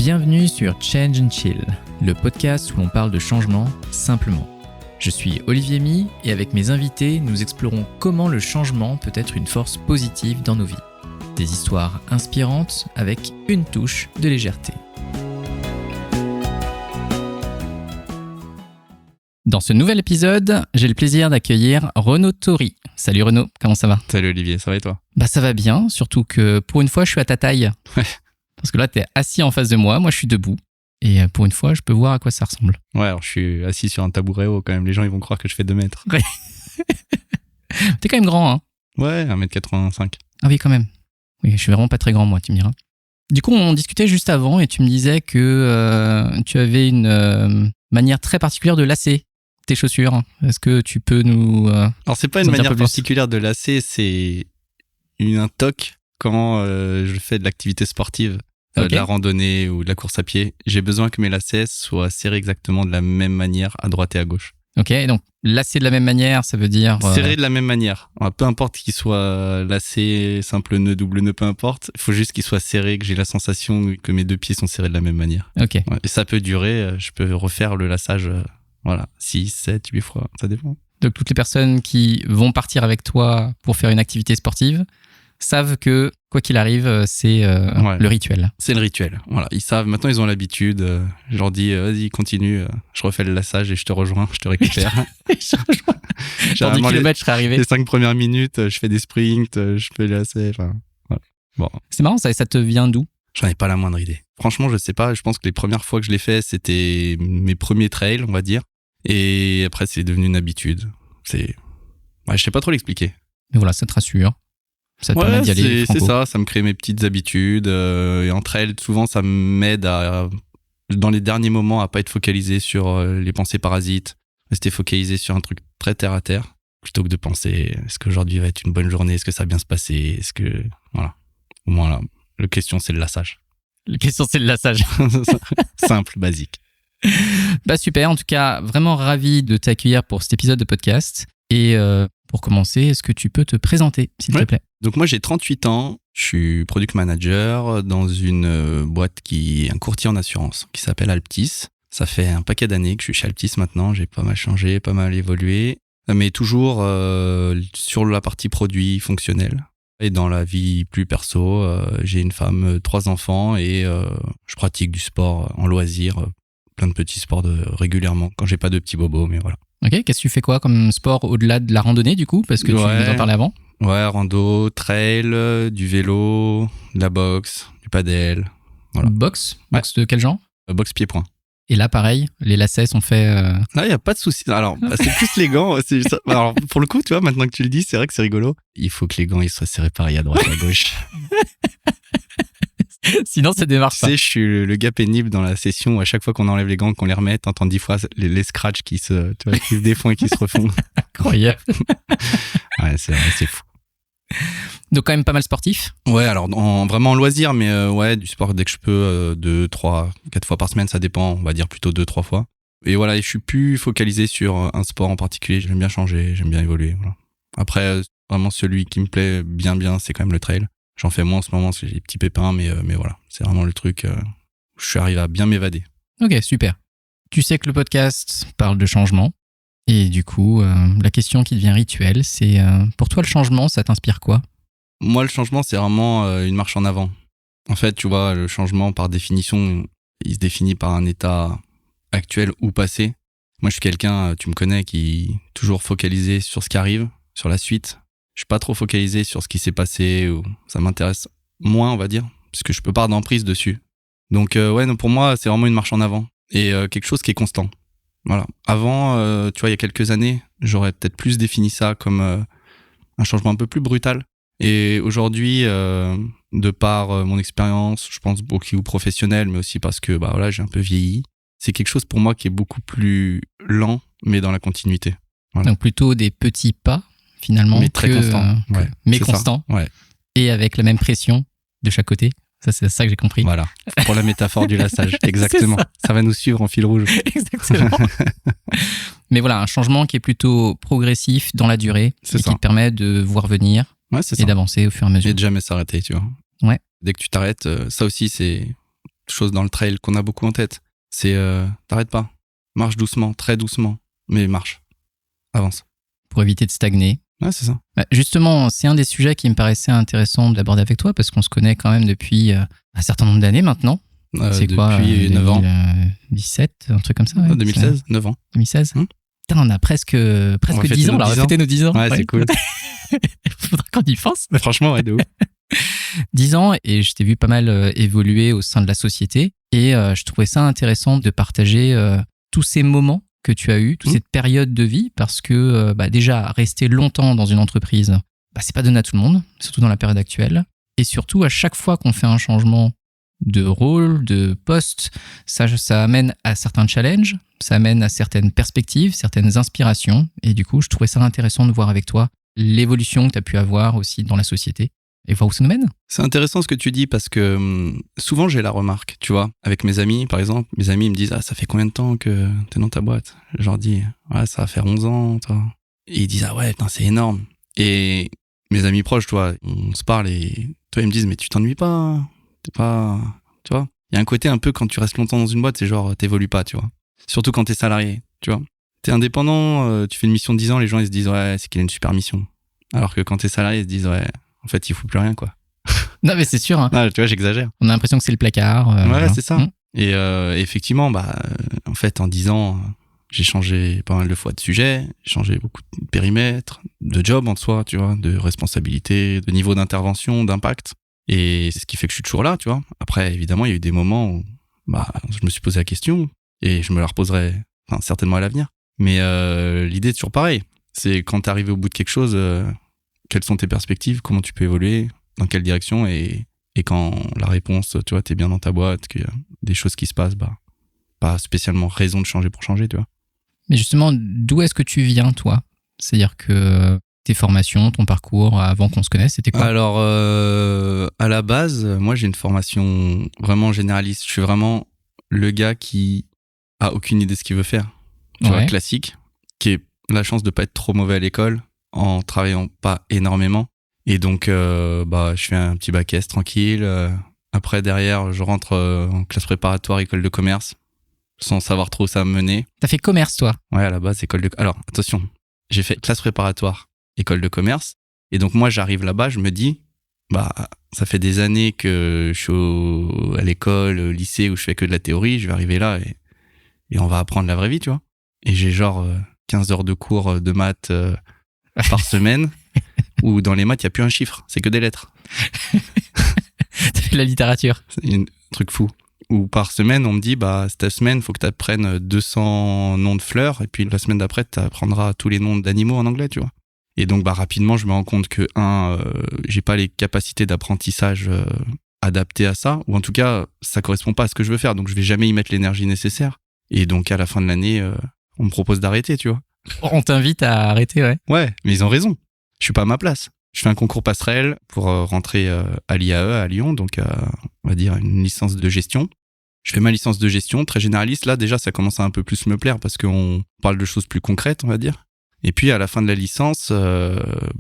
Bienvenue sur Change and Chill, le podcast où l'on parle de changement simplement. Je suis Olivier My et avec mes invités, nous explorons comment le changement peut être une force positive dans nos vies. Des histoires inspirantes avec une touche de légèreté. Dans ce nouvel épisode, j'ai le plaisir d'accueillir Renaud Thori. Salut Renaud, comment ça va ? Salut Olivier, ça va et toi ? Ça va bien, surtout que pour une fois je suis à ta taille. Ouais. Parce que là t'es assis en face de moi je suis debout. Et pour une fois je peux voir à quoi ça ressemble. Ouais, alors je suis assis sur un tabouret haut quand même, les gens ils vont croire que je fais 2 mètres. Ouais. T'es quand même grand, hein ? Ouais, 1m85. Ah oui, quand même. Oui, je suis vraiment pas très grand moi, tu me diras. Du coup, on discutait juste avant et tu me disais que tu avais une manière très particulière de lasser tes chaussures. Est-ce que tu peux nous... Alors c'est pas une manière particulière de lasser, c'est un toc quand je fais de l'activité sportive, de la randonnée ou de la course à pied. J'ai besoin que mes lacets soient serrés exactement de la même manière à droite et à gauche. Ok, donc lasser de la même manière, ça veut dire... Serrer de la même manière. Alors, peu importe qu'il soit lacé, simple nœud, double nœud, peu importe. Il faut juste qu'il soit serré, que j'ai la sensation que mes 2 pieds sont serrés de la même manière. Ok. Ouais, et ça peut durer, je peux refaire le lassage, 6, 7, 8 fois, ça dépend. Donc toutes les personnes qui vont partir avec toi pour faire une activité sportive savent que, quoi qu'il arrive, c'est le rituel. C'est le rituel, voilà. Ils savent, maintenant ils ont l'habitude. Je leur dis, vas-y, continue, je refais le lassage et je te rejoins, je te récupère. Dans 10 km, je serais arrivé. Les 5 premières minutes, je fais des sprints, je fais les lacets, voilà. Bon. C'est marrant, ça te vient d'où ? J'en ai pas la moindre idée. Franchement, je sais pas, je pense que les premières fois que je l'ai fait, c'était mes premiers trails, on va dire. Et après, c'est devenu une habitude. Je sais pas trop l'expliquer. Mais voilà, ça te rassure. Ça te permet d'y aller franco. C'est ça me crée mes petites habitudes. Et entre elles, souvent, ça m'aide dans les derniers moments, à pas être focalisé sur les pensées parasites. Rester focalisé sur un truc très terre à terre. Plutôt que de penser, est-ce qu'aujourd'hui va être une bonne journée? Est-ce que ça va bien se passer? Voilà. Au moins, là, la question, c'est le lassage. La question, c'est le lassage. Simple, basique. Super, en tout cas, vraiment ravi de t'accueillir pour cet épisode de podcast. Et pour commencer, est-ce que tu peux te présenter, s'il te plaît ? Donc moi, j'ai 38 ans, je suis product manager dans une boîte un courtier en assurance qui s'appelle Alptis. Ça fait un paquet d'années que je suis chez Alptis maintenant, j'ai pas mal changé, pas mal évolué, mais toujours sur la partie produit fonctionnel. Et dans la vie plus perso, j'ai une femme, 3 enfants et je pratique du sport en loisir, plein de petits sports régulièrement quand j'ai pas de petits bobos, mais voilà. Ok, qu'est-ce que tu fais quoi comme sport au-delà de la randonnée du coup ? Parce que tu nous en parlais avant. Ouais, rando, trail, du vélo, de la boxe, du padel. Voilà. Boxe ? Boxe de quel genre ? Boxe pied-point. Et là, pareil, les lacets sont faits... Là, il n'y a pas de souci. Alors, c'est plus les gants. Alors, pour le coup, tu vois, maintenant que tu le dis, c'est vrai que c'est rigolo. Il faut que les gants ils soient serrés pareil à droite et à gauche. Sinon, ça démarre pas. Tu sais, je suis le gars pénible dans la session où à chaque fois qu'on enlève les gants, qu'on les remet, t'entends 10 fois les scratchs qui se défont et qui se refont. Incroyable. Ouais, c'est vrai, c'est fou. Donc, quand même pas mal sportif. Ouais, alors vraiment en loisir, mais du sport dès que je peux, 2, 3, 4 fois par semaine, ça dépend, on va dire plutôt 2, 3 fois. Et voilà, je suis plus focalisé sur un sport en particulier, j'aime bien changer, j'aime bien évoluer. Voilà. Après, vraiment celui qui me plaît bien, c'est quand même le trail. J'en fais moins en ce moment parce que j'ai des petits pépins, mais voilà, c'est vraiment le truc où je suis arrivé à bien m'évader. Ok, super. Tu sais que le podcast parle de changement. Et du coup, la question qui devient rituelle, c'est pour toi le changement, ça t'inspire quoi ? Moi, le changement, c'est vraiment une marche en avant. En fait, tu vois, le changement, par définition, il se définit par un état actuel ou passé. Moi, je suis quelqu'un, tu me connais, qui est toujours focalisé sur ce qui arrive, sur la suite. Je suis pas trop focalisé sur ce qui s'est passé, ou ça m'intéresse moins, on va dire, puisque je peux pas d'emprise dessus. Donc, pour moi, c'est vraiment une marche en avant et quelque chose qui est constant. Voilà. Avant, tu vois, il y a quelques années, j'aurais peut-être plus défini ça comme un changement un peu plus brutal. Et aujourd'hui, de par mon expérience, je pense beaucoup professionnelle, mais aussi parce que j'ai un peu vieilli, c'est quelque chose pour moi qui est beaucoup plus lent, mais dans la continuité. Voilà. Donc plutôt des petits pas, finalement. Mais très constant. Mais constant. Ouais. Et avec la même pression de chaque côté. Ça, c'est ça que j'ai compris. Voilà. Pour la métaphore du lassage. Exactement. Ça va nous suivre en fil rouge. Exactement. Mais voilà, un changement qui est plutôt progressif dans la durée. C'est et ça. qui te permet de voir venir et d'avancer au fur et à mesure. Et de jamais s'arrêter, tu vois. Ouais. Dès que tu t'arrêtes, ça aussi, c'est chose dans le trail qu'on a beaucoup en tête. C'est t'arrêtes pas. Marche doucement, très doucement, mais marche. Avance. Pour éviter de stagner. Ouais, c'est ça. Justement, c'est un des sujets qui me paraissait intéressant d'aborder avec toi parce qu'on se connaît quand même depuis un certain nombre d'années maintenant. C'est depuis quoi 9 ans. 2017, un truc comme ça. Ouais, 2016, 9 ans. 2016 Putain, on a presque 10 ans. On va fêter nos 10 ans. Ouais, c'est cool. Faudra qu'on y pense. Franchement, ouais, de ouf. 10 ans et je t'ai vu pas mal évoluer au sein de la société et je trouvais ça intéressant de partager tous ces moments que tu as eu, toute cette période de vie parce que déjà rester longtemps dans une entreprise, c'est pas donné à tout le monde, surtout dans la période actuelle. Et surtout, à chaque fois qu'on fait un changement de rôle, de poste, ça amène à certains challenges, ça amène à certaines perspectives, certaines inspirations. Et du coup, je trouvais ça intéressant de voir avec toi l'évolution que tu as pu avoir aussi dans la société et voir où ça nous mène. C'est intéressant ce que tu dis parce que souvent j'ai la remarque, tu vois, avec mes amis par exemple. Mes amis me disent « Ah, ça fait combien de temps que t'es dans ta boîte ?» Je leur dis « Ouais, ça va faire 11 ans, toi. » Et ils disent « Ah ouais, putain, c'est énorme. » Et mes amis proches, toi, on se parle et toi, ils me disent « Mais tu t'ennuies pas, t'es pas... » Tu vois, il y a un côté un peu quand tu restes longtemps dans une boîte, c'est genre t'évolues pas, tu vois. Surtout quand t'es salarié, tu vois. T'es indépendant, tu fais une mission de 10 ans, les gens ils se disent « Ouais, c'est qu'il a une super mission. » Alors que quand t'es salarié, ils se disent « Ouais, en fait, il fout plus rien, quoi. » Non, mais c'est sûr. Hein. Ah, tu vois, j'exagère. On a l'impression que c'est le placard. Ouais, c'est ça. Et effectivement, en fait, en 10 ans, j'ai changé pas mal de fois de sujet, j'ai changé beaucoup de périmètre, de job en soi, tu vois, de responsabilité, de niveau d'intervention, d'impact. Et c'est ce qui fait que je suis toujours là, tu vois. Après, évidemment, il y a eu des moments où je me suis posé la question et je me la reposerai certainement à l'avenir. Mais l'idée est toujours pareille. C'est quand t'es arrivé au bout de quelque chose, quelles sont tes perspectives, comment tu peux évoluer, dans quelle direction et quand la réponse, tu vois, t'es bien dans ta boîte, qu'il y a des choses qui se passent, pas spécialement raison de changer pour changer, tu vois. Mais justement, d'où est-ce que tu viens, toi ? C'est-à-dire que tes formations, ton parcours, avant qu'on se connaisse, c'était quoi ? Alors, à la base, moi, j'ai une formation vraiment généraliste. Je suis vraiment le gars qui a aucune idée de ce qu'il veut faire. Tu vois, classique, qui a la chance de pas être trop mauvais à l'école, en travaillant pas énormément. Et donc, je fais un petit bac S tranquille. Après, derrière, je rentre en classe préparatoire, école de commerce, sans savoir trop où ça va me mener. T'as fait commerce, toi ? Ouais, à la base, école de... Alors, attention, j'ai fait classe préparatoire, école de commerce. Et donc, moi, j'arrive là-bas, je me dis, ça fait des années que je suis à l'école, au lycée, où je fais que de la théorie. Je vais arriver là et on va apprendre la vraie vie, tu vois. Et j'ai genre 15 heures de cours de maths par semaine. Où dans les maths, il n'y a plus un chiffre, c'est que des lettres. T'as fait de la littérature. C'est un truc fou. Ou par semaine, on me dit, cette semaine, il faut que tu apprennes 200 noms de fleurs, et puis la semaine d'après, tu apprendras tous les noms d'animaux en anglais, tu vois. Et donc, rapidement, je me rends compte que, j'ai pas les capacités d'apprentissage adaptées à ça, ou en tout cas, ça correspond pas à ce que je veux faire, donc je vais jamais y mettre l'énergie nécessaire. Et donc, à la fin de l'année, on me propose d'arrêter, tu vois. On t'invite à arrêter, ouais. Ouais, mais ils ont raison. Je suis pas à ma place. Je fais un concours passerelle pour rentrer à l'IAE à Lyon, donc on va dire une licence de gestion. Je fais ma licence de gestion, très généraliste. Là, déjà, ça commence à un peu plus me plaire parce qu'on parle de choses plus concrètes, on va dire. Et puis, à la fin de la licence,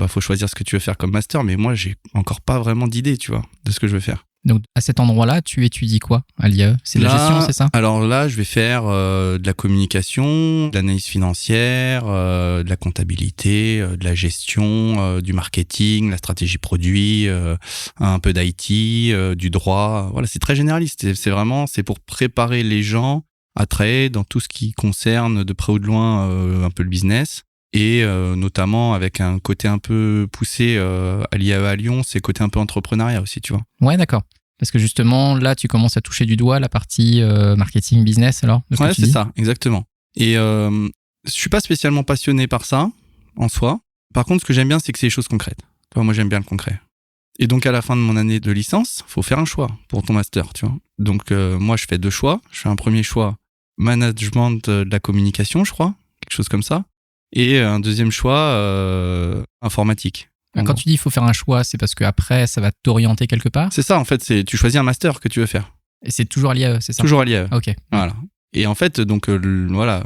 faut choisir ce que tu veux faire comme master. Mais moi, j'ai encore pas vraiment d'idée, tu vois, de ce que je veux faire. Donc, à cet endroit-là, tu étudies quoi à l'IAE ? C'est de la gestion, c'est ça ? Alors là, je vais faire de la communication, de l'analyse financière, de la comptabilité, de la gestion, du marketing, la stratégie produit, un peu d'IT, du droit. Voilà, c'est très généraliste. C'est pour préparer les gens à travailler dans tout ce qui concerne de près ou de loin un peu le business. Et notamment avec un côté un peu poussé à l'IAE à Lyon, c'est côté un peu entrepreneuriat aussi, tu vois. Ouais, d'accord. Parce que justement, là, tu commences à toucher du doigt la partie marketing business, alors de ce que tu dis. Ça, exactement. Et je suis pas spécialement passionné par ça, en soi. Par contre, ce que j'aime bien, c'est que c'est des choses concrètes. Tu vois, moi, j'aime bien le concret. Et donc, à la fin de mon année de licence, faut faire un choix pour ton master, tu vois. Donc, moi, je fais 2 choix. Je fais un premier choix, management de la communication, je crois, quelque chose comme ça. Et un deuxième choix, informatique. Quand tu dis il faut faire un choix, c'est parce qu'après, ça va t'orienter quelque part ? C'est ça, en fait, tu choisis un master que tu veux faire. Et c'est toujours à l'IAE, c'est ça ? Toujours à l'IAE. Ok. Voilà. Et en fait, donc, voilà,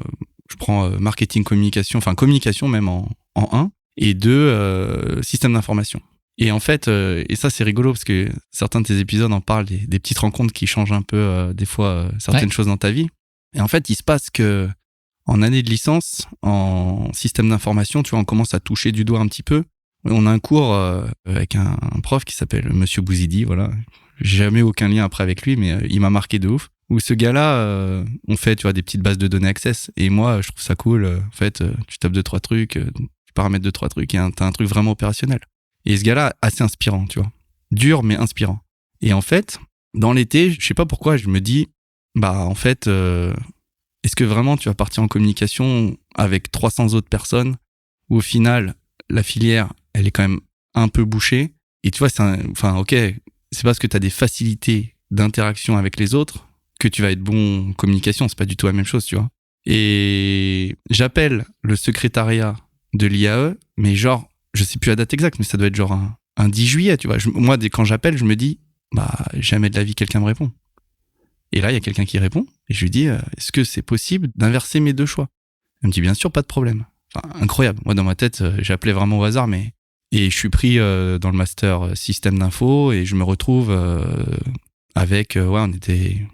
je prends marketing, communication, enfin communication même en 1, et 2, système d'information. Et en fait, et ça c'est rigolo parce que certains de tes épisodes en parlent des petites rencontres qui changent un peu des fois certaines choses dans ta vie. Et en fait, il se passe que en année de licence, en système d'information, tu vois, on commence à toucher du doigt un petit peu. On a un cours avec un prof qui s'appelle Monsieur Bouzidi, voilà. J'ai jamais eu aucun lien après avec lui, mais il m'a marqué de ouf. Où ce gars-là, on fait, tu vois, des petites bases de données Access. Et moi, je trouve ça cool. En fait, tu tapes 2-3 trucs, tu paramètres 2-3 trucs et t'as un truc vraiment opérationnel. Et ce gars-là, assez inspirant, tu vois. Dur, mais inspirant. Et en fait, dans l'été, je sais pas pourquoi, je me dis, en fait, est-ce que vraiment tu vas partir en communication avec 300 autres personnes où au final, la filière, elle est quand même un peu bouchée. Et tu vois, ok, c'est parce que tu as des facilités d'interaction avec les autres que tu vas être bon en communication. C'est pas du tout la même chose, tu vois. Et j'appelle le secrétariat de l'IAE, mais genre, je sais plus la date exacte, mais ça doit être genre un 10 juillet, tu vois. Moi, quand j'appelle, je me dis, jamais de la vie quelqu'un me répond. Et là, il y a quelqu'un qui répond, et je lui dis, est-ce que c'est possible d'inverser mes deux choix? Elle me dit, bien sûr, pas de problème. Enfin, incroyable. Moi, dans ma tête, j'ai appelé vraiment au hasard, mais... Et je suis pris dans le master système d'info, et je me retrouve avec, on était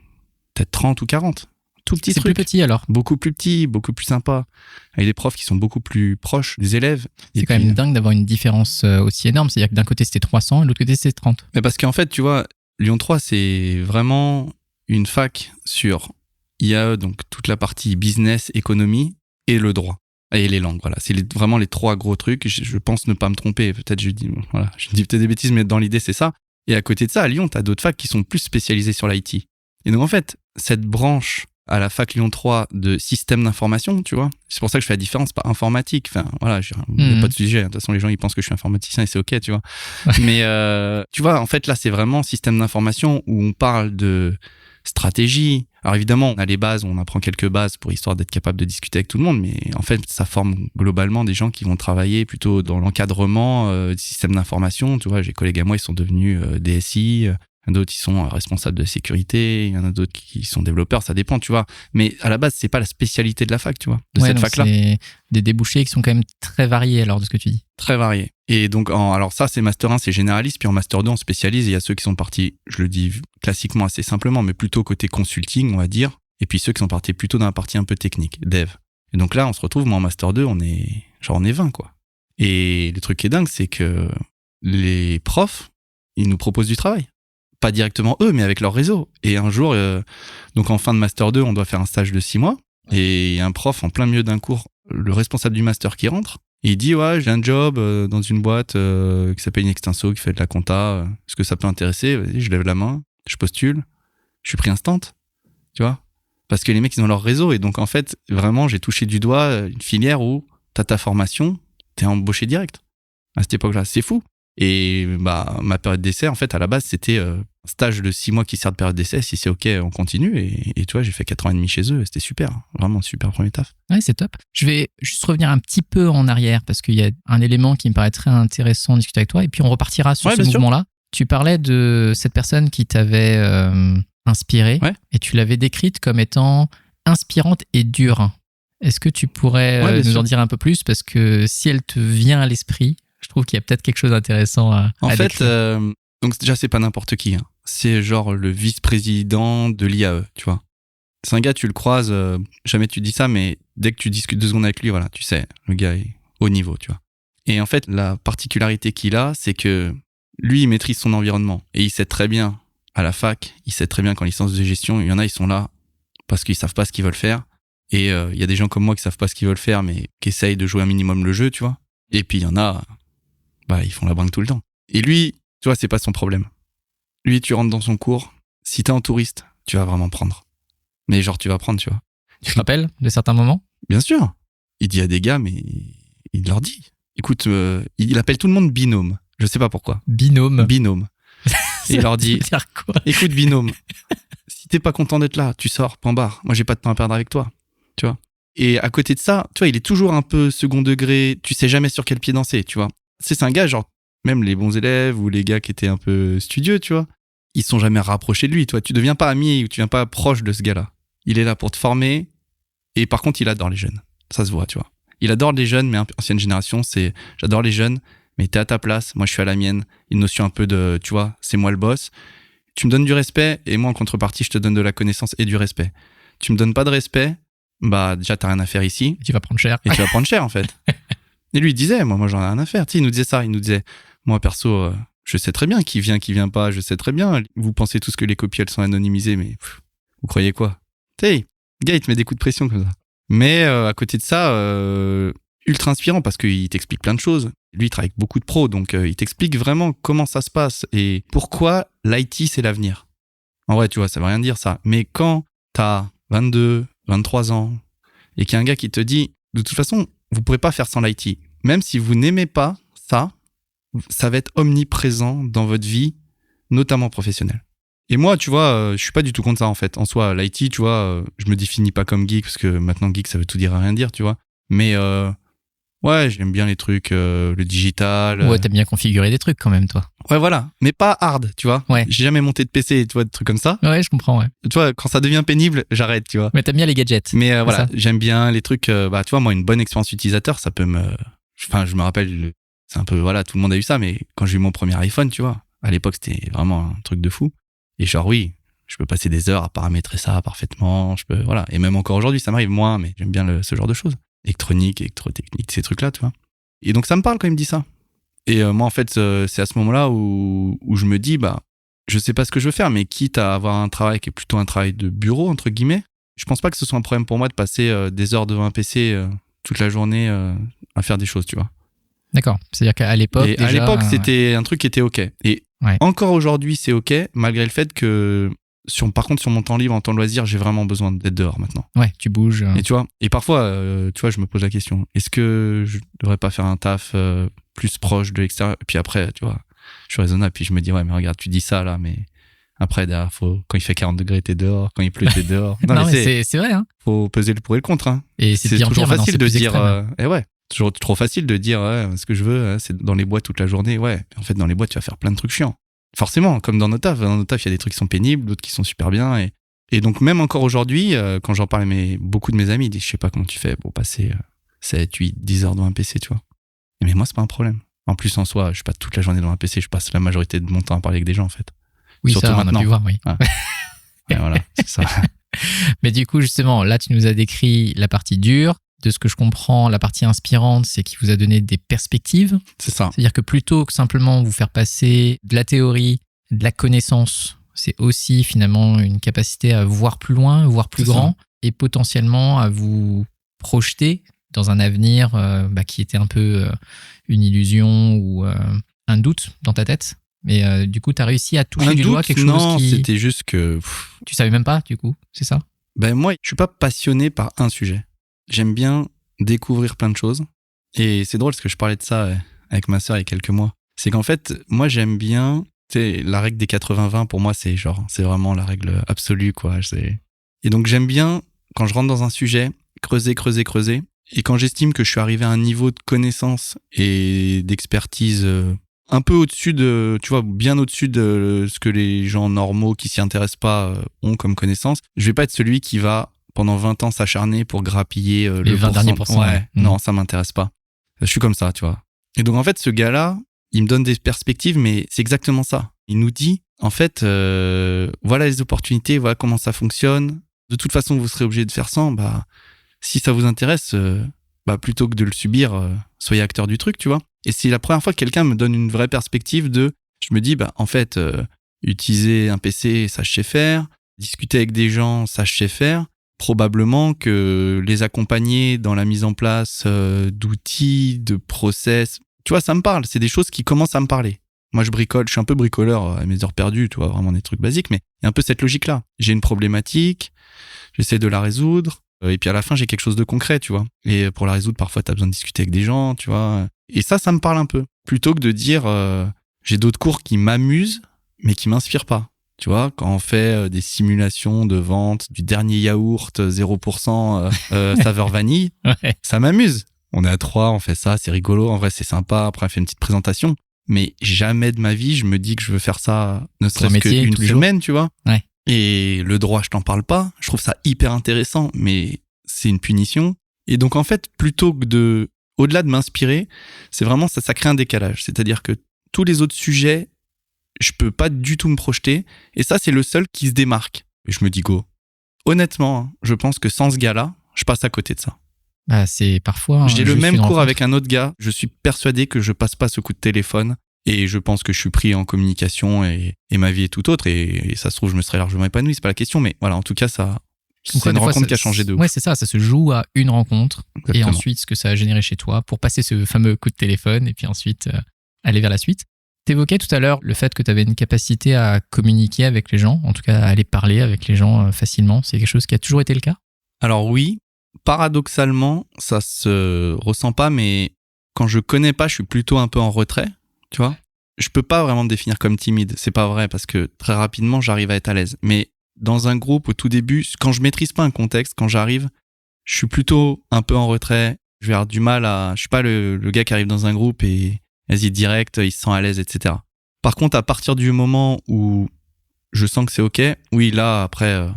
peut-être 30 ou 40. Tout petit truc. C'est plus petit alors. Beaucoup plus petit, beaucoup plus sympa. Avec des profs qui sont beaucoup plus proches des élèves. C'est quand même dingue d'avoir une différence aussi énorme. C'est-à-dire que d'un côté c'était 300 et de l'autre côté c'est 30. Mais parce qu'en fait, tu vois, Lyon 3, c'est vraiment une fac sur IAE, donc toute la partie business, économie et le droit. Et les langues, voilà. C'est vraiment les trois gros trucs. Je pense ne pas me tromper. Peut-être je dis peut-être des bêtises, mais dans l'idée, c'est ça. Et à côté de ça, à Lyon, tu as d'autres facs qui sont plus spécialisées sur l'IT. Et donc, en fait, cette branche à la fac Lyon 3 de système d'information, tu vois, c'est pour ça que je fais la différence, pas informatique. Enfin, voilà, il n'y a pas de sujet. De toute façon, les gens, ils pensent que je suis informaticien et c'est OK, tu vois. Mais, tu vois, en fait, là, c'est vraiment système d'information où on parle de stratégie. Alors évidemment, on a les bases, on apprend quelques bases pour histoire d'être capable de discuter avec tout le monde, mais en fait, ça forme globalement des gens qui vont travailler plutôt dans l'encadrement du système d'information. Tu vois, j'ai des collègues à moi, ils sont devenus DSI, d'autres, ils sont responsables de sécurité, il y en a d'autres qui sont développeurs, ça dépend, tu vois. Mais à la base, c'est pas la spécialité de la fac, tu vois, de cette fac-là. C'est des débouchés qui sont quand même très variés, alors, de ce que tu dis. Très variés. Et donc, alors ça, c'est Master 1, c'est généraliste, puis en Master 2, on spécialise, et il y a ceux qui sont partis, je le dis classiquement assez simplement, mais plutôt côté consulting, on va dire, et puis ceux qui sont partis plutôt dans la partie un peu technique, dev. Et donc là, on se retrouve, moi en Master 2, on est 20, quoi. Et le truc qui est dingue, c'est que les profs, ils nous proposent du travail. Pas directement eux, mais avec leur réseau. Et un jour, donc en fin de Master 2, on doit faire un stage de 6 mois, et un prof, en plein milieu d'un cours, le responsable du Master qui rentre, et il dit, ouais, j'ai un job dans une boîte qui s'appelle Inextinso, qui fait de la compta. Est-ce que ça peut intéresser? Vas-y, je lève la main, je postule, je suis pris instant, tu vois? Parce que les mecs, ils ont leur réseau. Et donc, en fait, vraiment, j'ai touché du doigt une filière où t'as ta formation, t'es embauché direct. À cette époque-là, c'est fou. Et ma période d'essai, en fait, à la base, c'était un stage de 6 mois qui sert de période d'essai. Si c'est OK, on continue. Et tu vois, j'ai fait 4 ans et demi chez eux. C'était super. Vraiment super premier taf. Ouais, c'est top. Je vais juste revenir un petit peu en arrière parce qu'il y a un élément qui me paraît très intéressant de discuter avec toi. Et puis, on repartira sur ce mouvement-là. Tu parlais de cette personne qui t'avait inspiré et tu l'avais décrite comme étant inspirante et dure. Est-ce que tu pourrais nous en dire un peu plus? Parce que si elle te vient à l'esprit, je trouve qu'il y a peut-être quelque chose d'intéressant à décrire. Donc déjà, c'est pas n'importe qui. Hein. C'est genre le vice-président de l'IAE, tu vois. C'est un gars, tu le croises, jamais tu dis ça, mais dès que tu discutes 2 secondes avec lui, voilà, tu sais, le gars est haut niveau, tu vois. Et en fait, la particularité qu'il a, c'est que lui, il maîtrise son environnement. Et il sait très bien, à la fac, il sait très bien qu'en licence de gestion, il y en a, ils sont là parce qu'ils savent pas ce qu'ils veulent faire. Et il y a des gens comme moi qui savent pas ce qu'ils veulent faire, mais qui essayent de jouer un minimum le jeu, tu vois. Et puis il y en a, ils font la bringue tout le temps. Et lui, tu vois, c'est pas son problème. Lui, tu rentres dans son cours, si t'es un touriste, tu vas vraiment prendre. Mais genre, tu vas prendre, tu vois. Tu te rappelles de certains moments? Bien sûr. Il dit à des gars, mais il leur dit. Écoute, il appelle tout le monde binôme. Je sais pas pourquoi. Binôme. Et il leur dit, écoute binôme, si t'es pas content d'être là, tu sors, point barre. Moi, j'ai pas de temps à perdre avec toi. Tu vois. Et à côté de ça, tu vois, il est toujours un peu second degré. Tu sais jamais sur quel pied danser, tu vois. C'est un gars, genre, même les bons élèves ou les gars qui étaient un peu studieux, tu vois, ils sont jamais rapprochés de lui, toi. Tu deviens pas ami ou tu deviens pas proche de ce gars-là. Il est là pour te former. Et par contre, il adore les jeunes. Ça se voit, tu vois. Il adore les jeunes, mais ancienne génération, c'est j'adore les jeunes, mais t'es à ta place, moi je suis à la mienne. Une notion un peu de, tu vois, c'est moi le boss. Tu me donnes du respect et moi en contrepartie, je te donne de la connaissance et du respect. Tu me donnes pas de respect, bah déjà t'as rien à faire ici. Tu vas prendre cher. Et tu vas prendre cher en fait. Et lui il disait, moi j'en ai rien à faire. Tu sais, il nous disait ça, il nous disait, moi perso, je sais très bien qui vient pas, je sais très bien. Vous pensez tous que les copies elles sont anonymisées, mais vous croyez quoi? Tu sais, le gars il te met des coups de pression comme ça. Mais à côté de ça, ultra inspirant parce qu'il t'explique plein de choses. Lui, il travaille avec beaucoup de pros, donc il t'explique vraiment comment ça se passe et pourquoi l'IT, c'est l'avenir. En vrai, tu vois, ça veut rien dire ça. Mais quand t'as 22, 23 ans et qu'il y a un gars qui te dit, de toute façon, vous pourrez pas faire sans l'IT. Même si vous n'aimez pas ça, ça va être omniprésent dans votre vie, notamment professionnelle. Et moi, tu vois, je suis pas du tout contre ça, en fait. En soi, l'IT, tu vois, je me définis pas comme geek, parce que maintenant, geek, ça veut tout dire et rien dire, tu vois. Mais ouais, j'aime bien les trucs, le digital. Ouais, t'as bien configuré des trucs quand même, toi. Ouais, voilà. Mais pas hard, tu vois. Ouais. J'ai jamais monté de PC, tu vois, des trucs comme ça. Ouais, je comprends, ouais. Tu vois, quand ça devient pénible, j'arrête, tu vois. Mais t'aimes bien les gadgets. Mais voilà, ça. j'aime bien les trucs, bah, tu vois, moi, une bonne expérience utilisateur, ça peut me... Enfin, je me rappelle, c'est un peu, voilà, tout le monde a eu ça, mais quand j'ai eu mon premier iPhone, tu vois, à l'époque, c'était vraiment un truc de fou. Et genre, oui, je peux passer des heures à paramétrer ça parfaitement, je peux, voilà. Et même encore aujourd'hui, ça m'arrive moins, mais j'aime bien ce genre de choses. Électronique, électrotechnique, ces trucs-là, tu vois. Et donc, ça me parle quand il me dit ça. Et moi, en fait, c'est à ce moment-là où je me dis, bah, je sais pas ce que je veux faire, mais quitte à avoir un travail qui est plutôt un travail de bureau, entre guillemets, je pense pas que ce soit un problème pour moi de passer des heures devant un PC toute la journée à faire des choses, tu vois. D'accord. C'est-à-dire qu'à l'époque, Et déjà, à l'époque, c'était un truc qui était OK. Et ouais. encore aujourd'hui, c'est OK, malgré le fait que, par contre, sur mon temps libre, en temps de loisir, j'ai vraiment besoin d'être dehors maintenant. Ouais, tu bouges. Et tu vois, et parfois, tu vois, je me pose la question, est-ce que je devrais pas faire un taf plus proche de l'extérieur? Et puis après, tu vois, je suis raisonnable, puis je me dis, ouais, mais regarde, tu dis ça là, mais après, derrière, quand il fait 40 degrés, t'es dehors, quand il pleut, t'es dehors. Non, mais c'est vrai, hein. Faut peser le pour et le contre, hein. Et c'est pire, toujours pire, facile de c'est dire, et ouais, toujours trop facile de dire, ouais, ce que je veux, c'est dans les boîtes toute la journée, ouais. En fait, dans les boîtes, tu vas faire plein de trucs chiants. Forcément, comme dans nos tafs. Dans nos tafs, il y a des trucs qui sont pénibles, d'autres qui sont super bien. Et donc, même encore aujourd'hui, quand j'en parle à beaucoup de mes amis, ils disent, je sais pas comment tu fais pour passer 7, 8, 10 heures devant un PC, tu vois. Mais moi, c'est pas un problème. En plus, en soi, je suis pas toute la journée devant un PC, je passe la majorité de mon temps à parler avec des gens, en fait. Oui, surtout ça, maintenant. On a pu voir, oui. Ouais. Et voilà, c'est ça. Mais du coup, justement, là, tu nous as décrit la partie dure. De ce que je comprends, la partie inspirante, c'est qu'il vous a donné des perspectives. C'est ça. C'est-à-dire que plutôt que simplement vous faire passer de la théorie, de la connaissance, c'est aussi finalement une capacité à voir plus loin, voir plus grand et potentiellement à vous projeter dans un avenir qui était un peu une illusion ou un doute dans ta tête. Mais du coup, tu as réussi à toucher du doigt quelque chose non, qui... c'était juste que... Tu savais même pas, du coup, c'est ça? Ben moi, je suis pas passionné par un sujet. J'aime bien découvrir plein de choses. Et c'est drôle parce que je parlais de ça avec ma sœur il y a quelques mois. C'est qu'en fait, moi, j'aime bien... Tu sais, la règle des 80-20, pour moi, c'est vraiment la règle absolue, quoi. Et donc, j'aime bien, quand je rentre dans un sujet, creuser. Et quand j'estime que je suis arrivé à un niveau de connaissance et d'expertise un peu au-dessus de, tu vois, bien au-dessus de ce que les gens normaux qui s'y intéressent pas ont comme connaissance, je vais pas être celui qui va, pendant 20 ans, s'acharner pour grappiller les 20 derniers pourcents. Ouais, non, ça m'intéresse pas. Je suis comme ça, tu vois. Et donc, en fait, ce gars-là, il me donne des perspectives, mais c'est exactement ça. Il nous dit, en fait, voilà les opportunités, voilà comment ça fonctionne. De toute façon, vous serez obligé de faire ça. Bah, si ça vous intéresse, plutôt que de le subir, soyez acteur du truc, tu vois. Et c'est la première fois que quelqu'un me donne une vraie perspective je me dis, en fait, utiliser un PC, ça je sais faire. Discuter avec des gens, ça je sais faire. Probablement que les accompagner dans la mise en place d'outils, de process, tu vois, ça me parle. C'est des choses qui commencent à me parler. Moi, je bricole, je suis un peu bricoleur à mes heures perdues, tu vois, vraiment des trucs basiques, mais il y a un peu cette logique-là. J'ai une problématique, j'essaie de la résoudre, et puis à la fin, j'ai quelque chose de concret, tu vois. Et pour la résoudre, parfois, t'as besoin de discuter avec des gens, tu vois. Et ça me parle un peu. Plutôt que de dire, j'ai d'autres cours qui m'amusent, mais qui m'inspirent pas. Tu vois, quand on fait des simulations de vente du dernier yaourt 0% saveur vanille, Ouais. Ça m'amuse. On est à 3, on fait ça, c'est rigolo, en vrai c'est sympa, après on fait une petite présentation. Mais jamais de ma vie, je me dis que je veux faire ça, ne serait-ce qu'une semaine, tu vois. Ouais. Et le droit, je t'en parle pas. Je trouve ça hyper intéressant, mais c'est une punition. Et donc en fait, plutôt que de au-delà de m'inspirer, c'est vraiment ça crée un décalage. C'est-à-dire que tous les autres sujets, je peux pas du tout me projeter. Et ça, c'est le seul qui se démarque. Et je me dis go. Honnêtement, je pense que sans ce gars-là, je passe à côté de ça. Bah, c'est parfois. J'ai le même cours avec un autre gars. Je suis persuadé que je passe pas ce coup de téléphone. Et je pense que je suis pris en communication et ma vie est tout autre. Et ça se trouve, je me serais largement épanoui. C'est pas la question. Mais voilà, en tout cas, c'est une rencontre qui a changé de ouf. Ouais, c'est ça. Ça se joue à une rencontre. Exactement. Et ensuite, ce que ça a généré chez toi pour passer ce fameux coup de téléphone et puis ensuite aller vers la suite. T'évoquais tout à l'heure le fait que tu avais une capacité à communiquer avec les gens, en tout cas à aller parler avec les gens facilement. C'est quelque chose qui a toujours été le cas? Alors oui, paradoxalement, ça se ressent pas, mais quand je connais pas, je suis plutôt un peu en retrait, tu vois. Je peux pas vraiment me définir comme timide, c'est pas vrai, parce que très rapidement, j'arrive à être à l'aise. Mais dans un groupe, au tout début, quand je maîtrise pas un contexte, quand j'arrive, je suis plutôt un peu en retrait. Je vais avoir du mal je suis pas le gars qui arrive dans un groupe et vas-y direct, il se sent à l'aise, etc. Par contre, à partir du moment où je sens que c'est ok, oui, là, après,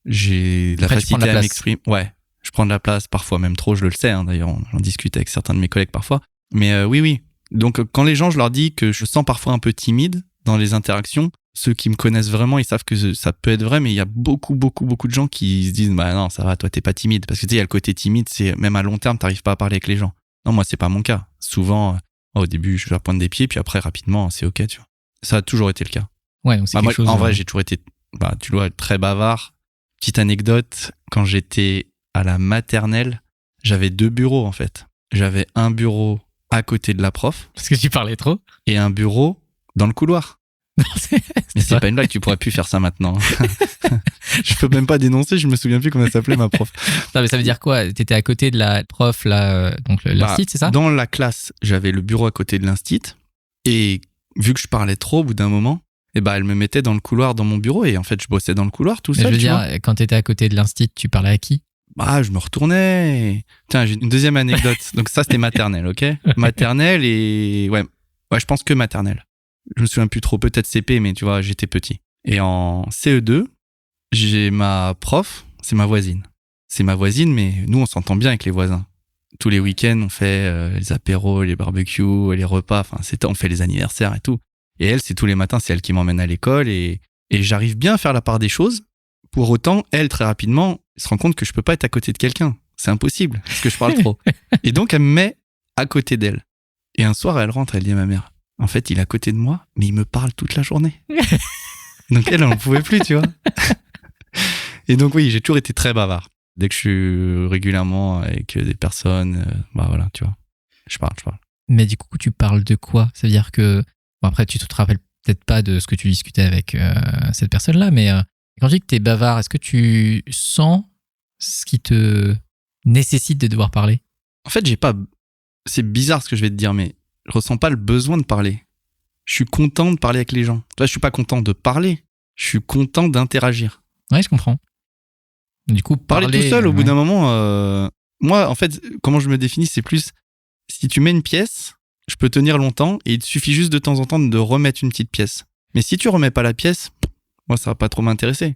j'ai la facilité à m'exprimer. Ouais, je prends de la place, parfois même trop, je le sais, hein, d'ailleurs, j'en discute avec certains de mes collègues parfois. Mais oui. Donc, quand les gens, je leur dis que je sens parfois un peu timide dans les interactions, ceux qui me connaissent vraiment, ils savent que ça peut être vrai, mais il y a beaucoup de gens qui se disent, bah non, ça va, toi, t'es pas timide. Parce que tu sais, il y a le côté timide, c'est même à long terme, t'arrives pas à parler avec les gens. Non, moi, c'est pas mon cas. Souvent, au début, je leur pointe des pieds, puis après, rapidement, c'est ok, tu vois. Ça a toujours été le cas. Ouais, donc c'est quelque chose. En vrai, j'ai toujours été, tu dois être très bavard. Petite anecdote, quand j'étais à la maternelle, j'avais 2 bureaux, en fait. J'avais un bureau à côté de la prof. Parce que tu parlais trop. Et un bureau dans le couloir. Mais c'est pas une blague, tu pourrais plus faire ça maintenant. Je peux même pas dénoncer, je me souviens plus comment elle s'appelait, ma prof. Non, mais ça veut dire quoi? T'étais à côté de la prof, là, donc l'instit, c'est ça? Dans la classe, j'avais le bureau à côté de l'instit. Et vu que je parlais trop au bout d'un moment, elle me mettait dans le couloir dans mon bureau. Et en fait, je bossais dans le couloir tout seul. Je veux dire, quand t'étais à côté de l'instit, tu parlais à qui? Je me retournais. Tiens, j'ai une deuxième anecdote. Donc ça, c'était maternelle, ok? Maternelle et... Ouais, je pense que maternelle. Je me souviens plus trop, peut-être CP, mais tu vois, j'étais petit. Et en CE2, j'ai ma prof, c'est ma voisine. C'est ma voisine, mais nous, on s'entend bien avec les voisins. Tous les week-ends, on fait les apéros, les barbecues, les repas. Enfin, on fait les anniversaires et tout. Et elle, c'est tous les matins, c'est elle qui m'emmène à l'école. Et j'arrive bien à faire la part des choses. Pour autant, elle, très rapidement, se rend compte que je peux pas être à côté de quelqu'un. C'est impossible, parce que je parle trop. Et donc, elle me met à côté d'elle. Et un soir, elle rentre, elle dit à ma mère, en fait, il est à côté de moi, mais il me parle toute la journée. Donc elle n'en pouvait plus, tu vois. Et donc oui, j'ai toujours été très bavard. Dès que je suis régulièrement avec des personnes, voilà, tu vois, je parle. Mais du coup, tu parles de quoi? Ça veut dire que... Bon, après, tu te rappelles peut-être pas de ce que tu discutais avec cette personne-là, mais quand je dis que t'es bavard, est-ce que tu sens ce qui te nécessite de devoir parler? En fait, c'est bizarre ce que je vais te dire, mais je ressens pas le besoin de parler. Je suis content de parler avec les gens. Toi, je suis pas content de parler. Je suis content d'interagir. Ouais, je comprends. Du coup, parler tout seul, au bout d'un moment, moi, en fait, comment je me définis, c'est plus si tu mets une pièce, je peux tenir longtemps et il te suffit juste de temps en temps de remettre une petite pièce. Mais si tu remets pas la pièce, moi, ça va pas trop m'intéresser.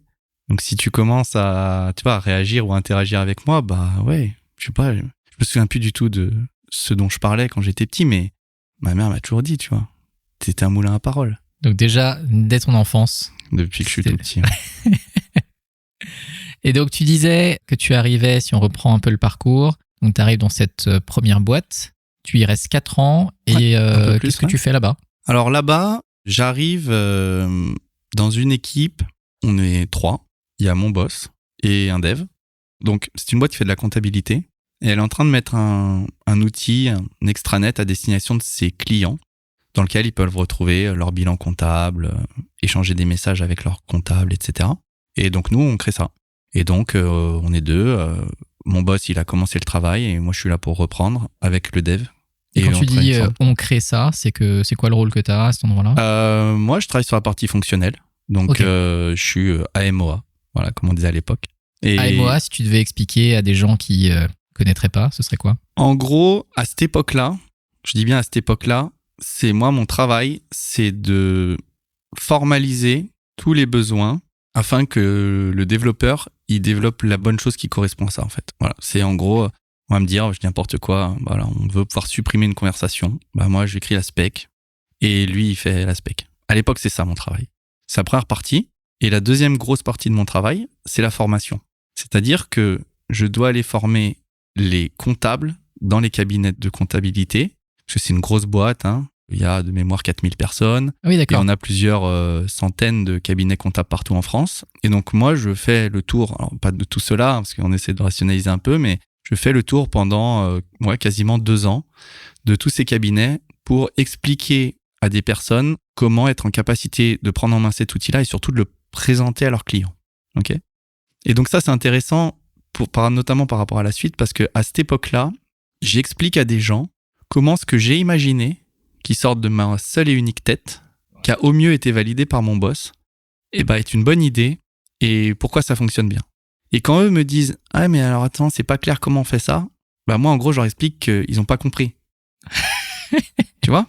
Donc, si tu commences à réagir ou à interagir avec moi, ouais, je sais pas, je me souviens plus du tout de ce dont je parlais quand j'étais petit, mais ma mère m'a toujours dit, tu vois, t'étais un moulin à paroles. Donc déjà, dès ton enfance. Depuis que je suis tout petit. Ouais. Et donc, tu disais que tu arrivais, si on reprend un peu le parcours, donc tu arrives dans cette première boîte, tu y restes 4 ans, et qu'est-ce que tu fais là-bas? Alors là-bas, j'arrive dans une équipe, on est 3, il y a mon boss et un dev. Donc, c'est une boîte qui fait de la comptabilité, et elle est en train de mettre un outil, un extranet à destination de ses clients, dans lequel ils peuvent retrouver leur bilan comptable, échanger des messages avec leur comptable, etc. Et donc, nous, on crée ça. Et donc, on est 2. Mon boss, il a commencé le travail et moi, je suis là pour reprendre avec le dev. Et quand tu dis on crée ça, c'est quoi le rôle que tu as à cet endroit-là? Moi, je travaille sur la partie fonctionnelle. Donc, okay. Je suis AMOA, voilà, comme on disait à l'époque. Et AMOA, si tu devais expliquer à des gens qui connaîtraient pas, ce serait quoi? En gros, à cette époque-là, je dis bien à cette époque-là, c'est moi, mon travail, c'est de formaliser tous les besoins afin que le développeur, il développe la bonne chose qui correspond à ça, en fait. Voilà. C'est en gros, On va me dire, je dis n'importe quoi, voilà, on veut pouvoir supprimer une conversation. Moi, j'écris la spec et lui, il fait la spec. À l'époque, c'est ça mon travail. C'est la première partie. Et la deuxième grosse partie de mon travail, c'est la formation. C'est-à-dire que je dois aller former les comptables dans les cabinets de comptabilité, parce que c'est une grosse boîte, hein. Il y a de mémoire 4000 personnes. Ah oui, d'accord. Et on a plusieurs centaines de cabinets comptables partout en France. Et donc moi, je fais le tour, alors pas de tout cela, parce qu'on essaie de rationaliser un peu, mais je fais le tour pendant quasiment 2 ans de tous ces cabinets pour expliquer à des personnes comment être en capacité de prendre en main cet outil-là et surtout de le présenter à leurs clients. Okay ? Et donc ça, c'est intéressant, notamment par rapport à la suite, parce qu'à cette époque-là, j'explique à des gens comment ce que j'ai imaginé, qui sort de ma seule et unique tête, qui a au mieux été validé par mon boss, est une bonne idée et pourquoi ça fonctionne bien. Et quand eux me disent « Ah mais alors attends, c'est pas clair comment on fait ça », moi en gros je leur explique qu'ils ont pas compris. Tu vois ?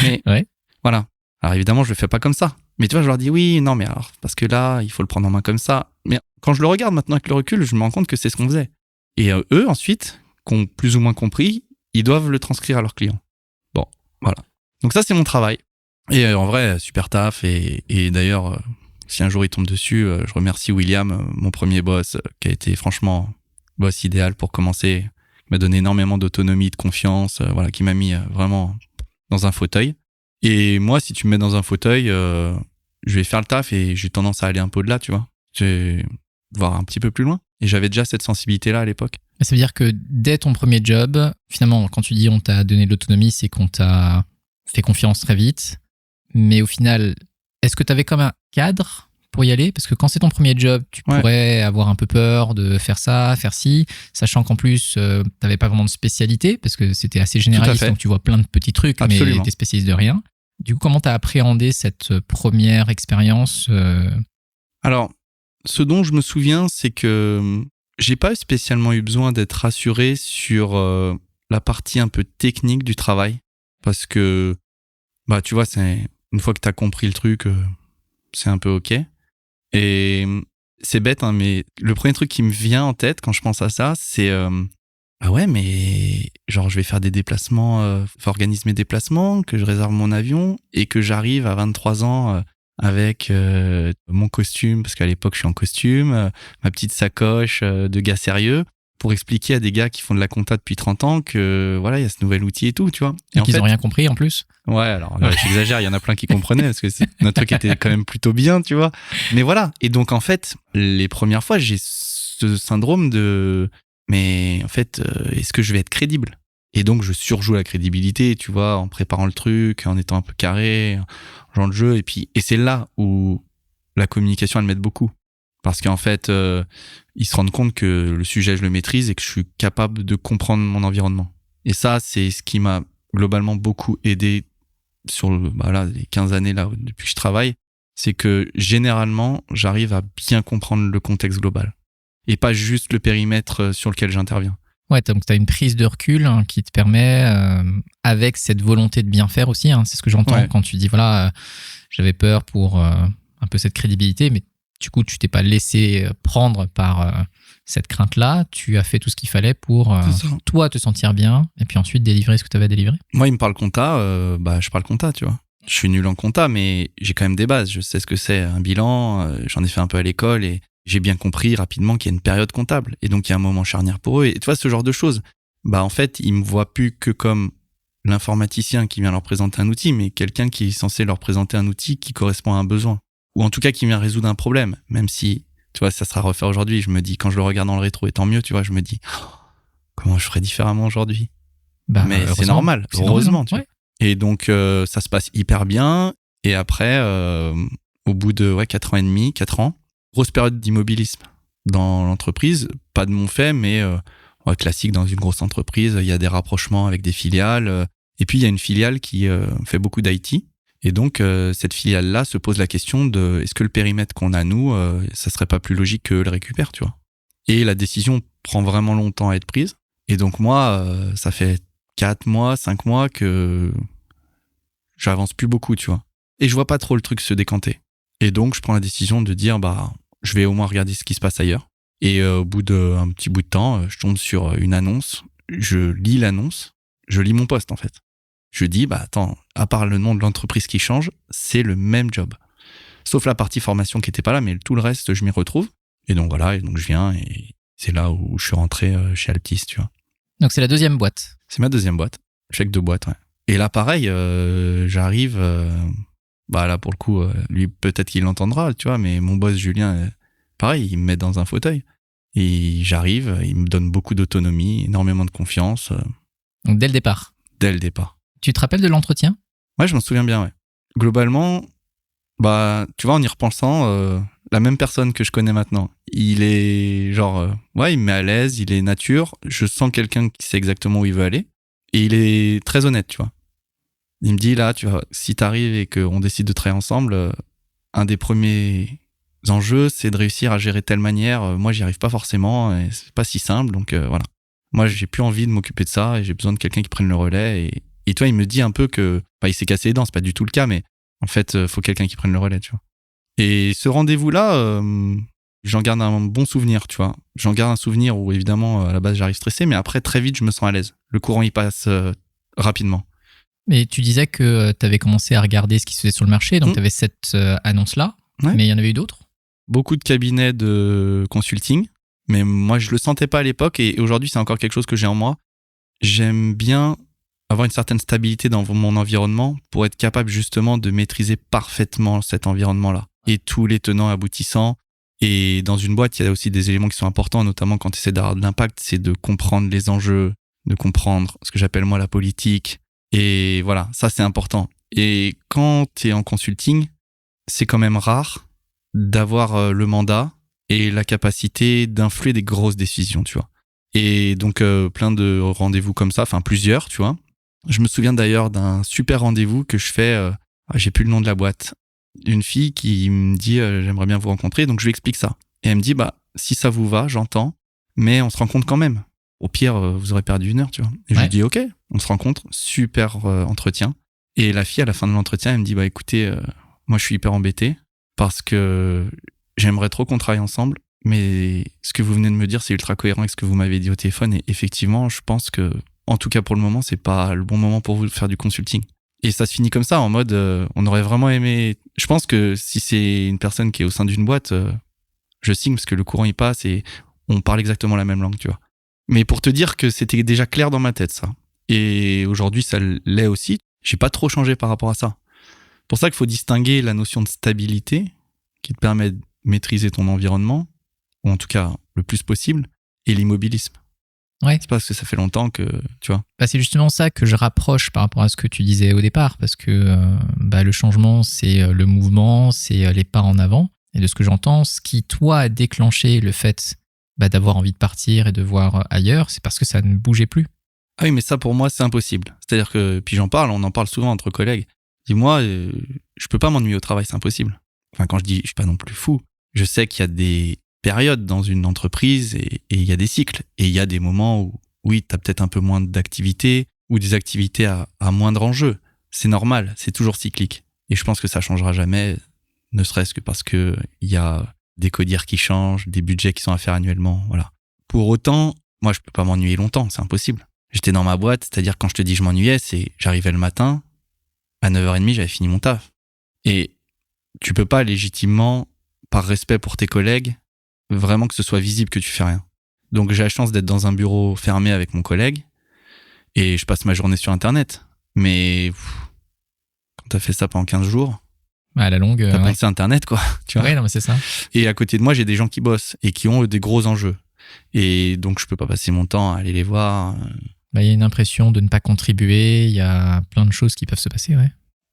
Mais ouais. Voilà. Alors évidemment je le fais pas comme ça. Mais tu vois, je leur dis oui, non mais alors, parce que là, il faut le prendre en main comme ça. Mais quand je le regarde maintenant avec le recul, je me rends compte que c'est ce qu'on faisait. Et eux ensuite, qui ont plus ou moins compris, ils doivent le transcrire à leurs clients. Bon, voilà. Donc ça c'est mon travail. Et en vrai, super taf. Et d'ailleurs, si un jour il tombe dessus, je remercie William, mon premier boss, qui a été franchement boss idéal pour commencer. Il m'a donné énormément d'autonomie, de confiance, qui m'a mis vraiment dans un fauteuil. Et moi, si tu me mets dans un fauteuil, je vais faire le taf et j'ai tendance à aller un peu au-delà, tu vois. Je vais voir un petit peu plus loin. Et j'avais déjà cette sensibilité-là à l'époque. Ça veut dire que dès ton premier job, finalement, quand tu dis on t'a donné de l'autonomie, c'est qu'on t'a fait confiance très vite. Mais au final, est-ce que tu avais comme un cadre pour y aller ? Parce que quand c'est ton premier job, tu pourrais avoir un peu peur de faire ça, faire ci, sachant qu'en plus, tu n'avais pas vraiment de spécialité, parce que c'était assez généraliste, donc tu vois plein de petits trucs, Absolument. Mais tu es spécialiste de rien. Du coup, comment tu as appréhendé cette première expérience ? Alors, ce dont je me souviens, c'est que j'ai pas spécialement eu besoin d'être rassuré sur la partie un peu technique du travail, parce que, tu vois, c'est une fois que tu as compris le truc, c'est un peu OK. Et c'est bête, hein, mais le premier truc qui me vient en tête quand je pense à ça, c'est mais genre je vais faire des déplacements, organiser mes déplacements, que je réserve mon avion et que j'arrive à 23 ans avec mon costume, parce qu'à l'époque je suis en costume, ma petite sacoche de gars sérieux, pour expliquer à des gars qui font de la compta depuis 30 ans que voilà, il y a ce nouvel outil et tout, tu vois. Et qu'ils n'ont rien compris en plus. Ouais, alors j'exagère, il y en a plein qui comprenaient parce que notre truc était quand même plutôt bien, tu vois. Mais voilà. Et donc en fait, les premières fois, j'ai ce syndrome de mais en fait, est-ce que je vais être crédible ? Et donc je surjoue la crédibilité, tu vois, en préparant le truc, en étant un peu carré, en jouant le jeu. Et c'est là où la communication, elle m'aide beaucoup. Parce qu'en fait, ils se rendent compte que le sujet, je le maîtrise et que je suis capable de comprendre mon environnement. Et ça, c'est ce qui m'a globalement beaucoup aidé sur les 15 années là depuis que je travaille. C'est que généralement, j'arrive à bien comprendre le contexte global. Et pas juste le périmètre sur lequel j'interviens. Ouais, donc tu as une prise de recul qui te permet, avec cette volonté de bien faire aussi, hein, c'est ce que j'entends quand tu dis, j'avais peur pour un peu cette crédibilité, mais du coup, tu t'es pas laissé prendre par cette crainte-là, tu as fait tout ce qu'il fallait pour toi te sentir bien, et puis ensuite délivrer ce que tu avais à délivrer. Moi, il me parle compta, je parle compta, tu vois. Je suis nul en compta, mais j'ai quand même des bases, je sais ce que c'est un bilan, j'en ai fait un peu à l'école, et j'ai bien compris rapidement qu'il y a une période comptable. Et donc, il y a un moment charnière pour eux. Et tu vois, ce genre de choses. En fait, ils me voient plus que comme l'informaticien qui vient leur présenter un outil, mais quelqu'un qui est censé leur présenter un outil qui correspond à un besoin. Ou en tout cas, qui vient résoudre un problème. Même si, tu vois, ça sera à refaire aujourd'hui. Je me dis, quand je le regarde dans le rétro, et tant mieux, tu vois, je me dis, comment je ferais différemment aujourd'hui? Mais c'est normal. Heureusement, tu vois. Et donc, ça se passe hyper bien. Et après, au bout de 4 ans et demi, 4 ans, grosse période d'immobilisme dans l'entreprise, pas de mon fait, mais classique dans une grosse entreprise, il y a des rapprochements avec des filiales, et puis il y a une filiale qui fait beaucoup d'IT, et donc cette filiale-là se pose la question de est-ce que le périmètre qu'on a nous, ça serait pas plus logique que le récupère, tu vois. Et la décision prend vraiment longtemps à être prise, et donc moi, ça fait 4 mois, 5 mois que j'avance plus beaucoup, tu vois, et je vois pas trop le truc se décanter. Et donc je prends la décision de dire je vais au moins regarder ce qui se passe ailleurs. Et au bout d'un petit bout de temps, je tombe sur une annonce. Je lis l'annonce. Je lis mon poste, en fait. Je dis, attends, à part le nom de l'entreprise qui change, c'est le même job. Sauf la partie formation qui était pas là, mais tout le reste, je m'y retrouve. Et donc voilà, et donc je viens et c'est là où je suis rentré chez Altis, tu vois. Donc c'est la deuxième boîte. C'est ma deuxième boîte. Je fais que 2 boîtes, ouais. Et là, pareil, j'arrive... là, pour le coup, lui, peut-être qu'il l'entendra, tu vois, mais mon boss, Julien, pareil, il me met dans un fauteuil. Et j'arrive, il me donne beaucoup d'autonomie, énormément de confiance. Donc dès le départ. Dès le départ. Tu te rappelles de l'entretien ? Ouais, je m'en souviens bien, ouais. Globalement, tu vois, en y repensant, la même personne que je connais maintenant. Il est genre, il me met à l'aise, il est nature. Je sens quelqu'un qui sait exactement où il veut aller. Et il est très honnête, tu vois. Il me dit, là, tu vois, si t'arrives et qu'on décide de travailler ensemble, un des premiers enjeux, c'est de réussir à gérer de telle manière. Moi, j'y arrive pas forcément et c'est pas si simple. Donc, voilà. Moi, j'ai plus envie de m'occuper de ça et j'ai besoin de quelqu'un qui prenne le relais. Et toi, il me dit un peu que, il s'est cassé les dents, c'est pas du tout le cas, mais en fait, faut quelqu'un qui prenne le relais, tu vois. Et ce rendez-vous-là, j'en garde un bon souvenir, tu vois. J'en garde un souvenir où, évidemment, à la base, j'arrive stressé, mais après, très vite, je me sens à l'aise. Le courant, il passe rapidement. Mais tu disais que tu avais commencé à regarder ce qui se faisait sur le marché, donc tu avais cette annonce-là, ouais. Mais il y en avait eu d'autres ? Beaucoup de cabinets de consulting, mais moi, je le sentais pas à l'époque et aujourd'hui, c'est encore quelque chose que j'ai en moi. J'aime bien avoir une certaine stabilité dans mon environnement pour être capable justement de maîtriser parfaitement cet environnement-là et tous les tenants aboutissants. Et dans une boîte, il y a aussi des éléments qui sont importants, notamment quand tu essaies d'avoir de l'impact, c'est de comprendre les enjeux, de comprendre ce que j'appelle moi la politique. Et voilà, ça c'est important. Et quand tu es en consulting, c'est quand même rare d'avoir le mandat et la capacité d'influer des grosses décisions, tu vois. Et donc plein de rendez-vous comme ça, enfin plusieurs, tu vois. Je me souviens d'ailleurs d'un super rendez-vous que je fais, j'ai plus le nom de la boîte, une fille qui me dit j'aimerais bien vous rencontrer, donc je lui explique ça. Et elle me dit si ça vous va, j'entends, mais on se rencontre quand même. Au pire, vous aurez perdu 1 heure, tu vois. Et je lui dis ok, on se rencontre, super entretien. Et la fille, à la fin de l'entretien, elle me dit écoutez, moi je suis hyper embêté parce que j'aimerais trop qu'on travaille ensemble, mais ce que vous venez de me dire, c'est ultra cohérent avec ce que vous m'avez dit au téléphone. Et effectivement, je pense que, en tout cas pour le moment, c'est pas le bon moment pour vous de faire du consulting. Et ça se finit comme ça, en mode, on aurait vraiment aimé... Je pense que si c'est une personne qui est au sein d'une boîte, je signe parce que le courant y passe et on parle exactement la même langue, tu vois. Mais pour te dire que c'était déjà clair dans ma tête, ça. Et aujourd'hui, ça l'est aussi. J'ai pas trop changé par rapport à ça. C'est pour ça qu'il faut distinguer la notion de stabilité, qui te permet de maîtriser ton environnement, ou en tout cas le plus possible, et l'immobilisme. Ouais. C'est parce que ça fait longtemps que, tu vois. C'est justement ça que je rapproche par rapport à ce que tu disais au départ, parce que le changement, c'est le mouvement, c'est les pas en avant. Et de ce que j'entends, ce qui, toi, a déclenché le fait d'avoir envie de partir et de voir ailleurs, c'est parce que ça ne bougeait plus. Ah oui, mais ça, pour moi, c'est impossible. C'est-à-dire que, puis on en parle souvent entre collègues. Dis-moi, je peux pas m'ennuyer au travail, c'est impossible. Enfin, quand je dis, je suis pas non plus fou. Je sais qu'il y a des périodes dans une entreprise et il y a des cycles. Et il y a des moments où, oui, t'as peut-être un peu moins d'activités ou des activités à moindre enjeu. C'est normal, c'est toujours cyclique. Et je pense que ça changera jamais, ne serait-ce que parce que il y a des codires qui changent, des budgets qui sont à faire annuellement, voilà. Pour autant, moi, je peux pas m'ennuyer longtemps, c'est impossible. J'étais dans ma boîte, c'est-à-dire quand je te dis je m'ennuyais, c'est j'arrivais le matin, à 9h30, j'avais fini mon taf. Et tu peux pas légitimement, par respect pour tes collègues, vraiment que ce soit visible que tu fais rien. Donc j'ai la chance d'être dans un bureau fermé avec mon collègue et je passe ma journée sur Internet. Mais quand t'as fait ça pendant 15 jours, à la longue, t'as pensé Internet, quoi. Tu vois. Ouais, non, mais c'est ça. Et à côté de moi, j'ai des gens qui bossent et qui ont des gros enjeux. Et donc je peux pas passer mon temps à aller les voir. Il y a une impression de ne pas contribuer, il y a plein de choses qui peuvent se passer, ouais.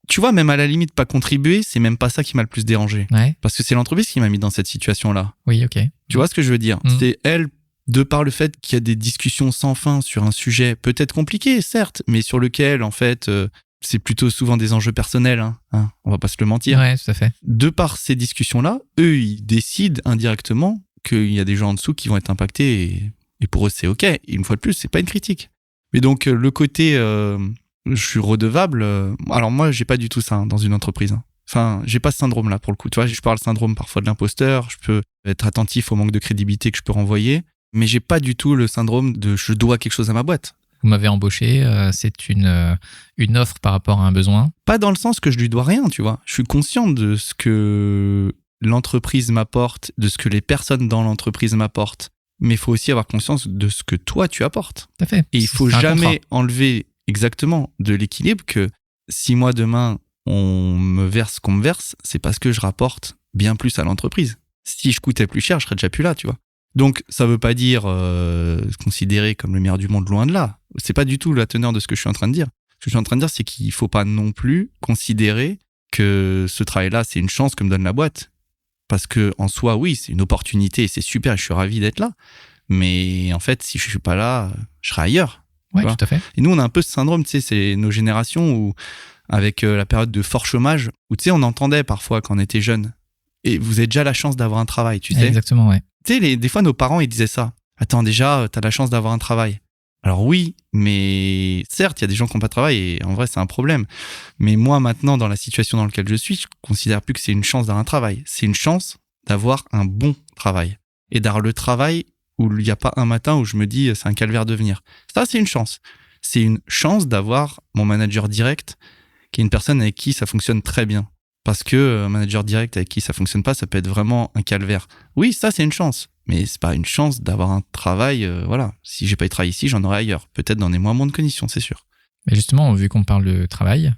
Tu vois, même à la limite, pas contribuer, c'est même pas ça qui m'a le plus dérangé. Ouais. Parce que c'est l'entreprise qui m'a mis dans cette situation-là. Oui, ok. Tu vois ce que je veux dire ? C'est elle, de par le fait qu'il y a des discussions sans fin sur un sujet peut-être compliqué, certes, mais sur lequel, en fait, c'est plutôt souvent des enjeux personnels, hein, on va pas se le mentir. Ouais, tout à fait. De par ces discussions-là, eux, ils décident indirectement qu'il y a des gens en dessous qui vont être impactés et pour eux, c'est ok. Et une fois de plus, c'est pas une critique. Mais donc, le côté... je suis redevable. Alors moi, j'ai pas du tout ça dans une entreprise. Enfin, j'ai pas ce syndrome-là pour le coup. Tu vois, je parle syndrome parfois de l'imposteur, je peux être attentif au manque de crédibilité que je peux renvoyer, mais j'ai pas du tout le syndrome de je dois quelque chose à ma boîte. Vous m'avez embauché, c'est une offre par rapport à un besoin. Pas dans le sens que je lui dois rien, tu vois. Je suis conscient de ce que l'entreprise m'apporte, de ce que les personnes dans l'entreprise m'apportent, mais il faut aussi avoir conscience de ce que toi tu apportes. Tout à fait. Et il faut jamais enlever exactement de l'équilibre que si moi demain on me verse ce qu'on me verse, c'est parce que je rapporte bien plus à l'entreprise. Si je coûtais plus cher, je serais déjà plus là, tu vois. Donc ça veut pas dire se considérer comme le meilleur du monde, loin de là. C'est pas du tout la teneur de ce que je suis en train de dire. Ce que je suis en train de dire, c'est qu'il faut pas non plus considérer que ce travail-là, c'est une chance que me donne la boîte. Parce que en soi, oui, c'est une opportunité et c'est super, je suis ravi d'être là. Mais en fait, si je suis pas là, je serai ailleurs. Oui, tout à fait. Et nous, on a un peu ce syndrome, tu sais, c'est nos générations où, avec la période de fort chômage, où tu sais, on entendait parfois quand on était jeune. Et vous avez déjà la chance d'avoir un travail, tu sais. Exactement, ouais. Tu sais, des fois, nos parents, ils disaient ça. Attends, déjà, t'as la chance d'avoir un travail. Alors oui, mais certes, il y a des gens qui n'ont pas de travail et en vrai, c'est un problème. Mais moi, maintenant, dans la situation dans laquelle je suis, je considère plus que c'est une chance d'avoir un travail. C'est une chance d'avoir un bon travail. Et d'avoir le travail où il n'y a pas un matin où je me dis, c'est un calvaire de venir. Ça, c'est une chance. C'est une chance d'avoir mon manager direct, qui est une personne avec qui ça fonctionne très bien. Parce que manager direct avec qui ça fonctionne pas, ça peut être vraiment un calvaire. Oui, ça, c'est une chance. Mais c'est pas une chance d'avoir un travail, voilà. Si j'ai pas eu de travail ici, j'en aurai ailleurs. Peut-être dans des moins bonnes conditions, c'est sûr. Mais justement, vu qu'on parle de travail,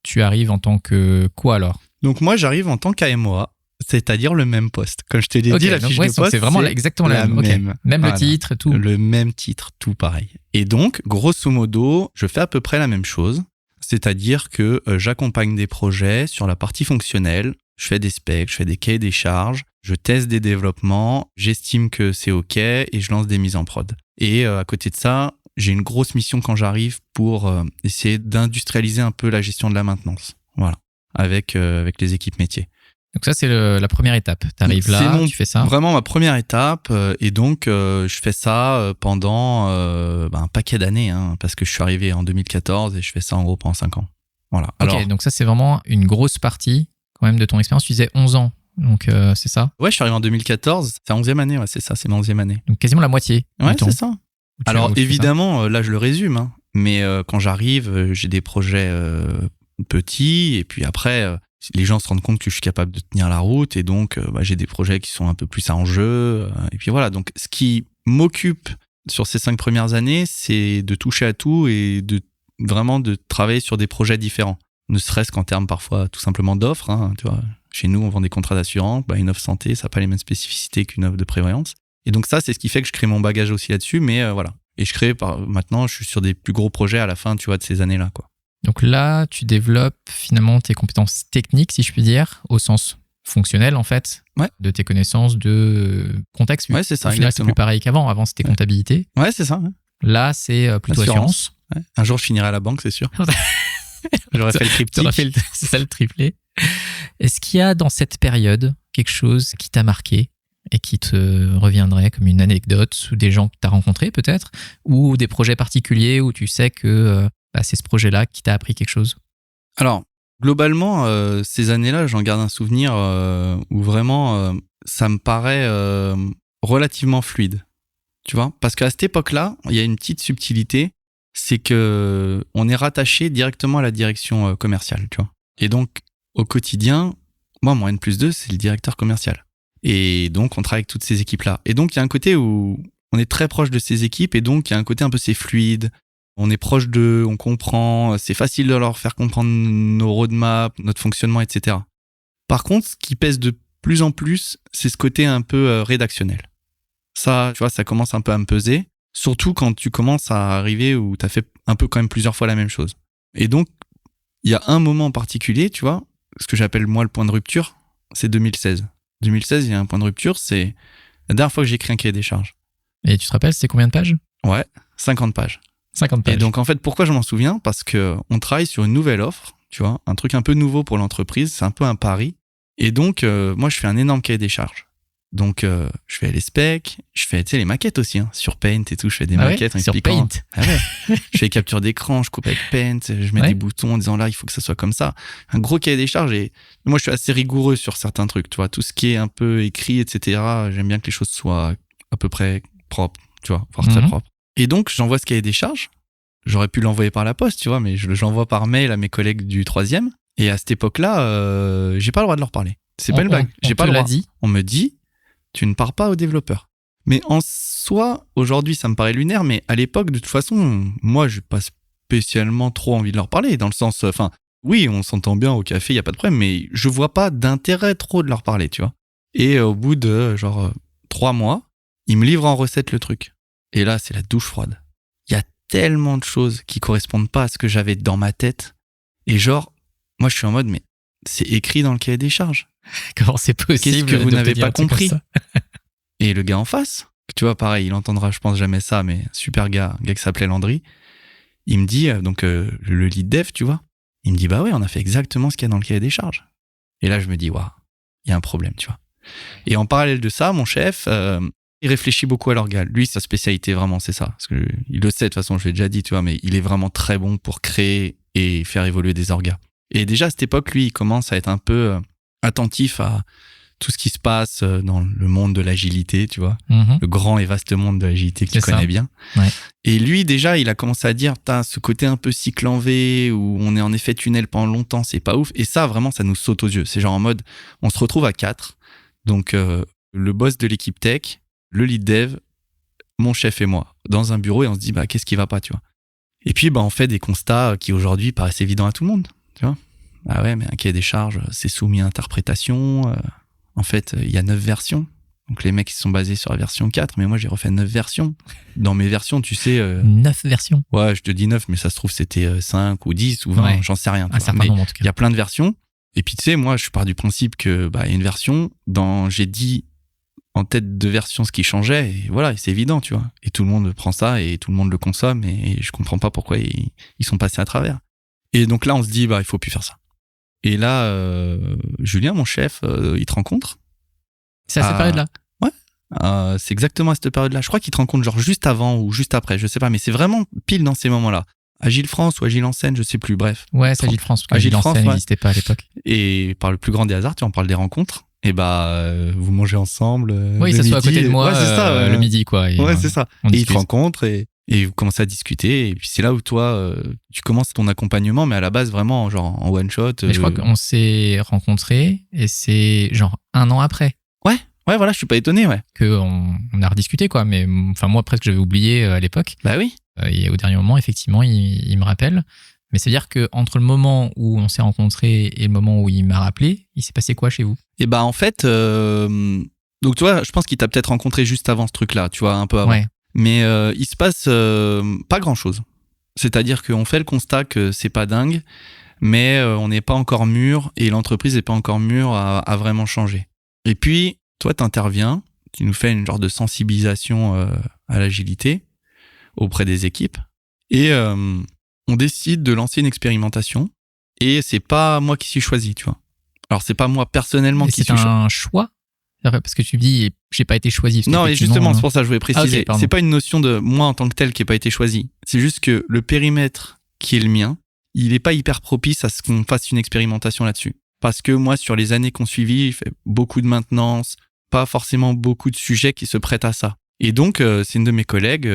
tu arrives en tant que quoi alors ? Donc moi, j'arrive en tant qu'AMOA, c'est-à-dire le même poste. Comme je te l'ai dit, la fiche de poste, c'est vraiment exactement la même. Même. Même Voilà. le titre et tout. Le même titre, tout pareil. Et donc, grosso modo, je fais à peu près la même chose. C'est-à-dire que j'accompagne des projets sur la partie fonctionnelle. Je fais des specs, je fais des cahiers des charges, je teste des développements, j'estime que c'est OK et je lance des mises en prod. Et à côté de ça, j'ai une grosse mission quand j'arrive pour essayer d'industrialiser un peu la gestion de la maintenance. Voilà, avec les équipes métiers. Donc ça, c'est la première étape. Tu arrives là, tu fais ça. Vraiment ma première étape. Et donc, je fais ça pendant un paquet d'années, hein, parce que je suis arrivé en 2014 et je fais ça en gros pendant 5 ans. Voilà. Ok, Alors, donc ça, c'est vraiment une grosse partie quand même de ton expérience. Tu disais 11 ans, donc c'est ça ? ouais, je suis arrivé en 2014. C'est la 11e année, ouais, c'est ça, c'est ma 11e année. Donc quasiment la moitié. Ouais, du temps c'est ça. Alors évidemment, là je le résume, hein, mais quand j'arrive, j'ai des projets petits et puis après, les gens se rendent compte que je suis capable de tenir la route et donc j'ai des projets qui sont un peu plus en jeu. Et puis voilà, donc ce qui m'occupe sur ces 5 premières années, c'est de toucher à tout et vraiment de travailler sur des projets différents. Ne serait-ce qu'en termes parfois tout simplement d'offres. Hein, tu vois. Chez nous, on vend des contrats d'assurance. Une offre santé, ça n'a pas les mêmes spécificités qu'une offre de prévoyance. Et donc ça, c'est ce qui fait que je crée mon bagage aussi là-dessus. Mais voilà. Et je crée, maintenant, je suis sur des plus gros projets à la fin, tu vois, de ces années-là, quoi. Donc là, tu développes finalement tes compétences techniques, si je puis dire, au sens fonctionnel, en fait, ouais. de tes connaissances de contexte. Ouais, c'est ça, au final, c'est plus pareil qu'avant. Avant, c'était comptabilité. Ouais, c'est ça. Ouais. Là, c'est plutôt assurance. Ouais. Un jour, je finirai à la banque, c'est sûr. J'aurais fait le triptyque. C'est ça le triplé. Est-ce qu'il y a dans cette période quelque chose qui t'a marqué et qui te reviendrait comme une anecdote ou des gens que tu as rencontrés peut-être ou des projets particuliers où tu sais que c'est ce projet-là qui t'a appris quelque chose ? Alors, globalement, ces années-là, j'en garde un souvenir où vraiment ça me paraît relativement fluide. Tu vois ? Parce qu'à cette époque-là, il y a une petite subtilité, c'est que on est rattaché directement à la direction commerciale, tu vois. Et donc, au quotidien, moi, mon N+2, c'est le directeur commercial. Et donc, on travaille avec toutes ces équipes-là. Et donc, il y a un côté où on est très proche de ces équipes et donc, il y a un côté un peu c'est fluide. On est proche d'eux, on comprend, c'est facile de leur faire comprendre nos roadmaps, notre fonctionnement, etc. Par contre, ce qui pèse de plus en plus, c'est ce côté un peu rédactionnel. Ça, tu vois, ça commence un peu à me peser. Surtout quand tu commences à arriver où tu as fait un peu quand même plusieurs fois la même chose. Et donc, il y a un moment en particulier, tu vois, ce que j'appelle moi le point de rupture, c'est 2016. 2016, il y a un point de rupture, c'est la dernière fois que j'ai écrit un cahier des charges. Et tu te rappelles, c'était combien de pages ? Ouais, 50 pages. 50 pages. Et donc, en fait, pourquoi je m'en souviens ? Parce qu'on travaille sur une nouvelle offre, tu vois, un truc un peu nouveau pour l'entreprise, c'est un peu un pari. Et donc, moi, je fais un énorme cahier des charges. Donc, je fais les specs, je fais les maquettes aussi, hein, sur Paint et tout. Je fais des maquettes en sur expliquant. Paint. Ah ouais. Je fais capture d'écran, je coupe avec Paint, je mets des boutons en disant là, il faut que ça soit comme ça. Un gros cahier des charges. Et moi, je suis assez rigoureux sur certains trucs, tu vois. Tout ce qui est un peu écrit, etc. J'aime bien que les choses soient à peu près propres, tu vois, voire très propres. Et donc, j'envoie ce cahier des charges. J'aurais pu l'envoyer par la poste, tu vois, mais j'envoie par mail à mes collègues du 3e. Et à cette époque-là, j'ai pas le droit de leur parler. C'est pas une blague. J'ai pas le droit. On me dit, tu ne parles pas aux développeurs. Mais en soi, aujourd'hui, ça me paraît lunaire, mais à l'époque, de toute façon, moi, j'ai pas spécialement trop envie de leur parler, dans le sens, oui, on s'entend bien au café, il y a pas de problème, mais je vois pas d'intérêt trop de leur parler, tu vois. Et au bout de, 3 mois, ils me livrent en recette le truc. Et là, c'est la douche froide. Il y a tellement de choses qui correspondent pas à ce que j'avais dans ma tête. Et moi, je suis en mode, mais c'est écrit dans le cahier des charges. Comment c'est possible? Qu'est-ce que vous n'avez pas compris? Et le gars en face, tu vois, pareil, il entendra, je pense, jamais ça, mais super gars, un gars qui s'appelait Landry, il me dit, le lead dev, tu vois, il me dit, bah ouais, on a fait exactement ce qu'il y a dans le cahier des charges. Et là, je me dis, waouh, il y a un problème, tu vois. Et en parallèle de ça, mon chef, il réfléchit beaucoup à l'orga. Lui, sa spécialité, vraiment, c'est ça. Parce que il le sait, de toute façon, je l'ai déjà dit, tu vois, mais il est vraiment très bon pour créer et faire évoluer des orgas. Et déjà, à cette époque, lui, il commence à être un peu attentif à tout ce qui se passe dans le monde de l'agilité, tu vois. Le grand et vaste monde de l'agilité qu'il connaît bien. Ouais. Et lui, déjà, il a commencé à dire, ce côté un peu cycle en V, où on est en effet tunnel pendant longtemps, c'est pas ouf. Et ça, vraiment, ça nous saute aux yeux. C'est genre en mode, on se retrouve à 4. Donc, le boss de l'équipe tech, le lead dev, mon chef et moi, dans un bureau, et on se dit, qu'est-ce qui va pas, tu vois. Et puis, on fait des constats qui aujourd'hui paraissent évidents à tout le monde, tu vois. Ah ouais, mais un cahier des charges, c'est soumis à interprétation. En fait, il y a 9 versions. Donc les mecs, ils sont basés sur la version 4, mais moi, j'ai refait 9 versions. Dans mes versions, tu sais... 9 versions? Ouais, je te dis 9, mais ça se trouve, c'était 5 ou 10 ou 20, j'en sais rien. Un certain nombre, en tout cas. Il y a plein de versions. Et puis, tu sais, moi, je pars du principe que, il y a une version, j'ai dit en tête de version ce qui changeait, et voilà, et c'est évident, tu vois. Et tout le monde prend ça, et tout le monde le consomme, et je comprends pas pourquoi ils sont passés à travers. Et donc là, on se dit, il faut plus faire ça. Et là, Julien, mon chef, il te rencontre. C'est à cette période-là? Ouais. C'est exactement à cette période-là. Je crois qu'il te rencontre juste avant ou juste après, je sais pas, mais c'est vraiment pile dans ces moments-là. Agile France ou Agile en scène, je sais plus, bref. Ouais, c'est Agile France, parce qu'Agile en scène n'existait pas à l'époque. Et par le plus grand des hasards, on parle des rencontres. Et vous mangez ensemble. Oui, ça soit à côté de moi, c'est ça, le midi, quoi. Et, c'est ça. Et ils te rencontrent et vous commencez à discuter. Et puis c'est là où toi, tu commences ton accompagnement, mais à la base, vraiment, genre en one shot. Mais je crois qu'on s'est rencontrés et c'est genre 1 an après. Ouais, voilà, je suis pas étonné, ouais. Qu'on a rediscuté, quoi. Mais moi, presque, j'avais oublié à l'époque. Bah oui. Et au dernier moment, effectivement, il me rappelle. Mais c'est-à-dire qu'entre le moment où on s'est rencontrés et le moment où il m'a rappelé, il s'est passé quoi chez vous? Et en fait, donc tu vois, je pense qu'il t'a peut-être rencontré juste avant ce truc-là, tu vois, un peu avant. Ouais. Mais il se passe pas grand-chose. C'est-à-dire qu'on fait le constat que c'est pas dingue, mais on n'est pas encore mûr et l'entreprise n'est pas encore mûre à vraiment changer. Et puis, toi, t'interviens, tu nous fais une genre de sensibilisation à l'agilité auprès des équipes et on décide de lancer une expérimentation et c'est pas moi qui suis choisi, tu vois. Alors, c'est pas moi personnellement qui suis choisi. C'est un choix? Parce que tu dis, j'ai pas été choisi. Non, et justement, c'est pour ça que je voulais préciser. Ah, okay, c'est pas une notion de moi en tant que tel qui n'a pas été choisi. C'est juste que le périmètre qui est le mien, il est pas hyper propice à ce qu'on fasse une expérimentation là-dessus. Parce que moi, sur les années qu'on suivit, j'ai fait beaucoup de maintenance, pas forcément beaucoup de sujets qui se prêtent à ça. Et donc, c'est une de mes collègues,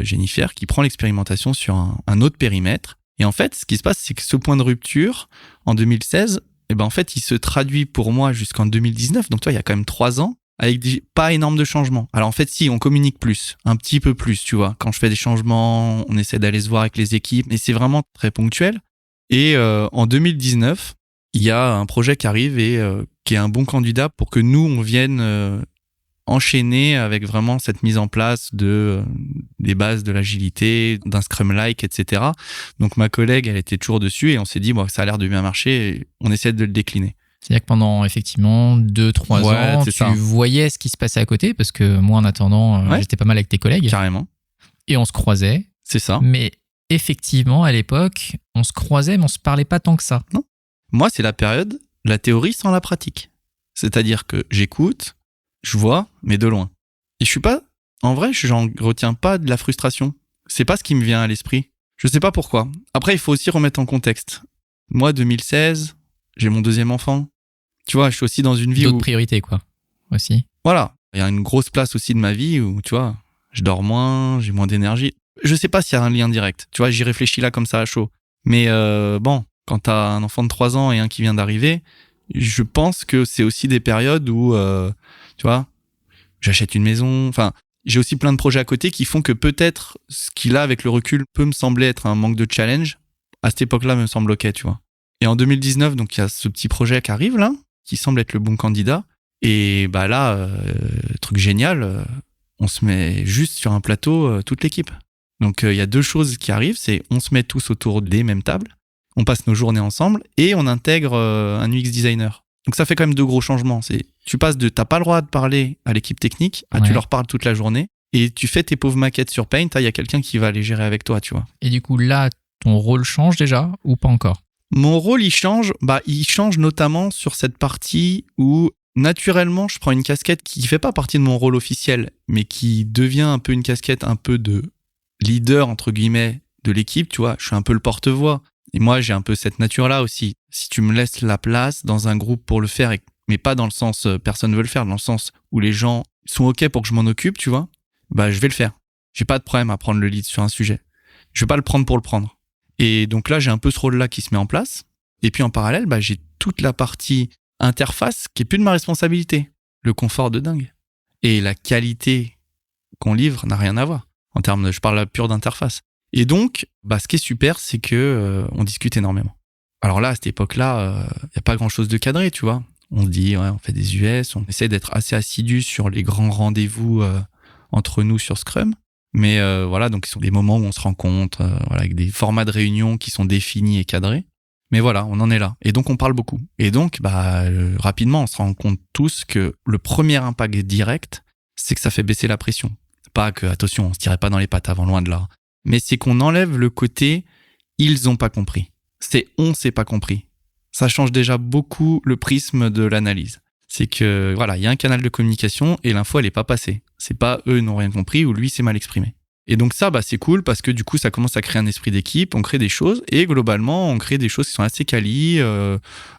Jennifer, qui prend l'expérimentation sur un autre périmètre. Et en fait, ce qui se passe, c'est que ce point de rupture, en 2016, en fait, il se traduit pour moi jusqu'en 2019. Donc, toi, il y a quand même 3 ans, avec pas énorme de changements. Alors, en fait, si, on communique plus, un petit peu plus, tu vois. Quand je fais des changements, on essaie d'aller se voir avec les équipes, mais c'est vraiment très ponctuel. Et en 2019, il y a un projet qui arrive et qui est un bon candidat pour que nous, on vienne enchaîner avec vraiment cette mise en place des bases de l'agilité, d'un Scrum-like, etc. Donc ma collègue, elle était toujours dessus et on s'est dit, ça a l'air de bien marcher et on essaie de le décliner. C'est-à-dire que pendant effectivement 2-3 ans, tu voyais ce qui se passait à côté parce que moi, en attendant, j'étais pas mal avec tes collègues. Carrément. Et on se croisait. C'est ça. Mais effectivement, à l'époque, on se croisait, mais on se parlait pas tant que ça. Non. Moi, c'est la période, la théorie sans la pratique. C'est-à-dire que j'écoute, Je vois, mais de loin. Et en vrai, j'en retiens pas de la frustration. C'est pas ce qui me vient à l'esprit. Je sais pas pourquoi. Après, il faut aussi remettre en contexte. Moi, 2016, j'ai mon deuxième enfant. Tu vois, je suis aussi dans une vie D'autres où... priorités, quoi, aussi. Voilà. Il y a une grosse place aussi de ma vie où, tu vois, je dors moins, j'ai moins d'énergie. Je sais pas s'il y a un lien direct. Tu vois, j'y réfléchis là comme ça à chaud. Mais bon, quand t'as un enfant de 3 ans et un qui vient d'arriver, je pense que c'est aussi des périodes où, tu vois, j'achète une maison. Enfin, j'ai aussi plein de projets à côté qui font que peut-être ce qu'il a avec le recul peut me sembler être un manque de challenge. À cette époque-là, me semble ok, tu vois. Et en 2019, donc il y a ce petit projet qui arrive là, qui semble être le bon candidat. Et bah là, truc génial, on se met juste sur un plateau, toute l'équipe. Donc il y a deux choses qui arrivent, c'est on se met tous autour des mêmes tables, on passe nos journées ensemble et on intègre un UX designer. Donc ça fait quand même deux gros changements. Tu passes de t'as pas le droit de parler à l'équipe technique à tu leur parles toute la journée et tu fais tes pauvres maquettes sur Paint, il y a quelqu'un qui va les gérer avec toi, tu vois. Et du coup là, ton rôle change déjà ou pas encore? Mon rôle, il change notamment sur cette partie où naturellement, je prends une casquette qui fait pas partie de mon rôle officiel, mais qui devient un peu une casquette un peu de leader, entre guillemets, de l'équipe, tu vois. Je suis un peu le porte-voix. Et moi, j'ai un peu cette nature-là aussi. Si tu me laisses la place dans un groupe pour le faire, mais pas dans le sens personne ne veut le faire, dans le sens où les gens sont OK pour que je m'en occupe, tu vois, bah je vais le faire. J'ai pas de problème à prendre le lead sur un sujet. Je vais pas le prendre pour le prendre. Et donc là, j'ai un peu ce rôle-là qui se met en place. Et puis en parallèle, bah, j'ai toute la partie interface qui est plus de ma responsabilité. Le confort de dingue. Et la qualité qu'on livre n'a rien à voir. En termes je parle là pure d'interface. Et donc, bah, ce qui est super, c'est que on discute énormément. Alors là, à cette époque-là, y a pas grand-chose de cadré, tu vois. On se dit, ouais, on fait des US, on essaie d'être assez assidu sur les grands rendez-vous entre nous sur Scrum. Mais voilà, donc ce sont des moments où on se rencontre, voilà, avec des formats de réunion qui sont définis et cadrés. Mais voilà, on en est là. Et donc, on parle beaucoup. Et donc, bah, rapidement, on se rend compte tous que le premier impact direct, c'est que ça fait baisser la pression. Pas que, attention, on se tirait pas dans les pattes avant, loin de là. Mais c'est qu'on enlève le côté « ils ont pas compris ». C'est « on s'est pas compris ». Ça change déjà beaucoup le prisme de l'analyse. C'est que, voilà, il y a un canal de communication et l'info, elle est pas passée. C'est pas eux n'ont rien compris ou lui s'est mal exprimé. Et donc ça, bah, c'est cool parce que du coup, ça commence à créer un esprit d'équipe, on crée des choses et globalement, on crée des choses qui sont assez quali,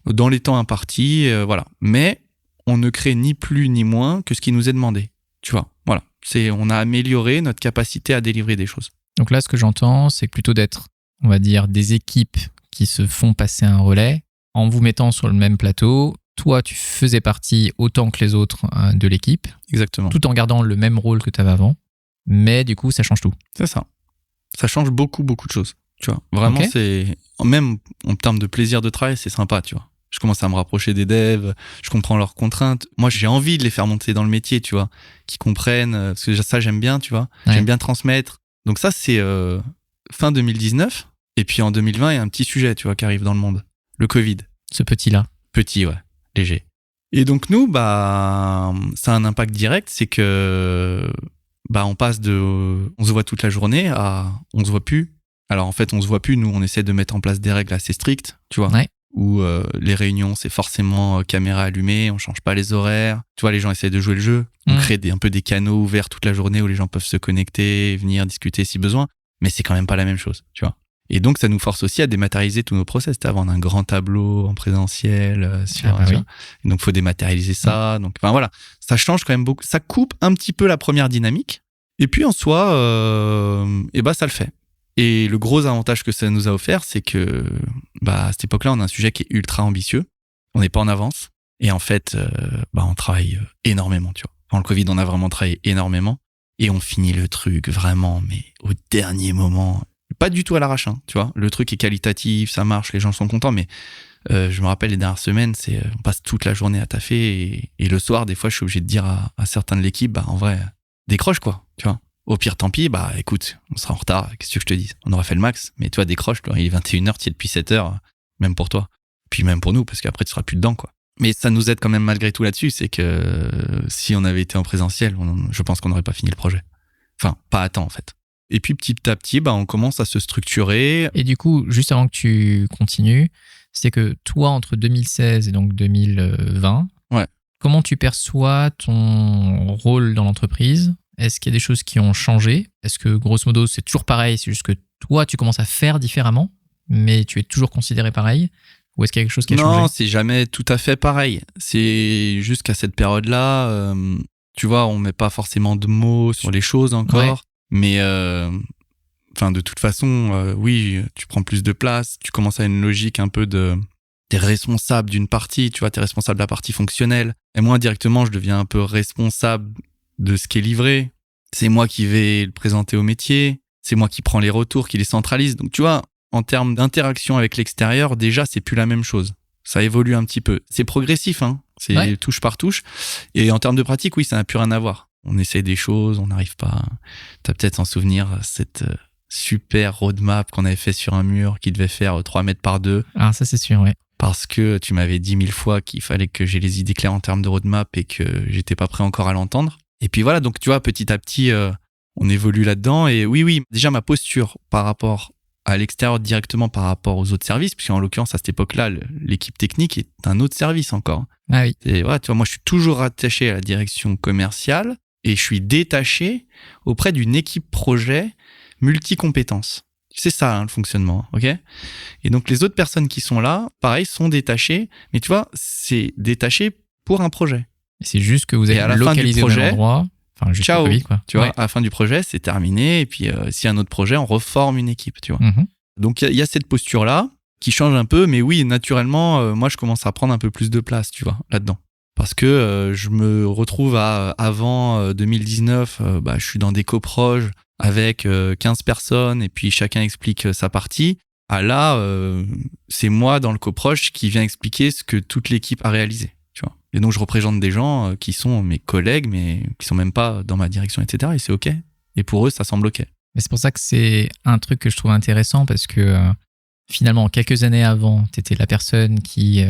dans les temps impartis, voilà. Mais on ne crée ni plus ni moins que ce qui nous est demandé. Tu vois, voilà. On a amélioré notre capacité à délivrer des choses. Donc là, ce que j'entends, c'est plutôt d'être, on va dire, des équipes qui se font passer un relais en vous mettant sur le même plateau. Toi, tu faisais partie autant que les autres de l'équipe. Exactement. Tout en gardant le même rôle que tu avais avant. Mais du coup, ça change tout. C'est ça. Ça change beaucoup, beaucoup de choses. Tu vois, vraiment, okay. C'est même en termes de plaisir de travail, c'est sympa, tu vois. Je commence à me rapprocher des devs, je comprends leurs contraintes. Moi, j'ai envie de les faire monter dans le métier, tu vois, qu'ils comprennent, parce que ça, j'aime bien, tu vois. Ouais. J'aime bien transmettre. Donc ça, c'est fin 2019. Et puis en 2020, il y a un petit sujet, tu vois, qui arrive dans le monde. Le Covid. Ce petit-là. Petit, ouais. Léger. Et donc nous, bah, ça a un impact direct, c'est que bah, on passe de on se voit toute la journée à on se voit plus. Alors en fait, on se voit plus, nous on essaie de mettre en place des règles assez strictes, tu vois, ouais. Où les réunions, c'est forcément caméra allumée, on change pas les horaires. Tu vois, les gens essaient de jouer le jeu. On crée un peu des canaux ouverts toute la journée où les gens peuvent se connecter, venir discuter si besoin, mais c'est quand même pas la même chose, tu vois. Et donc, ça nous force aussi à dématérialiser tous nos process. Avant, on a un grand tableau en présentiel. Oui. Et donc, faut dématérialiser ça. Donc, enfin, voilà. Ça change quand même beaucoup. Ça coupe un petit peu la première dynamique. Et puis, en soi, ça le fait. Et le gros avantage que ça nous a offert, c'est que, à cette époque-là, on a un sujet qui est ultra ambitieux. On n'est pas en avance. Et en fait, on travaille énormément, tu vois. Pendant le Covid, on a vraiment travaillé énormément. Et on finit le truc vraiment, mais au dernier moment. Pas du tout à l'arrache, hein, tu vois. Le truc est qualitatif, ça marche, les gens sont contents, mais je me rappelle les dernières semaines, on passe toute la journée à taffer et le soir, des fois, je suis obligé de dire à certains de l'équipe, en vrai, décroche quoi, tu vois. Au pire, tant pis, écoute, on sera en retard, qu'est-ce que je te dis ? On aura fait le max, mais toi, décroche, toi, il est 21h, tu es depuis 7h, même pour toi. Puis même pour nous, parce qu'après, tu seras plus dedans, quoi. Mais ça nous aide quand même malgré tout là-dessus, c'est que si on avait été en présentiel, je pense qu'on n'aurait pas fini le projet. Enfin, pas à temps, en fait. Et puis petit à petit, on commence à se structurer. Et du coup, juste avant que tu continues, c'est que toi, entre 2016 et donc 2020, ouais. Comment tu perçois ton rôle dans l'entreprise ? Est-ce qu'il y a des choses qui ont changé ? Est-ce que, grosso modo, c'est toujours pareil, c'est juste que toi, tu commences à faire différemment, mais tu es toujours considéré pareil ? Ou est-ce qu'il y a quelque chose qui a changé ? Non, c'est jamais tout à fait pareil. C'est juste qu'à cette période-là, tu vois, on met pas forcément de mots sur les choses encore. Ouais. Mais de toute façon, oui, tu prends plus de place. Tu commences à une logique un peu de... T'es responsable d'une partie, tu vois, t'es responsable de la partie fonctionnelle. Et moi, directement, je deviens un peu responsable de ce qui est livré. C'est moi qui vais le présenter au métier. C'est moi qui prends les retours, qui les centralise. Donc, tu vois, en termes d'interaction avec l'extérieur, déjà, c'est plus la même chose. Ça évolue un petit peu. C'est progressif, hein. C'est touche par touche. Et en termes de pratique, oui, ça n'a plus rien à voir. On essaie des choses, on n'arrive pas. T'as peut-être en souvenir cette super roadmap qu'on avait fait sur un mur qui devait faire 3 mètres par 2. Ah, ça, c'est sûr, ouais. Parce que tu m'avais dit 1000 fois qu'il fallait que j'ai les idées claires en termes de roadmap et que j'étais pas prêt encore à l'entendre. Et puis voilà, donc tu vois, petit à petit, on évolue là-dedans. Et oui, déjà ma posture par rapport à l'extérieur directement par rapport aux autres services, puisqu'en l'occurrence, à cette époque-là, l'équipe technique est un autre service encore. Ah oui. Et voilà, tu vois, moi, je suis toujours attaché à la direction commerciale et je suis détaché auprès d'une équipe projet multi-compétences. C'est ça, hein, le fonctionnement, ok ? Et donc, les autres personnes qui sont là, pareil, sont détachées. Mais tu vois, c'est détaché pour un projet. C'est juste que vous êtes localisé au même endroit. Enfin, juste ciao, COVID, quoi. Tu vois, à la fin du projet, c'est terminé. Et puis, s'il y a un autre projet, on reforme une équipe, tu vois. Mm-hmm. Donc, il y a cette posture-là qui change un peu. Mais oui, naturellement, moi, je commence à prendre un peu plus de place, tu vois, là-dedans. Parce que je me retrouve avant 2019, je suis dans des coproges avec 15 personnes et puis chacun explique sa partie. Là, c'est moi dans le coproche qui vient expliquer ce que toute l'équipe a réalisé. Tu vois. Et donc, je représente des gens qui sont mes collègues, mais qui sont même pas dans ma direction, etc. Et c'est OK. Et pour eux, ça semble OK. Mais c'est pour ça que c'est un truc que je trouve intéressant parce que finalement, quelques années avant, tu étais la personne qui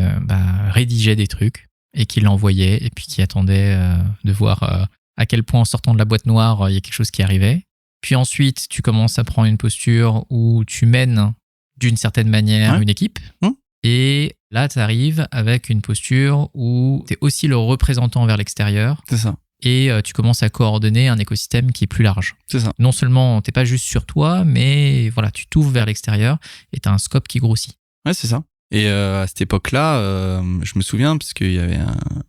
rédigeait des trucs et qui l'envoyait et puis qui attendait de voir à quel point en sortant de la boîte noire, il y a quelque chose qui arrivait. Puis ensuite, tu commences à prendre une posture où tu mènes d'une certaine manière une équipe. Et là, tu arrives avec une posture où tu es aussi le représentant vers l'extérieur. C'est ça. Et tu commences à coordonner un écosystème qui est plus large. C'est ça. Non seulement tu n'es pas juste sur toi, mais voilà, tu t'ouvres vers l'extérieur et tu as un scope qui grossit. Ouais, c'est ça. Et à cette époque-là, je me souviens, parce qu'il y avait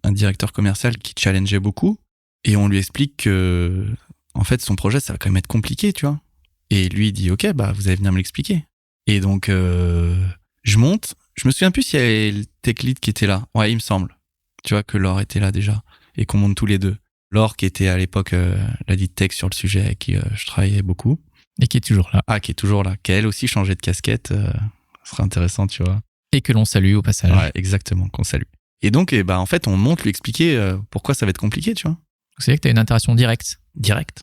un directeur commercial qui challengeait beaucoup. Et on lui explique que, en fait, son projet, ça va quand même être compliqué, tu vois. Et lui, il dit, OK, vous allez venir me l'expliquer. Et donc, je monte. Je me souviens plus s'il y avait le tech lead qui était là. Ouais, il me semble. Tu vois, que Laure était là déjà. Et qu'on monte tous les deux. Laure, qui était à l'époque la lead tech sur le sujet, avec qui je travaillais beaucoup. Et qui est toujours là. Ah, qui est toujours là. Qui a elle aussi changé de casquette. Ce serait intéressant, tu vois. Et que l'on salue au passage. Ouais, exactement, qu'on salue. Et donc, en fait, on monte lui expliquer pourquoi ça va être compliqué, tu vois. C'est vrai que tu as une interaction directe. Direct.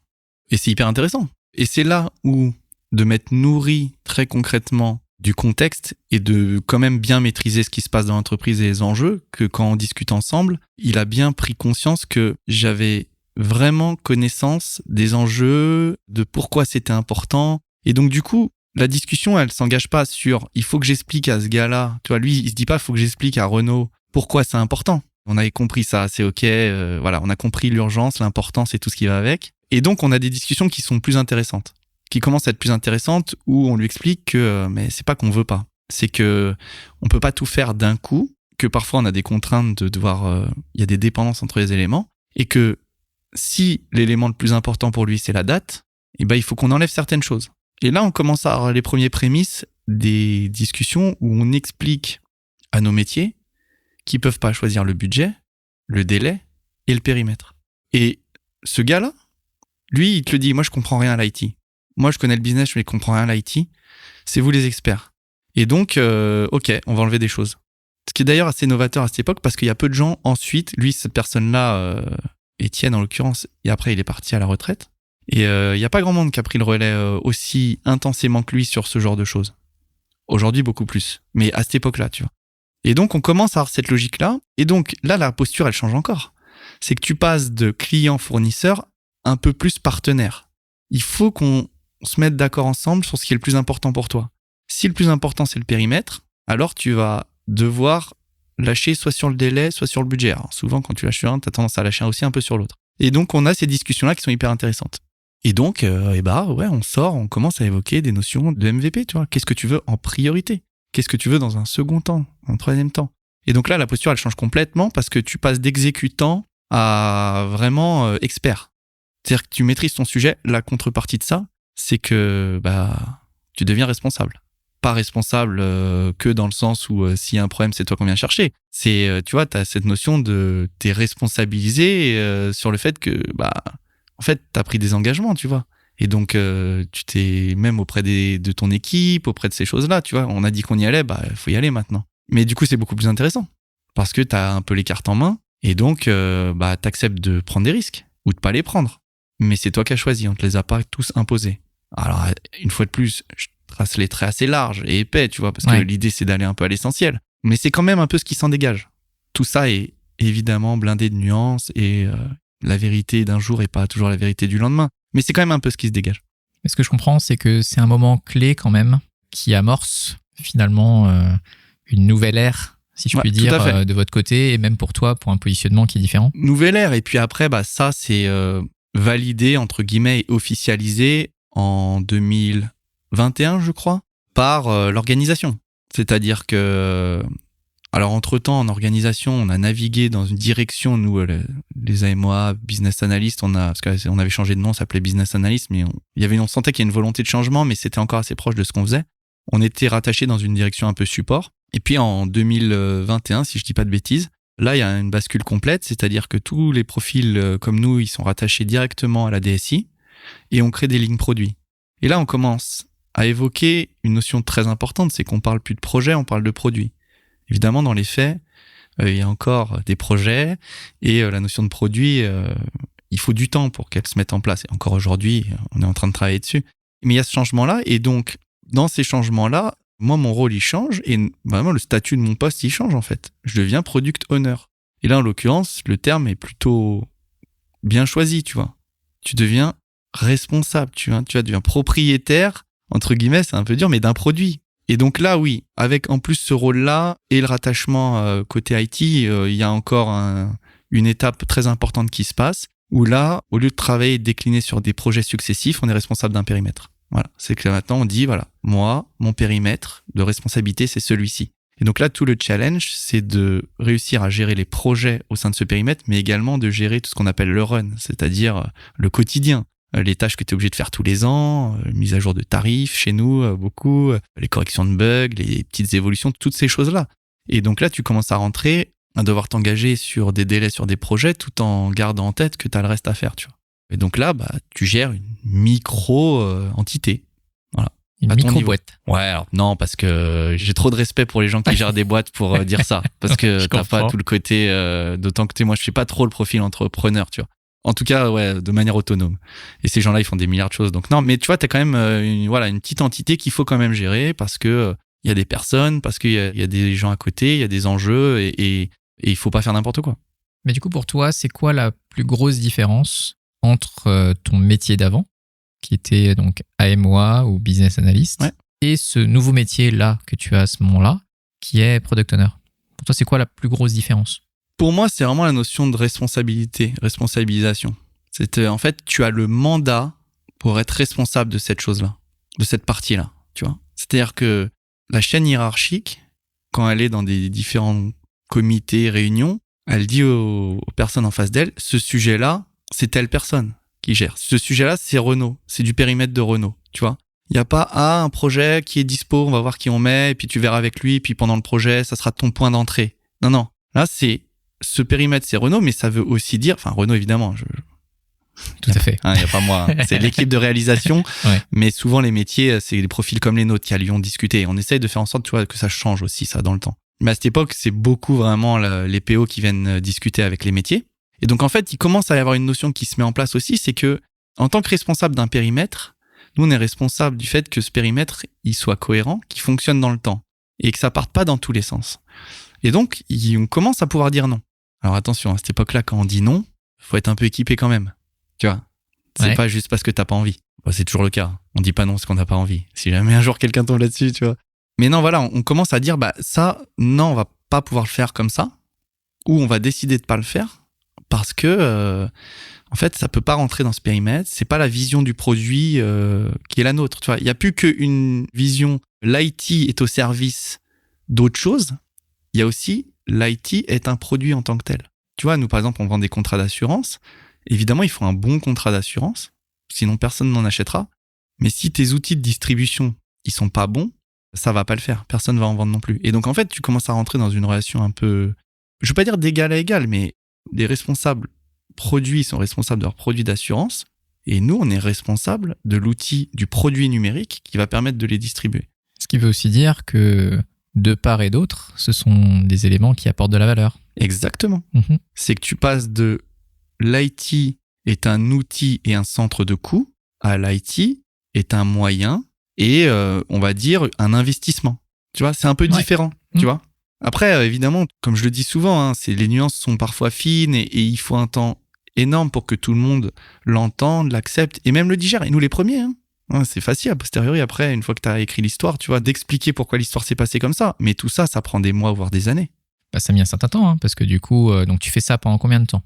Et c'est hyper intéressant. Et c'est là où de m'être nourri très concrètement du contexte et de quand même bien maîtriser ce qui se passe dans l'entreprise et les enjeux, que quand on discute ensemble, il a bien pris conscience que j'avais vraiment connaissance des enjeux, de pourquoi c'était important. Et donc, du coup, la discussion, elle s'engage pas sur « il faut que j'explique à ce gars-là ». Tu vois, lui, il se dit pas « il faut que j'explique à Renaud pourquoi c'est important ». On avait compris ça, c'est OK. Voilà, on a compris l'urgence, l'importance et tout ce qui va avec. Et donc, on a des discussions qui sont plus intéressantes, qui commencent à être plus intéressantes, où on lui explique que mais c'est pas qu'on veut pas. C'est que on peut pas tout faire d'un coup, que parfois on a des contraintes de devoir... Il y a des dépendances entre les éléments, et que si l'élément le plus important pour lui, c'est la date, il faut qu'on enlève certaines choses. Et là, on commence à avoir les premiers prémices des discussions où on explique à nos métiers qu'ils peuvent pas choisir le budget, le délai et le périmètre. Et ce gars-là, lui, il te le dit, moi je comprends rien à l'IT. Moi je connais le business, je ne comprends rien à l'IT. C'est vous les experts. Et donc, OK, on va enlever des choses. Ce qui est d'ailleurs assez novateur à cette époque parce qu'il y a peu de gens ensuite, lui, cette personne-là, Étienne en l'occurrence, et après il est parti à la retraite. Et il n'y a pas grand monde qui a pris le relais aussi intensément que lui sur ce genre de choses. Aujourd'hui, beaucoup plus. Mais à cette époque-là, tu vois. Et donc, on commence à avoir cette logique-là. Et donc, là, la posture, elle change encore. C'est que tu passes de client-fournisseur un peu plus partenaire. Il faut qu'on se mette d'accord ensemble sur ce qui est le plus important pour toi. Si le plus important, c'est le périmètre, alors tu vas devoir lâcher soit sur le délai, soit sur le budget. Alors, souvent, quand tu lâches sur un, tu as tendance à lâcher aussi un peu sur l'autre. Et donc, on a ces discussions-là qui sont hyper intéressantes. Et donc, on commence à évoquer des notions de MVP, tu vois. Qu'est-ce que tu veux en priorité? Qu'est-ce que tu veux dans un second temps, un troisième temps? Et donc là, la posture, elle change complètement parce que tu passes d'exécutant à vraiment expert. C'est-à-dire que tu maîtrises ton sujet. La contrepartie de ça, c'est que tu deviens responsable. Pas responsable que dans le sens où s'il y a un problème, c'est toi qu'on vient chercher. C'est, tu vois, t'as cette notion de t'es responsabilisé sur le fait que, en fait, t'as pris des engagements, tu vois. Et donc, tu t'es même auprès de ton équipe, auprès de ces choses-là, tu vois. On a dit qu'on y allait, faut y aller maintenant. Mais du coup, c'est beaucoup plus intéressant parce que t'as un peu les cartes en main et donc, t'acceptes de prendre des risques ou de pas les prendre. Mais c'est toi qui as choisi, on te les a pas tous imposés. Alors, une fois de plus, je trace les traits assez larges et épais, tu vois, parce que l'idée, c'est d'aller un peu à l'essentiel. Mais c'est quand même un peu ce qui s'en dégage. Tout ça est évidemment blindé de nuances et la vérité d'un jour est pas toujours la vérité du lendemain. Mais c'est quand même un peu ce qui se dégage. Mais ce que je comprends, c'est que c'est un moment clé quand même qui amorce finalement une nouvelle ère, si je puis dire, de votre côté et même pour toi, pour un positionnement qui est différent. Nouvelle ère. Et puis après, ça, c'est validé, entre guillemets, et officialisé en 2021, je crois, par l'organisation. C'est-à-dire que, alors entre-temps, en organisation, on a navigué dans une direction, nous, les AMOA, Business Analyst, parce qu'on avait changé de nom, ça s'appelait Business Analyst, mais on sentait qu'il y a une volonté de changement, mais c'était encore assez proche de ce qu'on faisait. On était rattaché dans une direction un peu support. Et puis en 2021, si je dis pas de bêtises, là, il y a une bascule complète, c'est-à-dire que tous les profils comme nous, ils sont rattachés directement à la DSI et on crée des lignes produits. Et là, on commence à évoquer une notion très importante, c'est qu'on parle plus de projet, on parle de produit. Évidemment, dans les faits, il y a encore des projets et la notion de produit, il faut du temps pour qu'elle se mette en place. Et encore aujourd'hui, on est en train de travailler dessus. Mais il y a ce changement-là et donc, dans ces changements-là, moi, mon rôle, il change et vraiment, le statut de mon poste, il change en fait. Je deviens product owner. Et là, en l'occurrence, le terme est plutôt bien choisi, tu vois. Tu deviens responsable, tu deviens propriétaire, entre guillemets, c'est un peu dur, mais d'un produit. Et donc là, oui, avec en plus ce rôle-là et le rattachement côté IT, il y a encore une étape très importante qui se passe, où là, au lieu de travailler et de décliner sur des projets successifs, on est responsable d'un périmètre. Voilà, c'est que maintenant on dit, voilà, moi, mon périmètre de responsabilité, c'est celui-ci. Et donc là, tout le challenge, c'est de réussir à gérer les projets au sein de ce périmètre, mais également de gérer tout ce qu'on appelle le run, c'est-à-dire le quotidien. Les tâches que tu es obligé de faire tous les ans, mise à jour de tarifs chez nous, beaucoup, les corrections de bugs, les petites évolutions, toutes ces choses-là. Et donc là, tu commences à rentrer, à devoir t'engager sur des délais, sur des projets, tout en gardant en tête que tu as le reste à faire, tu vois. Et donc là, tu gères une micro-entité. Voilà. Une micro-boîte. Ouais, alors non, parce que j'ai trop de respect pour les gens qui gèrent des boîtes pour dire ça. Parce que t'as pas tout le côté, d'autant que moi, je suis pas trop le profil entrepreneur, tu vois. En tout cas, ouais, de manière autonome. Et ces gens-là, ils font des milliards de choses. Donc non, mais tu vois, t'as quand même une petite entité qu'il faut quand même gérer parce que il y a des personnes, parce qu'il y a des gens à côté, il y a des enjeux et il faut pas faire n'importe quoi. Mais du coup, pour toi, c'est quoi la plus grosse différence entre ton métier d'avant, qui était donc AMOA ou Business Analyst, et ce nouveau métier-là que tu as à ce moment-là, qui est Product Owner? Pour toi, c'est quoi la plus grosse différence? Pour moi, c'est vraiment la notion de responsabilité, responsabilisation. En fait, tu as le mandat pour être responsable de cette chose-là, de cette partie-là, tu vois. C'est-à-dire que la chaîne hiérarchique, quand elle est dans des différents comités, réunions, elle dit aux personnes en face d'elle, ce sujet-là, c'est telle personne qui gère. Ce sujet-là, c'est Renault, c'est du périmètre de Renault, tu vois. Il n'y a pas un projet qui est dispo, on va voir qui on met, et puis tu verras avec lui, et puis pendant le projet, ça sera ton point d'entrée. Non. Là, ce périmètre, c'est Renault, mais ça veut aussi dire, enfin Renault évidemment, tout à fait. Il n'y a pas moi, c'est l'équipe de réalisation, mais souvent les métiers, c'est des profils comme les nôtres qui allions discuter. On essaye de faire en sorte, tu vois, que ça change aussi ça dans le temps. Mais à cette époque, c'est beaucoup vraiment les PO qui viennent discuter avec les métiers. Et donc en fait, il commence à y avoir une notion qui se met en place aussi, c'est que en tant que responsable d'un périmètre, nous on est responsable du fait que ce périmètre il soit cohérent, qu'il fonctionne dans le temps et que ça parte pas dans tous les sens. Et donc on commence à pouvoir dire non. Alors attention, à cette époque-là, quand on dit non, faut être un peu équipé quand même. Tu vois, c'est pas juste parce que t'as pas envie. C'est toujours le cas. On dit pas non parce qu'on n'a pas envie. Si jamais un jour quelqu'un tombe là-dessus, tu vois. Mais non, voilà, on commence à dire, ça, non, on va pas pouvoir le faire comme ça, ou on va décider de pas le faire parce que en fait, ça peut pas rentrer dans ce périmètre. C'est pas la vision du produit qui est la nôtre. Tu vois, il y a plus qu'une vision. L'IT est au service d'autre chose. Il y a aussi l'IT est un produit en tant que tel. Tu vois, nous par exemple, on vend des contrats d'assurance. Évidemment, il faut un bon contrat d'assurance, sinon personne n'en achètera. Mais si tes outils de distribution ils sont pas bons, ça va pas le faire. Personne va en vendre non plus. Et donc en fait, tu commences à rentrer dans une relation un peu, je veux pas dire d'égal à égal, mais des responsables produits sont responsables de leurs produits d'assurance, et nous, on est responsable de l'outil du produit numérique qui va permettre de les distribuer. Ce qui veut aussi dire que de part et d'autre, ce sont des éléments qui apportent de la valeur. Exactement. Mhm. C'est que tu passes de l'IT est un outil et un centre de coût à l'IT est un moyen et on va dire un investissement. Tu vois, c'est un peu différent, tu vois. Après, évidemment, comme je le dis souvent, hein, les nuances sont parfois fines et il faut un temps énorme pour que tout le monde l'entende, l'accepte et même le digère. Et nous les premiers, hein. Ouais, c'est facile a posteriori après, une fois que tu as écrit l'histoire, tu vois, d'expliquer pourquoi l'histoire s'est passée comme ça. Mais tout ça, ça prend des mois, voire des années. Bah, ça a mis un certain temps, hein, parce que du coup, donc tu fais ça pendant combien de temps ?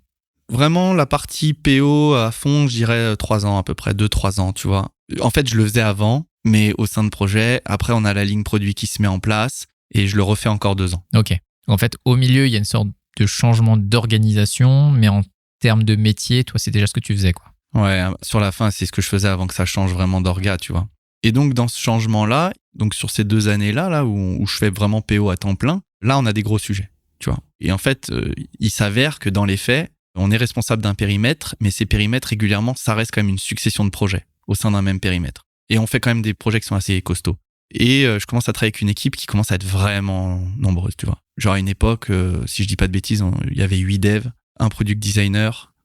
Vraiment, la partie PO à fond, je dirais 3 ans à peu près, 2-3 ans, tu vois. En fait, je le faisais avant, mais au sein de projet. Après, on a la ligne produit qui se met en place et je le refais encore 2 ans. Ok. En fait, au milieu, il y a une sorte de changement d'organisation, mais en termes de métier, toi, c'est déjà ce que tu faisais, quoi. Ouais, sur la fin, c'est ce que je faisais avant que ça change vraiment d'orga, tu vois. Et donc, dans ce changement-là, donc sur ces 2 années-là, là où je fais vraiment PO à temps plein, là, on a des gros sujets, tu vois. Et en fait, il s'avère que dans les faits, on est responsable d'un périmètre, mais ces périmètres, régulièrement, ça reste quand même une succession de projets au sein d'un même périmètre. Et on fait quand même des projets qui sont assez costauds. Et je commence à travailler avec une équipe qui commence à être vraiment nombreuse, tu vois. Genre à une époque, si je dis pas de bêtises, il y avait 8 devs, un product designer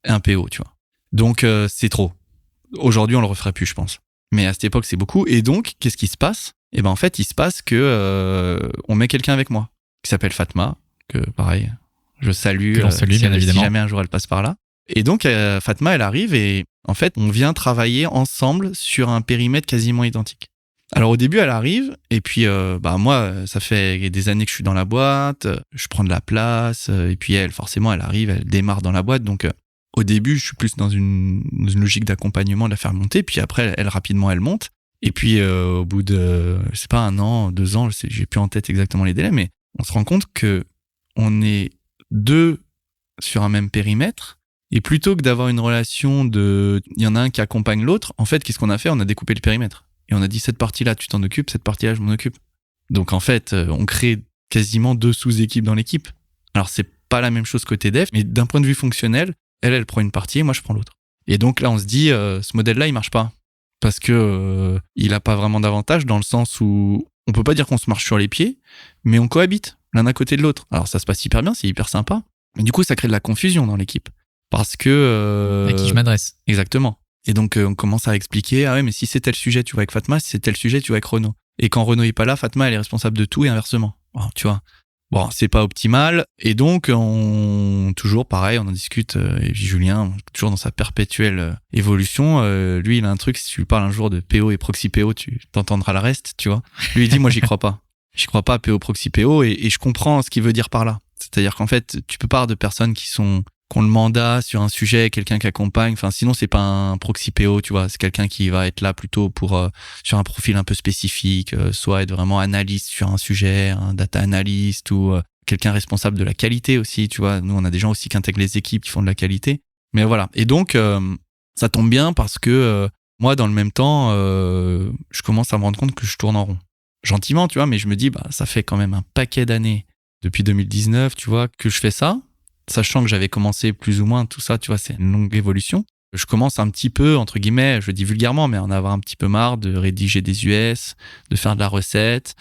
et un PO, tu vois. Donc c'est trop. Aujourd'hui, on le referait plus, je pense. Mais à cette époque, c'est beaucoup. Et donc, qu'est-ce qui se passe ? Eh ben en fait, il se passe que on met quelqu'un avec moi qui s'appelle Fatma, que pareil, je salue. Que l'on salue, bien évidemment. Si jamais un jour elle passe par là. Et donc Fatma, elle arrive et en fait, on vient travailler ensemble sur un périmètre quasiment identique. Alors au début, elle arrive et puis moi, ça fait des années que je suis dans la boîte, je prends de la place et puis elle, forcément, elle arrive, elle démarre dans la boîte, donc. Au début, je suis plus dans une logique d'accompagnement, de la faire monter. Puis après, elle rapidement, elle monte. Et puis, au bout de, je sais pas, 1 an, 2 ans, j'ai plus en tête exactement les délais, mais on se rend compte que on est 2 sur un même périmètre. Et plutôt que d'avoir une relation il y en a un qui accompagne l'autre, en fait, qu'est-ce qu'on a fait ? On a découpé le périmètre. Et on a dit, cette partie-là, tu t'en occupes, cette partie-là, je m'en occupe. Donc, en fait, on crée quasiment 2 sous-équipes dans l'équipe. Alors, c'est pas la même chose côté dev, mais d'un point de vue fonctionnel, elle prend une partie et moi je prends l'autre. Et donc là on se dit ce modèle-là il marche pas parce que il a pas vraiment d'avantage dans le sens où on peut pas dire qu'on se marche sur les pieds, mais on cohabite l'un à côté de l'autre. Alors ça se passe hyper bien, c'est hyper sympa, mais du coup ça crée de la confusion dans l'équipe parce que à qui je m'adresse. Exactement. Et donc on commence à expliquer mais si c'est tel sujet tu vas avec Fatma, si c'est tel sujet tu vas avec Renaud. Et quand Renaud est pas là, Fatma elle est responsable de tout et inversement. Bon, tu vois. Bon, c'est pas optimal. Et donc, toujours pareil, on en discute. Et puis Julien, toujours dans sa perpétuelle évolution, lui, il a un truc, si tu lui parles un jour de PO et proxy PO, tu t'entendras le reste, tu vois. Lui, il dit, moi, j'y crois pas. J'y crois pas à PO, proxy PO. Et je comprends ce qu'il veut dire par là. C'est-à-dire qu'en fait, tu peux pas avoir de personnes qui ont le mandat sur un sujet, quelqu'un qui accompagne. Enfin, sinon, c'est pas un proxy PO, tu vois. C'est quelqu'un qui va être là plutôt pour sur un profil un peu spécifique, soit être vraiment analyste sur un sujet, un data analyst ou quelqu'un responsable de la qualité aussi, tu vois. Nous, on a des gens aussi qui intègrent les équipes qui font de la qualité. Mais voilà. Et donc, ça tombe bien parce que moi, dans le même temps, je commence à me rendre compte que je tourne en rond. Gentiment, tu vois, mais je me dis, ça fait quand même un paquet d'années depuis 2019, tu vois, que je fais ça. Sachant que j'avais commencé plus ou moins tout ça, tu vois, c'est une longue évolution. Je commence un petit peu, entre guillemets, je le dis vulgairement, mais en avoir un petit peu marre de rédiger des US, de faire de la recette,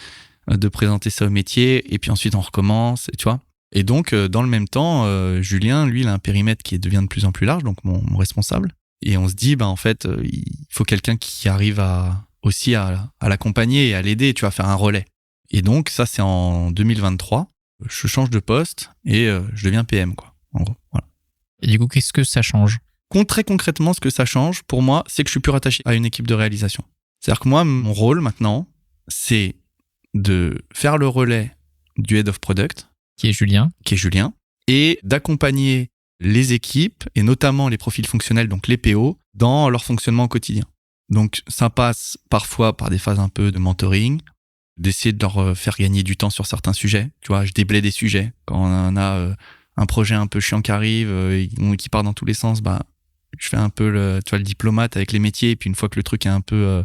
de présenter ça au métier, et puis ensuite on recommence, tu vois. Et donc, dans le même temps, Julien, lui, il a un périmètre qui devient de plus en plus large, donc mon responsable. Et on se dit, en fait, il faut quelqu'un qui arrive aussi à l'accompagner et à l'aider, tu vois, à faire un relais. Et donc, ça, c'est en 2023. Je change de poste et je deviens PM, quoi. En gros, voilà. Et du coup, qu'est-ce que ça change ? Très concrètement, ce que ça change, pour moi, c'est que je suis plus rattaché à une équipe de réalisation. C'est-à-dire que moi, mon rôle maintenant, c'est de faire le relais du Head of Product, Qui est Julien. et d'accompagner les équipes, et notamment les profils fonctionnels, donc les PO, dans leur fonctionnement au quotidien. Donc ça passe parfois par des phases un peu de mentoring, d'essayer de leur faire gagner du temps sur certains sujets. Tu vois, je déblaye des sujets. Quand on a un projet un peu chiant qui arrive, qui part dans tous les sens, je fais un peu le diplomate avec les métiers, et puis une fois que le truc est un peu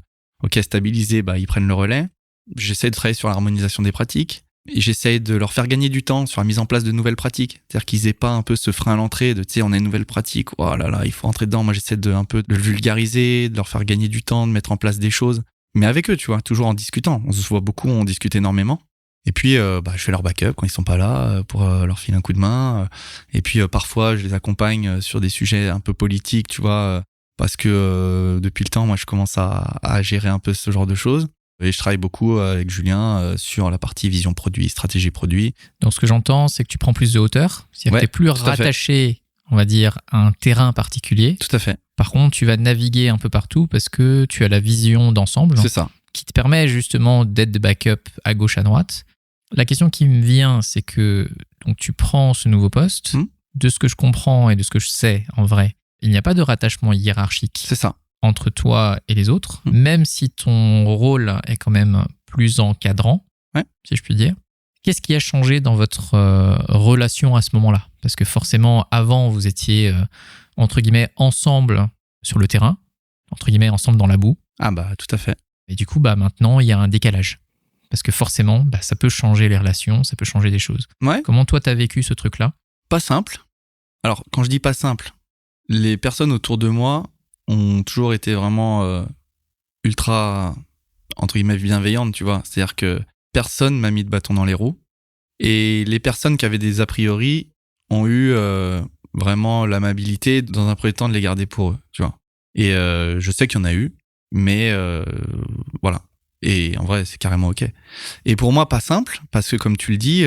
stabilisé, ils prennent le relais. J'essaie de travailler sur l'harmonisation des pratiques. Et j'essaye de leur faire gagner du temps sur la mise en place de nouvelles pratiques. C'est-à-dire qu'ils aient pas un peu ce frein à l'entrée de, on a une nouvelle pratique, oh là là, il faut entrer dedans. Moi, j'essaie de un peu de le vulgariser, de leur faire gagner du temps, de mettre en place des choses. Mais avec eux, tu vois, toujours en discutant. On se voit beaucoup, on discute énormément. Et puis, je fais leur backup quand ils sont pas là pour leur filer un coup de main. Et puis, parfois, je les accompagne sur des sujets un peu politiques, tu vois, parce que depuis le temps, moi, je commence à gérer un peu ce genre de choses. Et je travaille beaucoup avec Julien sur la partie vision produit, stratégie produit. Donc, ce que j'entends, c'est que tu prends plus de hauteur. C'est-à-dire que tu es plus rattaché, on va dire, à un terrain particulier. Tout à fait. Par contre, tu vas naviguer un peu partout parce que tu as la vision d'ensemble. C'est ça. Qui te permet justement d'être de backup à gauche, à droite. La question qui me vient, c'est que donc, tu prends ce nouveau poste. De ce que je comprends et de ce que je sais, en vrai, il n'y a pas de rattachement hiérarchique. C'est ça. Entre toi et les autres, même si ton rôle est quand même plus encadrant, si je puis dire. Qu'est-ce qui a changé dans votre relation à ce moment-là ? Parce que forcément, avant, vous étiez, entre guillemets, ensemble sur le terrain, entre guillemets, ensemble dans la boue. Ah tout à fait. Et du coup, maintenant, il y a un décalage. Parce que forcément, ça peut changer les relations, ça peut changer des choses. Ouais. Comment toi, t'as vécu ce truc-là ? Pas simple. Alors, quand je dis pas simple, les personnes autour de moi ont toujours été vraiment ultra, entre guillemets, bienveillantes, tu vois. C'est-à-dire que personne m'a mis de bâton dans les roues. Et les personnes qui avaient des a priori ont eu vraiment l'amabilité, dans un premier temps, de les garder pour eux, tu vois. Et je sais qu'il y en a eu, mais voilà. Et en vrai, c'est carrément OK. Et pour moi, pas simple, parce que comme tu le dis,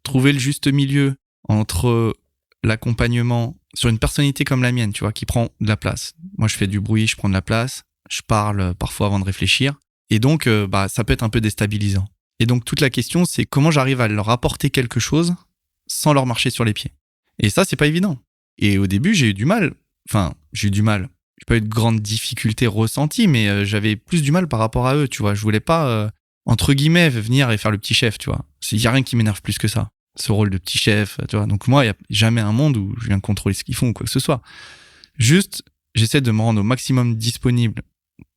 trouver le juste milieu entre l'accompagnement sur une personnalité comme la mienne, tu vois, qui prend de la place. Moi, je fais du bruit, je prends de la place, je parle parfois avant de réfléchir. Et donc, ça peut être un peu déstabilisant. Et donc, toute la question, c'est comment j'arrive à leur apporter quelque chose sans leur marcher sur les pieds. Et ça, c'est pas évident. Et au début, j'ai eu du mal. J'ai pas eu de grandes difficultés ressenties, mais j'avais plus du mal par rapport à eux, tu vois. Je voulais pas, entre guillemets, venir et faire le petit chef, tu vois. Il y a rien qui m'énerve plus que ça. Ce rôle de petit chef, tu vois. Donc moi, il n'y a jamais un monde où je viens contrôler ce qu'ils font ou quoi que ce soit. Juste, j'essaie de me rendre au maximum disponible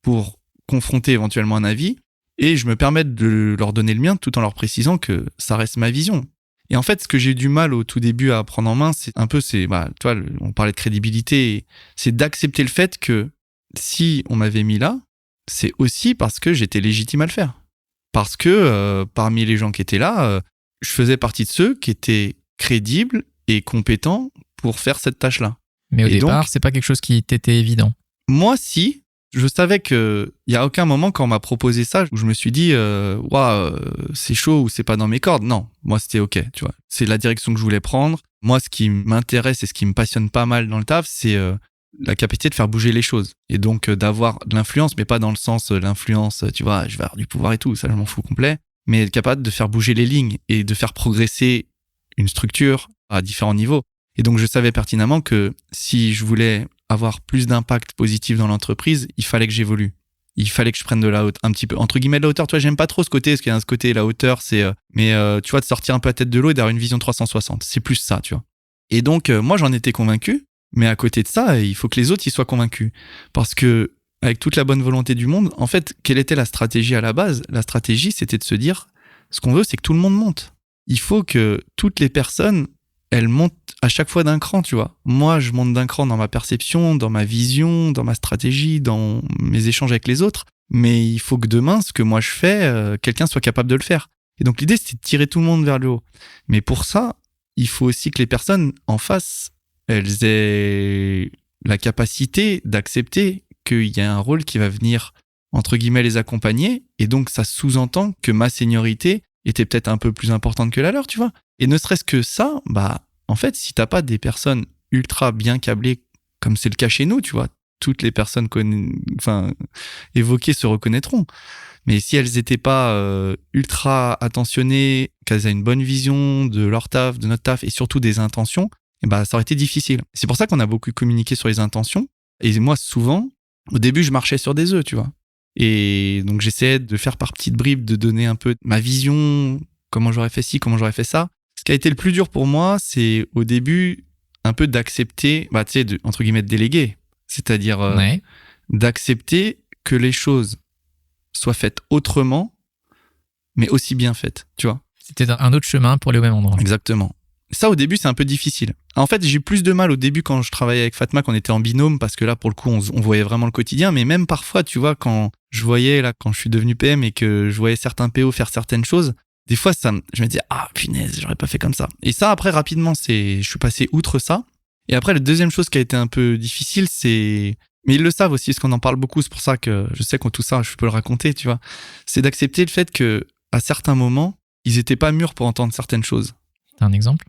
pour confronter éventuellement un avis et je me permets de leur donner le mien tout en leur précisant que ça reste ma vision. Et en fait, ce que j'ai eu du mal au tout début à prendre en main, c'est un peu, tu vois, on parlait de crédibilité, c'est d'accepter le fait que si on m'avait mis là, c'est aussi parce que j'étais légitime à le faire. Parce que parmi les gens qui étaient là, je faisais partie de ceux qui étaient crédibles et compétents pour faire cette tâche-là. Mais au départ, c'est pas quelque chose qui t'était évident. Moi, si. Je savais qu'il n'y a aucun moment quand on m'a proposé ça où je me suis dit c'est chaud ou c'est pas dans mes cordes. Non, moi, c'était OK, tu vois. C'est la direction que je voulais prendre. Moi, ce qui m'intéresse et ce qui me passionne pas mal dans le taf, c'est la capacité de faire bouger les choses. Et donc, d'avoir de l'influence, mais pas dans le sens l'influence, tu vois, je vais avoir du pouvoir et tout, ça, je m'en fous complet. Mais être capable de faire bouger les lignes et de faire progresser une structure à différents niveaux. Et donc, je savais pertinemment que si je voulais avoir plus d'impact positif dans l'entreprise, il fallait que j'évolue. Il fallait que je prenne de la hauteur, un petit peu, entre guillemets, de la hauteur. Tu vois, j'aime pas trop ce côté, parce qu'il y a ce côté, la hauteur, c'est, tu vois, de sortir un peu la tête de l'eau et d'avoir une vision 360. C'est plus ça, tu vois. Et donc, moi, j'en étais convaincu, mais à côté de ça, il faut que les autres y soient convaincus. Parce que, avec toute la bonne volonté du monde, en fait, quelle était la stratégie à la base ? La stratégie, c'était de se dire, ce qu'on veut, c'est que tout le monde monte. Il faut que toutes les personnes, elles montent à chaque fois d'un cran, tu vois. Moi, je monte d'un cran dans ma perception, dans ma vision, dans ma stratégie, dans mes échanges avec les autres. Mais il faut que demain, ce que moi je fais, quelqu'un soit capable de le faire. Et donc, l'idée, c'est de tirer tout le monde vers le haut. Mais pour ça, il faut aussi que les personnes en face, elles aient la capacité d'accepter qu'il y a un rôle qui va venir, entre guillemets, les accompagner. Et donc, ça sous-entend que ma seniorité était peut-être un peu plus importante que la leur, tu vois. Et ne serait-ce que ça, en fait, si t'as pas des personnes ultra bien câblées, comme c'est le cas chez nous, tu vois, toutes les personnes évoquées se reconnaîtront. Mais si elles étaient pas ultra attentionnées, qu'elles aient une bonne vision de leur taf, de notre taf et surtout des intentions, ça aurait été difficile. C'est pour ça qu'on a beaucoup communiqué sur les intentions. Et moi, souvent, au début, je marchais sur des œufs, tu vois. Et donc, j'essayais de faire par petites bribes, de donner un peu ma vision, comment j'aurais fait ci, comment j'aurais fait ça. Ce qui a été le plus dur pour moi, c'est au début, un peu d'accepter, tu sais, entre guillemets, de déléguer. C'est-à-dire d'accepter que les choses soient faites autrement, mais aussi bien faites, tu vois. C'était un autre chemin pour aller au même endroit. Exactement. Ça, au début, c'est un peu difficile. En fait, j'ai eu plus de mal au début quand je travaillais avec Fatma, qu'on était en binôme, parce que là, pour le coup, on voyait vraiment le quotidien. Mais même parfois, tu vois, quand je voyais, là, quand je suis devenu PM et que je voyais certains PO faire certaines choses, des fois, je me disais, ah, punaise, j'aurais pas fait comme ça. Et ça, après, rapidement, je suis passé outre ça. Et après, la deuxième chose qui a été un peu difficile, mais ils le savent aussi, parce qu'on en parle beaucoup, c'est pour ça que je sais qu'on tout ça, je peux le raconter, tu vois. C'est d'accepter le fait que, à certains moments, ils étaient pas mûrs pour entendre certaines choses. T'as un exemple ?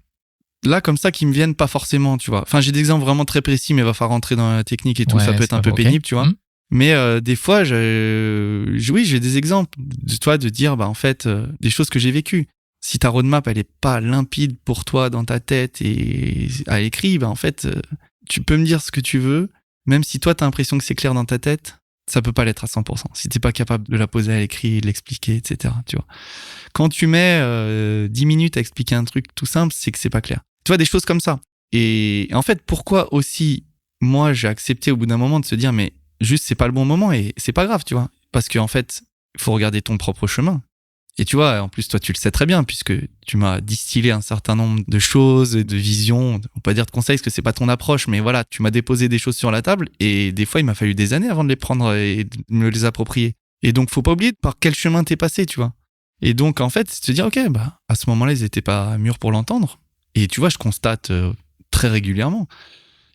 Là, comme ça, qui me viennent pas forcément, tu vois. Enfin, j'ai des exemples vraiment très précis, mais il va falloir rentrer dans la technique et tout, ça peut être un peu pénible, tu vois. Mais des fois, oui, j'ai des exemples de toi de dire, en fait, des choses que j'ai vécues. Si ta roadmap, elle est pas limpide pour toi dans ta tête et à l'écrit, en fait, tu peux me dire ce que tu veux, même si toi, t'as l'impression que c'est clair dans ta tête, ça peut pas l'être à 100%. Si t'es pas capable de la poser à l'écrit, de l'expliquer, etc., tu vois. Quand tu mets 10 minutes à expliquer un truc tout simple, c'est que c'est pas clair. Tu vois, des choses comme ça. Et en fait, pourquoi aussi, moi, j'ai accepté au bout d'un moment de se dire, mais juste, c'est pas le bon moment et c'est pas grave, tu vois. Parce qu'en fait, il faut regarder ton propre chemin. Et tu vois, en plus, toi, tu le sais très bien, puisque tu m'as distillé un certain nombre de choses, de visions, on peut pas dire de conseils, parce que c'est pas ton approche, mais voilà, tu m'as déposé des choses sur la table, et des fois, il m'a fallu des années avant de les prendre et de me les approprier. Et donc, faut pas oublier par quel chemin t'es passé, tu vois. Et donc, en fait, c'est de se dire, ok, à ce moment-là, ils étaient pas mûrs pour l'entendre. Et tu vois, je constate très régulièrement.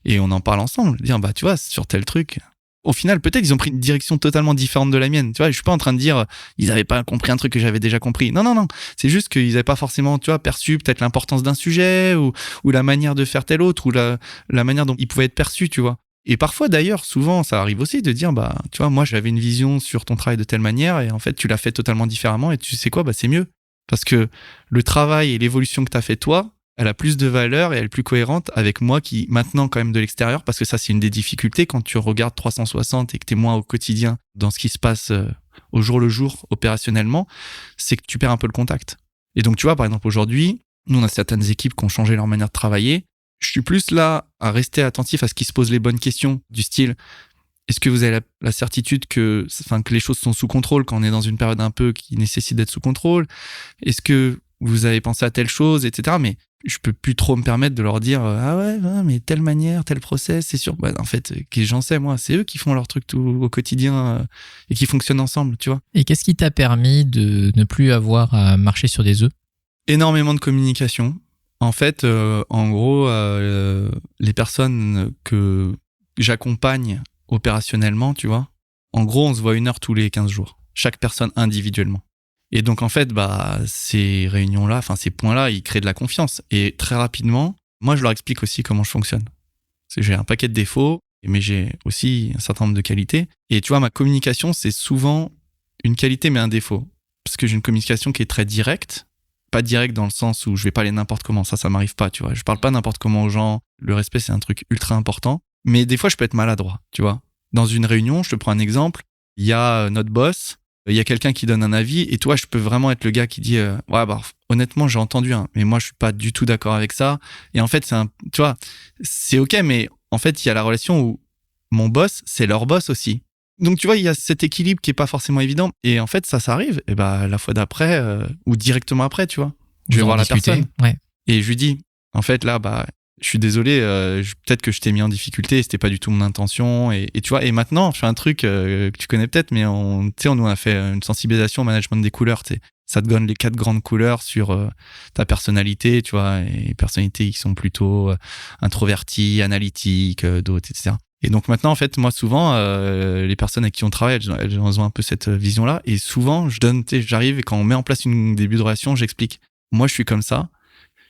Et on en parle ensemble. Dire, tu vois, sur tel truc. Au final, peut-être ils ont pris une direction totalement différente de la mienne. Tu vois, je suis pas en train de dire, ils avaient pas compris un truc que j'avais déjà compris. Non. C'est juste qu'ils avaient pas forcément, tu vois, perçu peut-être l'importance d'un sujet ou la manière de faire tel autre ou la manière dont il pouvait être perçu, tu vois. Et parfois, d'ailleurs, souvent, ça arrive aussi de dire, tu vois, moi, j'avais une vision sur ton travail de telle manière et en fait, tu l'as fait totalement différemment et tu sais quoi, c'est mieux. Parce que le travail et l'évolution que t'as fait toi, elle a plus de valeur et elle est plus cohérente avec moi qui, maintenant, quand même de l'extérieur, parce que ça, c'est une des difficultés quand tu regardes 360 et que t'es moins au quotidien dans ce qui se passe au jour le jour, opérationnellement, c'est que tu perds un peu le contact. Et donc, tu vois, par exemple, aujourd'hui, nous, on a certaines équipes qui ont changé leur manière de travailler. Je suis plus là à rester attentif à ce qui se pose les bonnes questions, du style, est-ce que vous avez la certitude que les choses sont sous contrôle quand on est dans une période un peu qui nécessite d'être sous contrôle? Est-ce que vous avez pensé à telle chose, etc. Mais je peux plus trop me permettre de leur dire ah ouais, mais telle manière, tel process, c'est sûr. En fait, j'en sais moi, c'est eux qui font leur truc tout au quotidien et qui fonctionnent ensemble, tu vois. Et qu'est-ce qui t'a permis de ne plus avoir à marcher sur des œufs? Énormément de communication. En fait, en gros, les personnes que j'accompagne opérationnellement, tu vois, en gros, on se voit 1 heure tous les 15 jours. Chaque personne individuellement. Et donc, en fait, ces réunions-là, ces points-là, ils créent de la confiance. Et très rapidement, moi, je leur explique aussi comment je fonctionne. Parce que j'ai un paquet de défauts, mais j'ai aussi un certain nombre de qualités. Et tu vois, ma communication, c'est souvent une qualité, mais un défaut. Parce que j'ai une communication qui est très directe. Pas directe dans le sens où je vais pas aller n'importe comment. Ça m'arrive pas, tu vois. Je parle pas n'importe comment aux gens. Le respect, c'est un truc ultra important. Mais des fois, je peux être maladroit, tu vois. Dans une réunion, je te prends un exemple. Il y a notre boss. Il y a quelqu'un qui donne un avis et toi, je peux vraiment être le gars qui dit honnêtement, j'ai entendu, mais moi, je suis pas du tout d'accord avec ça. Et en fait, tu vois, c'est ok, mais en fait, il y a la relation où mon boss, c'est leur boss aussi. Donc, tu vois, il y a cet équilibre qui est pas forcément évident. Et en fait, ça arrive. Et la fois d'après ou directement après, tu vois, je vais voir la personne et je lui dis, en fait, là, je suis désolé, peut-être que je t'ai mis en difficulté, c'était pas du tout mon intention. Et tu vois, et maintenant, je fais un truc que tu connais peut-être, mais on a fait une sensibilisation au management des couleurs. Ça te donne les 4 grandes couleurs sur ta personnalité, tu vois, et personnalités qui sont plutôt introverties, analytiques, d'autres, etc. Et donc maintenant, en fait, moi, souvent, les personnes avec qui on travaille, elles ont un peu cette vision-là. Et souvent, j'arrive et quand on met en place un début de relation, j'explique. Moi, je suis comme ça.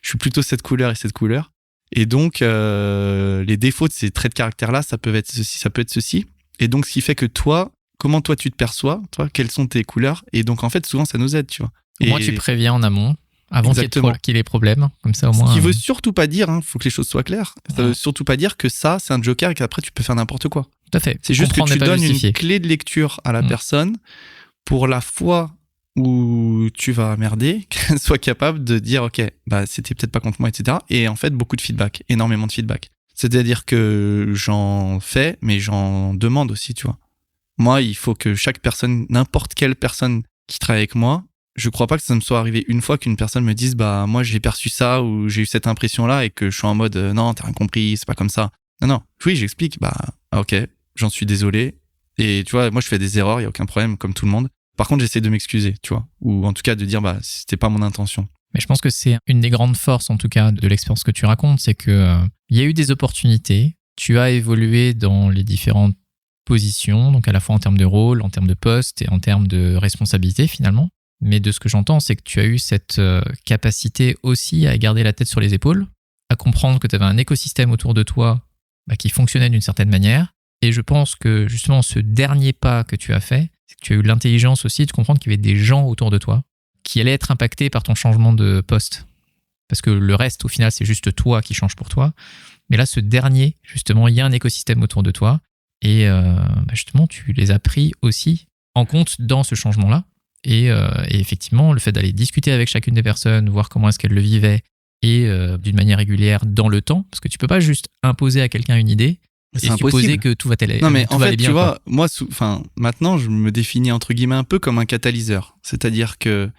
Je suis plutôt cette couleur et cette couleur. Et donc, les défauts de ces traits de caractère-là, ça peut être ceci, ça peut être ceci. Et donc, ce qui fait que toi, comment toi tu te perçois, toi, quelles sont tes couleurs. Et donc, en fait, souvent, ça nous aide, tu vois. Au moins, tu préviens en amont, avant Exactement. qu'il y ait des problèmes. Comme ça, au moins. Ce qui veut surtout pas dire, faut que les choses soient claires, ça veut surtout pas dire que ça, c'est un joker et qu'après, tu peux faire n'importe quoi. Tout à fait. C'est juste que tu donnes justifié. une clé de lecture à la personne pour la fois où tu vas merder, qu'elle soit capable de dire, OK, bah, c'était peut-être pas contre moi, etc. Et en fait, beaucoup de feedback, énormément de feedback. C'est-à-dire que j'en fais, mais j'en demande aussi, tu vois. Moi, il faut que chaque personne, n'importe quelle personne qui travaille avec moi, je crois pas que ça me soit arrivé une fois qu'une personne me dise, bah, moi, j'ai perçu ça ou j'ai eu cette impression-là et que je suis en mode, non, t'as rien compris, c'est pas comme ça. Non. Oui, j'explique, bah, OK, j'en suis désolé. Et tu vois, moi, je fais des erreurs, il y a aucun problème, comme tout le monde. Par contre, j'essaie de m'excuser, tu vois. Ou en tout cas, de dire, bah, c'était pas mon intention. Mais je pense que c'est une des grandes forces, en tout cas, de l'expérience que tu racontes, c'est que il y a eu des opportunités, tu as évolué dans les différentes positions, donc à la fois en termes de rôle, en termes de poste et en termes de responsabilité, finalement. Mais de ce que j'entends, c'est que tu as eu cette capacité aussi à garder la tête sur les épaules, à comprendre que tu avais un écosystème autour de toi qui fonctionnait d'une certaine manière. Et je pense que justement, ce dernier pas que tu as fait, c'est que tu as eu l'intelligence aussi de comprendre qu'il y avait des gens autour de toi qui allaient être impactés par ton changement de poste. Parce que le reste, au final, c'est juste toi qui change pour toi. Mais là, ce dernier, justement, il y a un écosystème autour de toi. Et justement, tu les as pris aussi en compte dans ce changement-là. Et effectivement, le fait d'aller discuter avec chacune des personnes, voir comment est-ce qu'elles le vivaient, et d'une manière régulière dans le temps, parce que tu peux pas juste imposer à quelqu'un une idée et supposer que tout va aller bien. Non, mais en fait, tu vois, moi, maintenant, je me définis entre guillemets un peu comme un catalyseur. C'est-à-dire que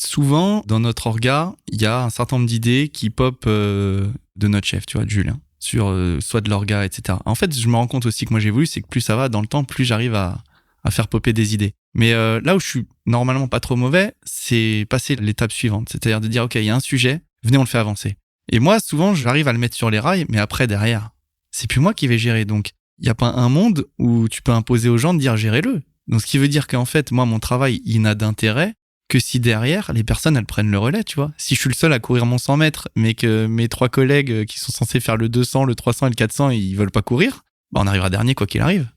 souvent, dans notre orga, il y a un certain nombre d'idées qui pop de notre chef, tu vois, de Julien, sur soit de l'orga, etc. En fait, je me rends compte aussi que moi, j'ai voulu, c'est que plus ça va dans le temps, plus j'arrive à faire popper des idées. Mais là où je suis normalement pas trop mauvais, c'est passer l'étape suivante. C'est-à-dire de dire, OK, il y a un sujet, venez, on le fait avancer. Et moi, souvent, j'arrive à le mettre sur les rails, mais après, derrière, c'est plus moi qui vais gérer. Donc, il n'y a pas un monde où tu peux imposer aux gens de dire gérez-le. Donc, ce qui veut dire qu'en fait, moi, mon travail, il n'a d'intérêt que si derrière, les personnes, elles prennent le relais, tu vois. Si je suis le seul à courir mon 100 mètres, mais que mes 3 collègues qui sont censés faire le 200, le 300 et le 400, ils veulent pas courir, bah, on arrivera dernier quoi qu'il arrive.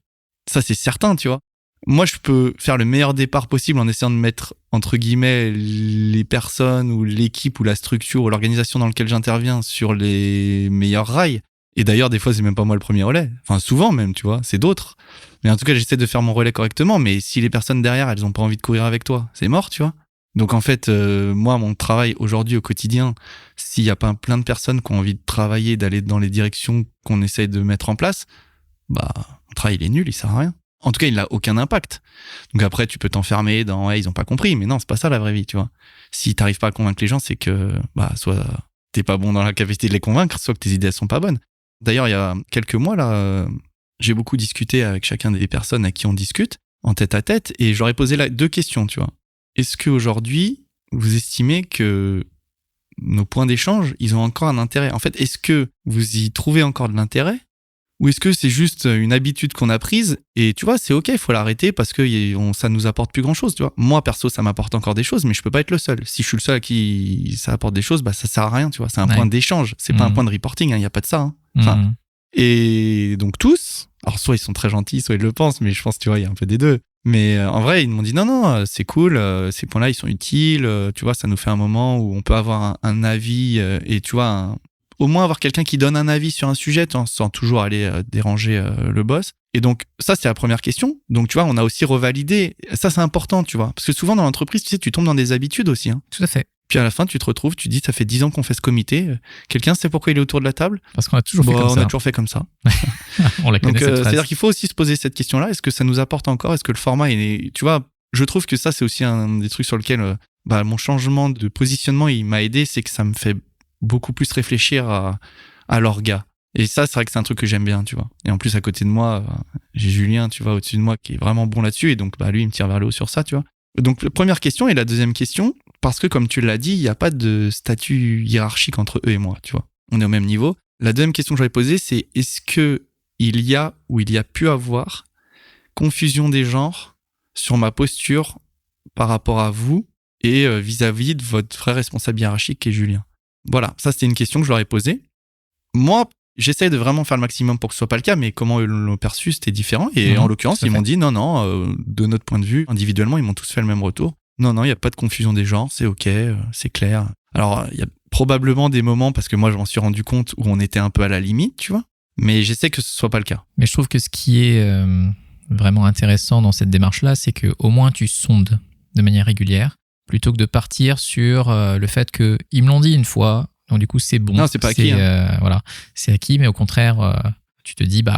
Ça, c'est certain, tu vois. Moi, je peux faire le meilleur départ possible en essayant de mettre, entre guillemets, les personnes ou l'équipe ou la structure ou l'organisation dans laquelle j'interviens sur les meilleurs rails. Et d'ailleurs, des fois, c'est même pas moi le premier relais. Enfin, souvent même, tu vois, c'est d'autres. Mais en tout cas, j'essaie de faire mon relais correctement. Mais si les personnes derrière, elles ont pas envie de courir avec toi, c'est mort, tu vois. Donc en fait, moi, mon travail aujourd'hui au quotidien, s'il y a pas plein de personnes qui ont envie de travailler, d'aller dans les directions qu'on essaye de mettre en place, bah, mon travail, il est nul, il sert à rien. En tout cas, il n'a aucun impact. Donc après, tu peux t'enfermer dans ils ont pas compris, mais non, c'est pas ça la vraie vie, tu vois. Si t'arrives pas à convaincre les gens, c'est que bah soit t'es pas bon dans la capacité de les convaincre, soit que tes idées elles sont pas bonnes. D'ailleurs, il y a quelques mois là, j'ai beaucoup discuté avec chacun des personnes à qui on discute en tête à tête, et j'aurais posé là 2 questions, tu vois. Est-ce qu'aujourd'hui, vous estimez que nos points d'échange, ils ont encore un intérêt? En fait, est-ce que vous y trouvez encore de l'intérêt? Ou est-ce que c'est juste une habitude qu'on a prise et tu vois, c'est OK, il faut l'arrêter parce que ça nous apporte plus grand-chose, tu vois. Moi, perso, ça m'apporte encore des choses, mais je peux pas être le seul. Si je suis le seul à qui ça apporte des choses, bah ça sert à rien, tu vois. C'est un point d'échange, c'est pas un point de reporting, il y a pas de ça. Enfin, et donc tous, alors soit ils sont très gentils, soit ils le pensent, mais je pense, tu vois, il y a un peu des deux. Mais en vrai, ils m'ont dit non, c'est cool, ces points-là, ils sont utiles, tu vois, ça nous fait un moment où on peut avoir un avis et tu vois, au moins avoir quelqu'un qui donne un avis sur un sujet sans toujours aller déranger le boss. Et donc, ça, c'est la première question. Donc, tu vois, on a aussi revalidé. Ça, c'est important, tu vois. Parce que souvent, dans l'entreprise, tu sais, tu tombes dans des habitudes aussi. Hein. Tout à fait. Puis à la fin, tu te retrouves, tu dis, ça fait 10 ans qu'on fait ce comité. Quelqu'un sait pourquoi il est autour de la table? Parce qu'on a toujours fait comme ça. On a toujours fait comme ça. On la connaît, donc, cette phrase. c'est-à-dire qu'il faut aussi se poser cette question-là. Est-ce que ça nous apporte encore? Est-ce que le format est... Tu vois, je trouve que ça, c'est aussi un des trucs sur lequel mon changement de positionnement, il m'a aidé. C'est que ça me fait beaucoup plus réfléchir à l'orga. Et ça, c'est vrai que c'est un truc que j'aime bien, tu vois. Et en plus, à côté de moi, j'ai Julien, tu vois, au-dessus de moi, qui est vraiment bon là-dessus. Et donc, lui, il me tire vers le haut sur ça, tu vois. Donc, la première question et la deuxième question, parce que comme tu l'as dit, il n'y a pas de statut hiérarchique entre eux et moi, tu vois. On est au même niveau. La deuxième question que j'aurais posée, c'est est-ce que il y a ou il y a pu avoir confusion des genres sur ma posture par rapport à vous et vis-à-vis de votre vrai responsable hiérarchique qui est Julien? Voilà, ça, c'était une question que je leur ai posée. Moi, J'essaie de vraiment faire le maximum pour que ce soit pas le cas, mais comment ils l'ont perçu, c'était différent. Et en l'occurrence, ils m'ont dit non, de notre point de vue, individuellement, ils m'ont tous fait le même retour. Non, il n'y a pas de confusion des genres, c'est ok, c'est clair. Alors, il y a probablement des moments, parce que moi, je m'en suis rendu compte, où on était un peu à la limite, tu vois. Mais j'essaie que ce soit pas le cas. Mais je trouve que ce qui est vraiment intéressant dans cette démarche-là, c'est que au moins tu sondes de manière régulière, plutôt que de partir sur le fait qu'ils me l'ont dit une fois, donc du coup c'est bon. Non, c'est pas acquis. Voilà, c'est acquis, mais au contraire, tu te dis, de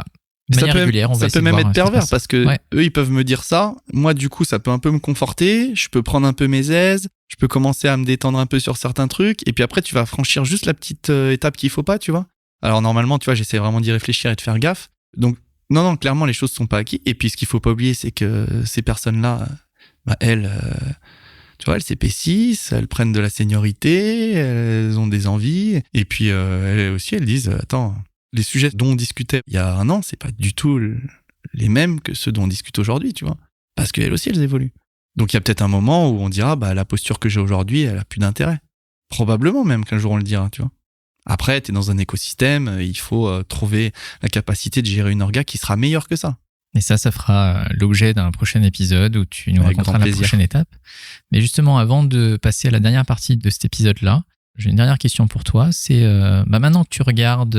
manière régulière, on va essayer de voir. Ça peut même être pervers, parce que eux, ils peuvent me dire ça. Moi, du coup, ça peut un peu me conforter. Je peux prendre un peu mes aises. Je peux commencer à me détendre un peu sur certains trucs. Et puis après, tu vas franchir juste la petite étape qu'il faut pas, tu vois. Alors normalement, tu vois, j'essaie vraiment d'y réfléchir et de faire gaffe. Donc, non, clairement, les choses sont pas acquises. Et puis, ce qu'il faut pas oublier, c'est que ces personnes-là, elles, tu vois, elles s'épaississent, elles prennent de la seniorité, elles ont des envies. Et puis, elles aussi, elles disent, attends, les sujets dont on discutait il y a un an, c'est pas du tout les mêmes que ceux dont on discute aujourd'hui, tu vois. Parce qu'elles aussi, elles évoluent. Donc, il y a peut-être un moment où on dira, la posture que j'ai aujourd'hui, elle a plus d'intérêt. Probablement même qu'un jour on le dira, tu vois. Après, t'es dans un écosystème, il faut trouver la capacité de gérer une orga qui sera meilleure que ça. Et ça fera l'objet d'un prochain épisode où tu nous raconteras la prochaine étape. Mais justement, avant de passer à la dernière partie de cet épisode-là, j'ai une dernière question pour toi. C'est maintenant que tu regardes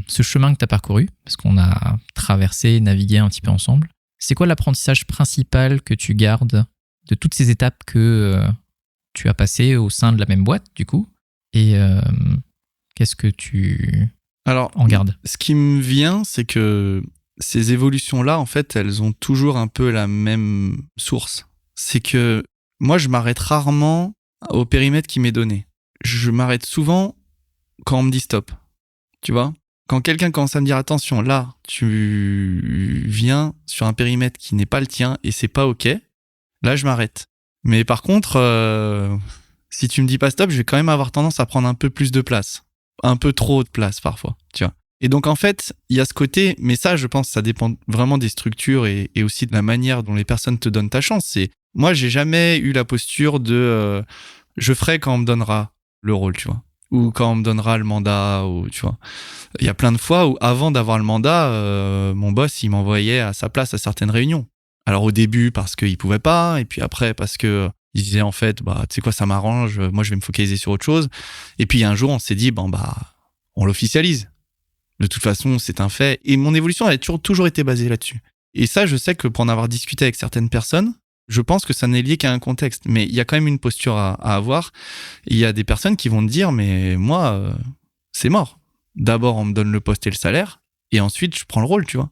ce chemin que tu as parcouru, parce qu'on a traversé, navigué un petit peu ensemble, c'est quoi l'apprentissage principal que tu gardes de toutes ces étapes que tu as passées au sein de la même boîte, du coup? Et qu'est-ce que tu en gardes? Ce qui me vient, c'est que ces évolutions-là, en fait, elles ont toujours un peu la même source. C'est que moi, je m'arrête rarement au périmètre qui m'est donné. Je m'arrête souvent quand on me dit stop. Tu vois ? Quand quelqu'un commence à me dire attention, là, tu viens sur un périmètre qui n'est pas le tien et c'est pas ok, là, je m'arrête. Mais par contre, si tu me dis pas stop, je vais quand même avoir tendance à prendre un peu plus de place. Un peu trop de place parfois, tu vois. Et donc, en fait, il y a ce côté, mais ça, je pense, ça dépend vraiment des structures et aussi de la manière dont les personnes te donnent ta chance. C'est, moi, j'ai jamais eu la posture de je ferai quand on me donnera le rôle, tu vois. Ou quand on me donnera le mandat, ou tu vois. Il y a plein de fois où, avant d'avoir le mandat, mon boss, il m'envoyait à sa place à certaines réunions. Alors, au début, parce qu'il pouvait pas, et puis après, parce que il disait, en fait, tu sais quoi, ça m'arrange, moi, je vais me focaliser sur autre chose. Et puis, un jour, on s'est dit, on l'officialise. De toute façon, c'est un fait. Et mon évolution, elle a toujours été basée là-dessus. Et ça, je sais que pour en avoir discuté avec certaines personnes, je pense que ça n'est lié qu'à un contexte. Mais il y a quand même une posture à avoir. Il y a des personnes qui vont te dire, mais moi, c'est mort. D'abord, on me donne le poste et le salaire. Et ensuite, je prends le rôle, tu vois.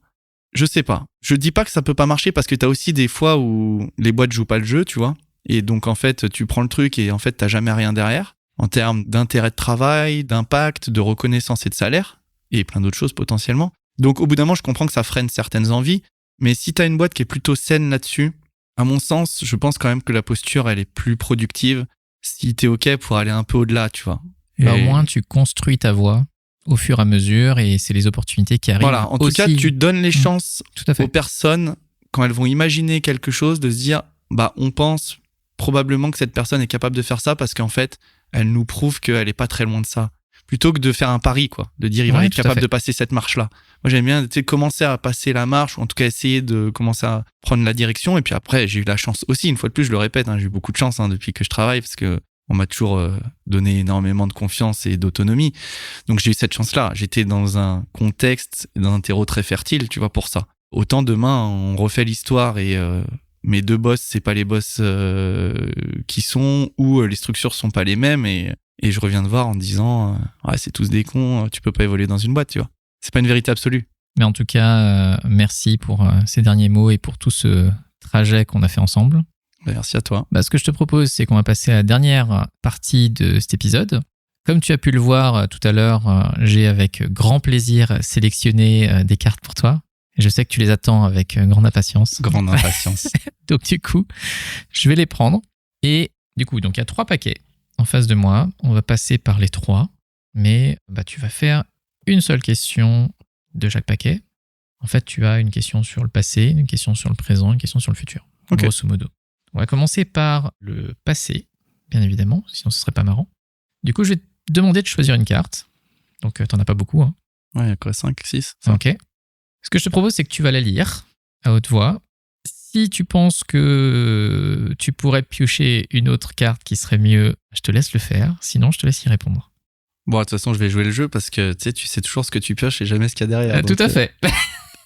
Je sais pas. Je dis pas que ça peut pas marcher parce que t'as aussi des fois où les boîtes jouent pas le jeu, tu vois. Et donc, en fait, tu prends le truc et en fait, t'as jamais rien derrière. En termes d'intérêt de travail, d'impact, de reconnaissance et de salaire. Et plein d'autres choses potentiellement. Donc au bout d'un moment, je comprends que ça freine certaines envies, mais si tu as une boîte qui est plutôt saine là-dessus, à mon sens, je pense quand même que la posture, elle est plus productive si t'es OK pour aller un peu au-delà, tu vois. Au moins, tu construis ta voie au fur et à mesure et c'est les opportunités qui arrivent. Voilà, en tout cas, tu donnes les chances tout à fait. aux personnes, quand elles vont imaginer quelque chose, de se dire, on pense probablement que cette personne est capable de faire ça parce qu'en fait, elle nous prouve qu'elle est pas très loin de ça. Plutôt que de faire un pari, quoi. De dire, il va être capable de passer cette marche-là. Moi, j'aime bien, commencer à passer la marche, ou en tout cas essayer de commencer à prendre la direction. Et puis après, j'ai eu la chance aussi, une fois de plus, je le répète, j'ai eu beaucoup de chance depuis que je travaille, parce que on m'a toujours donné énormément de confiance et d'autonomie. Donc, j'ai eu cette chance-là. J'étais dans un contexte, dans un terreau très fertile, tu vois, pour ça. Autant demain, on refait l'histoire et mes deux boss, c'est pas les boss qui sont, ou les structures sont pas les mêmes et je reviens de voir en disant c'est tous des cons, tu peux pas évoluer dans une boîte, tu vois. C'est pas une vérité absolue. Mais en tout cas, merci pour ces derniers mots et pour tout ce trajet qu'on a fait ensemble. Merci à toi. Ce que je te propose, c'est qu'on va passer à la dernière partie de cet épisode. Comme tu as pu le voir tout à l'heure, j'ai avec grand plaisir sélectionné des cartes pour toi. Je sais que tu les attends avec grande impatience. Grande impatience. Donc du coup, je vais les prendre. Et du coup, donc il y a 3 paquets en face de moi. On va passer par les 3. Mais tu vas faire une seule question de chaque paquet. En fait, tu as une question sur le passé, une question sur le présent, une question sur le futur. Okay. Grosso modo. On va commencer par le passé, bien évidemment, sinon ce serait pas marrant. Du coup, je vais te demander de choisir une carte. Donc, t'en as pas beaucoup, hein. Ouais, il y a quoi, 5, 6 Ok. Ce que je te propose, c'est que tu vas la lire à haute voix. Si tu penses que tu pourrais piocher une autre carte qui serait mieux, je te laisse le faire. Sinon, je te laisse y répondre. Bon, de toute façon, je vais jouer le jeu parce que tu sais toujours ce que tu pioches et jamais ce qu'il y a derrière. Tout à fait.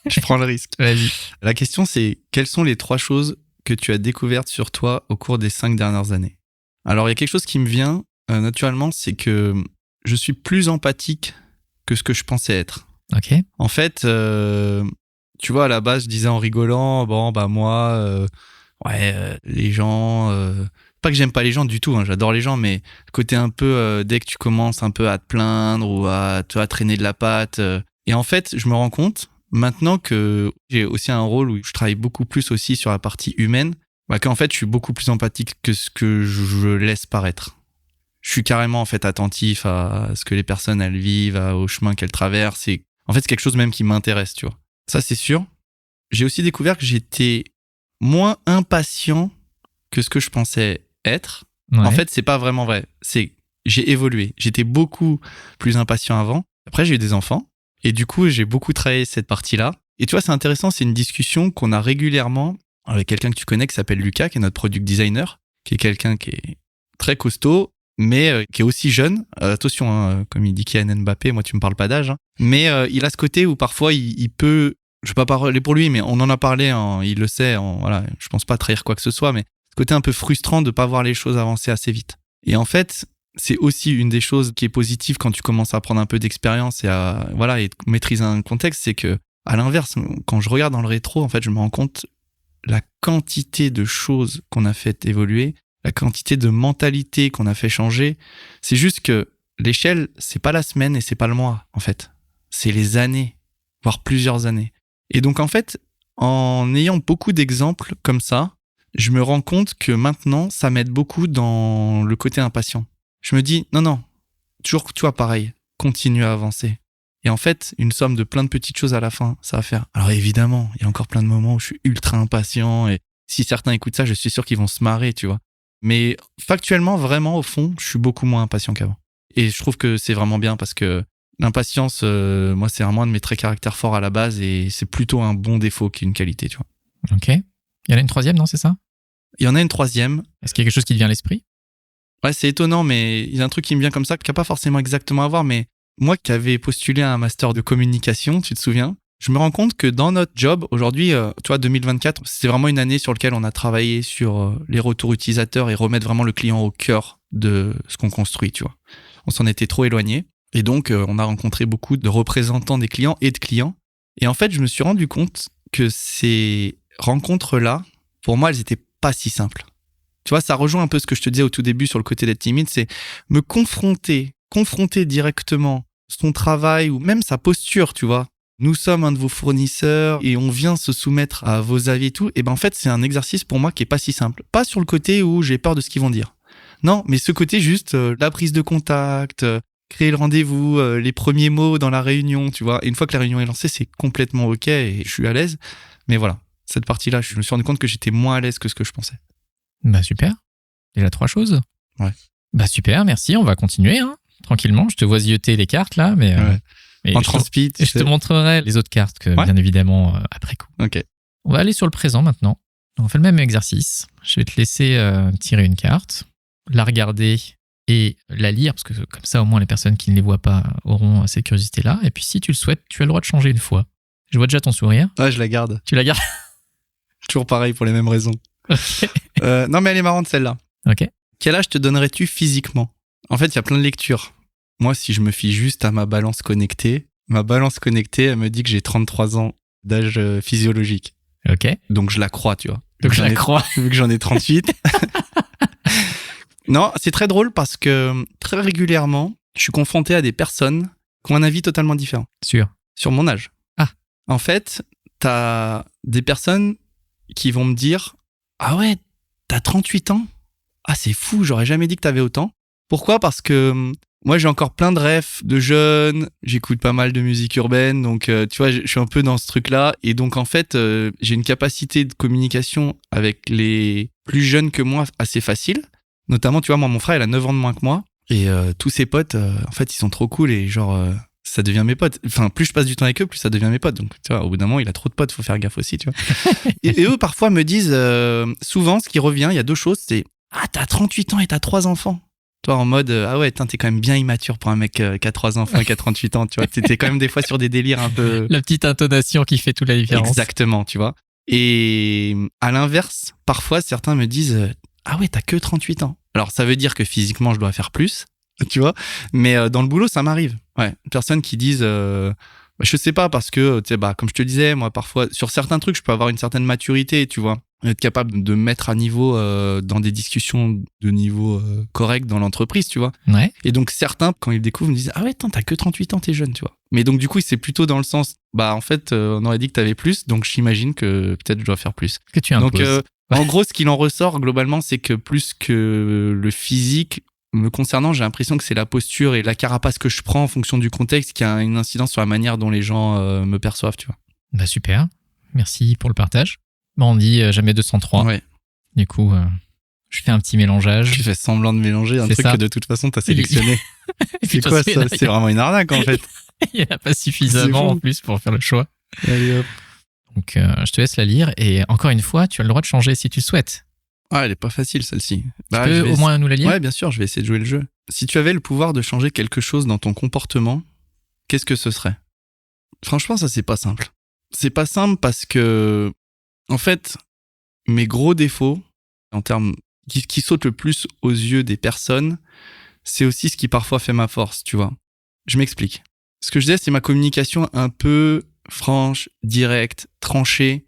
Je prends le risque. Vas-y. La question, c'est quelles sont les 3 choses que tu as découvertes sur toi au cours des 5 dernières années? Alors, il y a quelque chose qui me vient naturellement, c'est que je suis plus empathique que ce que je pensais être. Ok. En fait, tu vois, à la base, je disais en rigolant, bon, bah moi, les gens... pas que j'aime pas les gens du tout, hein, j'adore les gens, mais le côté un peu, dès que tu commences un peu à te plaindre ou à traîner de la patte. Et en fait, je me rends compte, maintenant que j'ai aussi un rôle où je travaille beaucoup plus aussi sur la partie humaine, bah, qu'en fait, je suis beaucoup plus empathique que ce que je laisse paraître. Je suis carrément en fait attentif à ce que les personnes elles vivent, au chemin qu'elles traversent. Et en fait, c'est quelque chose même qui m'intéresse, tu vois. Ça, c'est sûr. J'ai aussi découvert que j'étais moins impatient que ce que je pensais être. Ouais. En fait, c'est pas vraiment vrai. J'ai évolué. J'étais beaucoup plus impatient avant. Après, j'ai eu des enfants. Et du coup, j'ai beaucoup travaillé cette partie-là. Et tu vois, c'est intéressant. C'est une discussion qu'on a régulièrement avec quelqu'un que tu connais qui s'appelle Lucas, qui est notre product designer, qui est quelqu'un qui est très costaud, mais qui est aussi jeune. Attention, hein, comme il dit Kylian Mbappé, moi, tu me parles pas d'âge. Hein. Mais il a ce côté où parfois, il peut... Je vais pas parler pour lui, mais on en a parlé, il le sait. Voilà, je pense pas trahir quoi que ce soit, mais ce côté un peu frustrant de pas voir les choses avancer assez vite. Et en fait, c'est aussi une des choses qui est positive quand tu commences à prendre un peu d'expérience et à et maîtriser un contexte, c'est que à l'inverse, quand je regarde dans le rétro, en fait, je me rends compte la quantité de choses qu'on a fait évoluer, la quantité de mentalité qu'on a fait changer. C'est juste que l'échelle, c'est pas la semaine et c'est pas le mois, en fait. C'est les années, voire plusieurs années. Et donc, en fait, en ayant beaucoup d'exemples comme ça, je me rends compte que maintenant, ça m'aide beaucoup dans le côté impatient. Je me dis, non, toujours, tu vois, pareil, continue à avancer. Et en fait, une somme de plein de petites choses à la fin, ça va faire. Alors évidemment, il y a encore plein de moments où je suis ultra impatient et si certains écoutent ça, je suis sûr qu'ils vont se marrer, tu vois. Mais factuellement, vraiment, au fond, je suis beaucoup moins impatient qu'avant. Et je trouve que c'est vraiment bien parce que l'impatience, moi, c'est vraiment un de mes traits caractères forts à la base et c'est plutôt un bon défaut qu'une qualité, tu vois. Ok. Il y en a une troisième, non, c'est ça? Il y en a une troisième. Est-ce qu'il y a quelque chose qui te vient à l'esprit? Ouais, c'est étonnant, mais il y a un truc qui me vient comme ça, qui n'a pas forcément exactement à voir, mais moi qui avais postulé à un master de communication, tu te souviens, je me rends compte que dans notre job, aujourd'hui, tu vois, 2024, c'est vraiment une année sur laquelle on a travaillé sur les retours utilisateurs et remettre vraiment le client au cœur de ce qu'on construit, tu vois. On s'en était trop éloigné. Et donc, on a rencontré beaucoup de représentants des clients et de clients. Et en fait, je me suis rendu compte que ces rencontres-là, pour moi, elles étaient pas si simples. Tu vois, ça rejoint un peu ce que je te disais au tout début sur le côté d'être timide, c'est me confronter directement son travail ou même sa posture, tu vois. Nous sommes un de vos fournisseurs et on vient se soumettre à vos avis et tout. Et ben en fait, c'est un exercice pour moi qui est pas si simple. Pas sur le côté où j'ai peur de ce qu'ils vont dire. Non, mais ce côté juste la prise de contact, créer le rendez-vous, les premiers mots dans la réunion, tu vois. Et une fois que la réunion est lancée, c'est complètement OK et je suis à l'aise. Mais voilà, cette partie-là, je me suis rendu compte que j'étais moins à l'aise que ce que je pensais. Bah super. Déjà 3 choses. Ouais. Bah super, merci. On va continuer, hein, tranquillement. Je te vois zioter les cartes là, mais en transpi. Je te montrerai les autres cartes que bien évidemment après coup. Ok. On va aller sur le présent maintenant. Donc, on fait le même exercice. Je vais te laisser tirer une carte, la regarder et la lire parce que comme ça au moins les personnes qui ne les voient pas auront cette curiosité là. Et puis si tu le souhaites, tu as le droit de changer une fois. Je vois déjà ton sourire. Ouais, je la garde. Tu la gardes? Toujours pareil pour les mêmes raisons. Okay. Non, mais elle est marrante celle-là. Ok. Quel âge te donnerais-tu physiquement? En fait, il y a plein de lectures. Moi, si je me fie juste à ma balance connectée, elle me dit que j'ai 33 ans d'âge physiologique. Ok. Donc, je la crois, tu vois. Donc, je la crois. Vu que j'en ai 38. Non, c'est très drôle parce que très régulièrement, je suis confronté à des personnes qui ont un avis totalement différent. Sur mon âge. Ah. En fait, t'as des personnes qui vont me dire « Ah ouais, t'as 38 ans ? Ah, c'est fou, j'aurais jamais dit que t'avais autant. » Pourquoi ? Parce que moi, j'ai encore plein de rêves de jeunes, j'écoute pas mal de musique urbaine, donc tu vois, je suis un peu dans ce truc-là. Et donc, en fait, j'ai une capacité de communication avec les plus jeunes que moi assez facile. Notamment, tu vois, moi, mon frère, il a 9 ans de moins que moi. Et tous ses potes, en fait, ils sont trop cool et genre... ça devient mes potes. Enfin, plus je passe du temps avec eux, plus ça devient mes potes. Donc, tu vois, au bout d'un moment, il a trop de potes, faut faire gaffe aussi, tu vois. et eux, parfois, me disent, souvent, ce qui revient, il y a 2 choses, c'est, ah, t'as 38 ans et t'as 3 enfants. Toi, en mode, ah ouais, t'es quand même bien immature pour un mec qui a 3 enfants et qui a 38 ans, tu vois. T'es quand même des fois sur des délires un peu... La petite intonation qui fait toute la différence. Exactement, tu vois. Et à l'inverse, parfois, certains me disent, ah ouais, t'as que 38 ans. Alors, ça veut dire que physiquement, je dois faire plus, tu vois. Mais dans le boulot, ça m'arrive. Ouais, personnes qui disent, je sais pas, parce que, tu sais, comme je te disais, moi, parfois, sur certains trucs, je peux avoir une certaine maturité, tu vois. Être capable de mettre à niveau dans des discussions de niveau correct dans l'entreprise, tu vois. Ouais. Et donc, certains, quand ils le découvrent, me disent, ah ouais, t'as que 38 ans, t'es jeune, tu vois. Mais donc, du coup, c'est plutôt dans le sens, en fait, on aurait dit que t'avais plus, donc j'imagine que peut-être je dois faire plus. Que tu imposes. Donc, en gros, ce qu'il en ressort globalement, c'est que plus que le physique, me concernant, j'ai l'impression que c'est la posture et la carapace que je prends en fonction du contexte qui a une incidence sur la manière dont les gens me perçoivent, tu vois. Bah super, merci pour le partage. Bon, on dit jamais 203. Ouais. Du coup, je fais un petit mélangeage. Tu fais semblant de mélanger un C'est truc ça. que de toute façon t'as sélectionné. puis, C'est quoi ça? C'est vraiment une arnaque en fait. Il n'y en a pas suffisamment en plus pour faire le choix. Allez hop. Donc, je te laisse la lire. Et encore une fois, tu as le droit de changer si tu le souhaites. Ah, elle est pas facile celle-ci. Tu peux au moins nous la lire? Ouais, bien sûr, je vais essayer de jouer le jeu. Si tu avais le pouvoir de changer quelque chose dans ton comportement, qu'est-ce que ce serait? Franchement, ça c'est pas simple. C'est pas simple parce que, en fait, mes gros défauts, en termes qui sautent le plus aux yeux des personnes, c'est aussi ce qui parfois fait ma force, tu vois. Je m'explique. Ce que je disais, c'est ma communication un peu franche, directe, tranchée.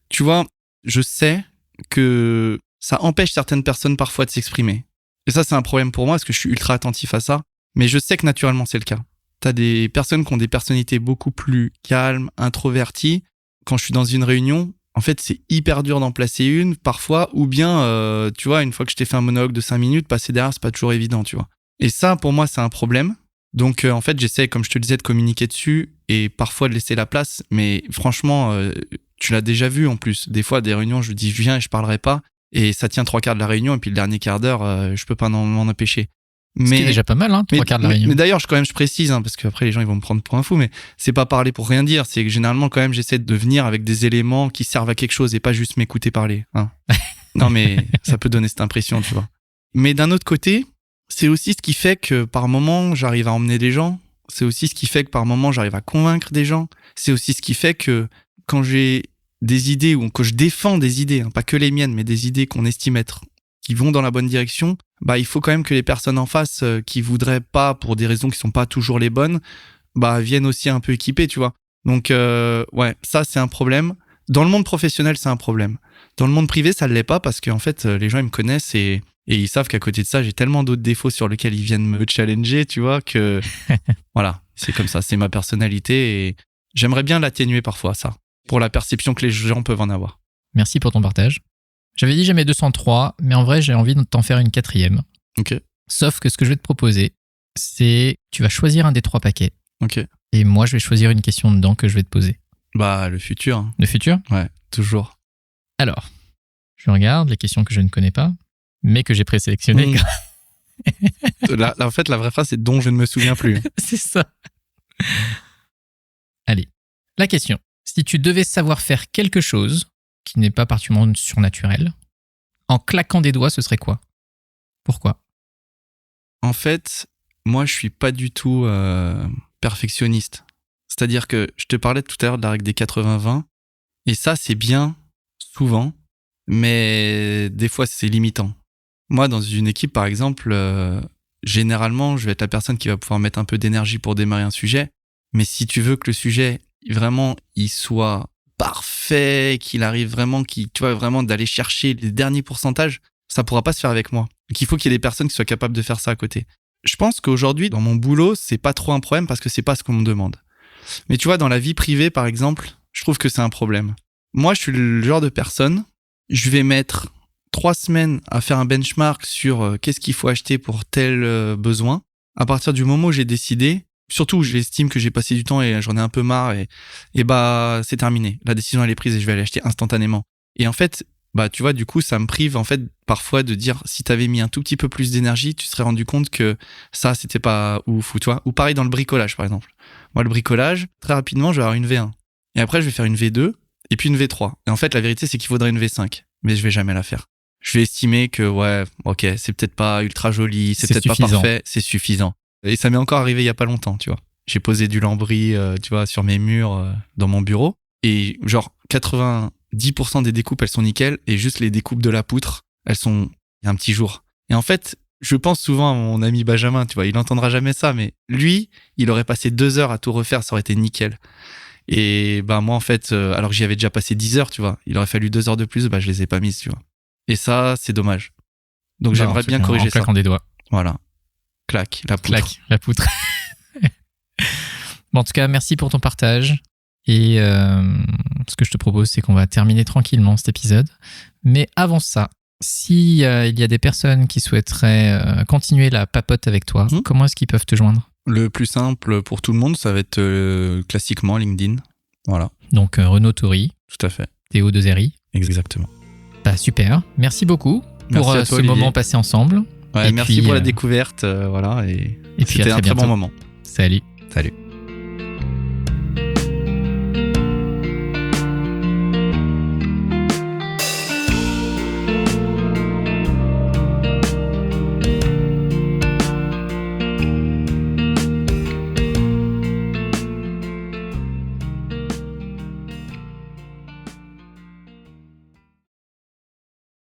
Tu vois, je sais que ça empêche certaines personnes parfois de s'exprimer. Et ça, c'est un problème pour moi parce que je suis ultra attentif à ça. Mais je sais que naturellement, c'est le cas. T'as des personnes qui ont des personnalités beaucoup plus calmes, introverties. Quand je suis dans une réunion, en fait, c'est hyper dur d'en placer une parfois. Ou bien, tu vois, une fois que je t'ai fait un monologue de 5 minutes, passer derrière, c'est pas toujours évident, tu vois. Et ça, pour moi, c'est un problème. Donc, en fait, j'essaie, comme je te le disais, de communiquer dessus et parfois de laisser la place. Mais franchement, tu l'as déjà vu en plus. Des fois, des réunions, je dis, je viens et je parlerai pas. Et ça tient 3 quarts de la réunion. Et puis le dernier quart d'heure, je peux pas m'en empêcher. Ce qui est déjà pas mal, 3 quarts de la réunion. Mais d'ailleurs, je précise, parce qu'après les gens ils vont me prendre pour un fou, mais c'est pas parler pour rien dire. C'est que généralement, quand même, j'essaie de venir avec des éléments qui servent à quelque chose et pas juste m'écouter parler. Non, mais ça peut donner cette impression, tu vois. Mais d'un autre côté, c'est aussi ce qui fait que par moment, j'arrive à emmener des gens. C'est aussi ce qui fait que par moment, j'arrive à convaincre des gens. C'est aussi ce qui fait que quand j'ai des idées ou que je défends des idées, pas que les miennes, mais des idées qu'on estime être qui vont dans la bonne direction, il faut quand même que les personnes en face qui voudraient pas, pour des raisons qui sont pas toujours les bonnes, viennent aussi un peu équipées, tu vois. Donc, ouais, ça, c'est un problème. Dans le monde professionnel, c'est un problème. Dans le monde privé, ça ne l'est pas parce qu'en fait, les gens, ils me connaissent et ils savent qu'à côté de ça, j'ai tellement d'autres défauts sur lesquels ils viennent me challenger, tu vois, que voilà, c'est comme ça, c'est ma personnalité et j'aimerais bien l'atténuer parfois, ça, pour la perception que les gens peuvent en avoir. Merci pour ton partage. J'avais dit jamais 203, mais en vrai, j'ai envie de t'en faire une 4e. Ok. Sauf que ce que je vais te proposer, c'est tu vas choisir un des 3 paquets. Ok. Et moi, je vais choisir une question dedans que je vais te poser. Le futur. Le futur ? Ouais, toujours. Alors, je regarde les questions que je ne connais pas, mais que j'ai présélectionnées. Là, en fait, la vraie phrase, c'est dont je ne me souviens plus. C'est ça. Allez, la question. Si tu devais savoir faire quelque chose qui n'est pas particulièrement surnaturel, en claquant des doigts, ce serait quoi ? Pourquoi ? En fait, moi, je suis pas du tout perfectionniste. C'est-à-dire que je te parlais tout à l'heure de la règle des 80-20, et ça, c'est bien, souvent, mais des fois, c'est limitant. Moi, dans une équipe, par exemple, généralement, je vais être la personne qui va pouvoir mettre un peu d'énergie pour démarrer un sujet, mais si tu veux que le sujet, vraiment, il soit parfait, qu'il arrive vraiment, tu vois, vraiment d'aller chercher les derniers pourcentages, ça pourra pas se faire avec moi. Donc il faut qu'il y ait des personnes qui soient capables de faire ça à côté. Je pense qu'aujourd'hui, dans mon boulot, c'est pas trop un problème parce que c'est pas ce qu'on me demande. Mais tu vois, dans la vie privée, par exemple, je trouve que c'est un problème. Moi, je suis le genre de personne, je vais mettre 3 semaines à faire un benchmark sur qu'est-ce qu'il faut acheter pour tel besoin. À partir du moment où j'ai décidé, surtout où j'estime que j'ai passé du temps et j'en ai un peu marre et c'est terminé. La décision elle est prise et je vais aller acheter instantanément. Et en fait, bah tu vois, du coup, ça me prive en fait parfois de dire si t'avais mis un tout petit peu plus d'énergie, tu serais rendu compte que ça, c'était pas ouf, ou tu vois. Ou pareil dans le bricolage, par exemple. Moi, le bricolage, très rapidement, je vais avoir une V1. Et après, je vais faire une V2 et puis une V3. Et en fait, la vérité, c'est qu'il faudrait une V5, mais je vais jamais la faire. Je vais estimer que ouais, ok, c'est peut-être pas ultra joli, c'est peut-être suffisant. pas parfait, c'est suffisant. Et ça m'est encore arrivé il y a pas longtemps, tu vois. J'ai posé du lambris, tu vois, sur mes murs dans mon bureau. Et genre 90% des découpes, elles sont nickel. Et juste les découpes de la poutre, elles sont... Il y a un petit jour. Et en fait, je pense souvent à mon ami Benjamin, tu vois. Il n'entendra jamais ça, mais lui, il aurait passé 2 heures à tout refaire, ça aurait été nickel. Et bah moi, en fait, alors que j'y avais déjà passé 10 heures, tu vois. Il aurait fallu 2 heures de plus, bah je les ai pas mises, tu vois. Et ça, c'est dommage. Donc j'aimerais bien corriger ça. En claquant des doigts. Voilà. Clac, la poutre. Clac, la poutre. Bon, en tout cas, merci pour ton partage. Et ce que je te propose, c'est qu'on va terminer tranquillement cet épisode. Mais avant ça, s'il y a des personnes qui souhaiteraient continuer la papote avec toi, comment est-ce qu'ils peuvent te joindre ? Le plus simple pour tout le monde, ça va être classiquement LinkedIn. Voilà. Donc Renaud Tory. Tout à fait. Théo Dezeri. Exactement. Bah, super. Merci beaucoup pour toi, ce Olivier. moment passé ensemble. Ouais, et merci puis, pour la découverte. Voilà. Et puis c'était à un très très bon bientôt. moment. Salut. Salut.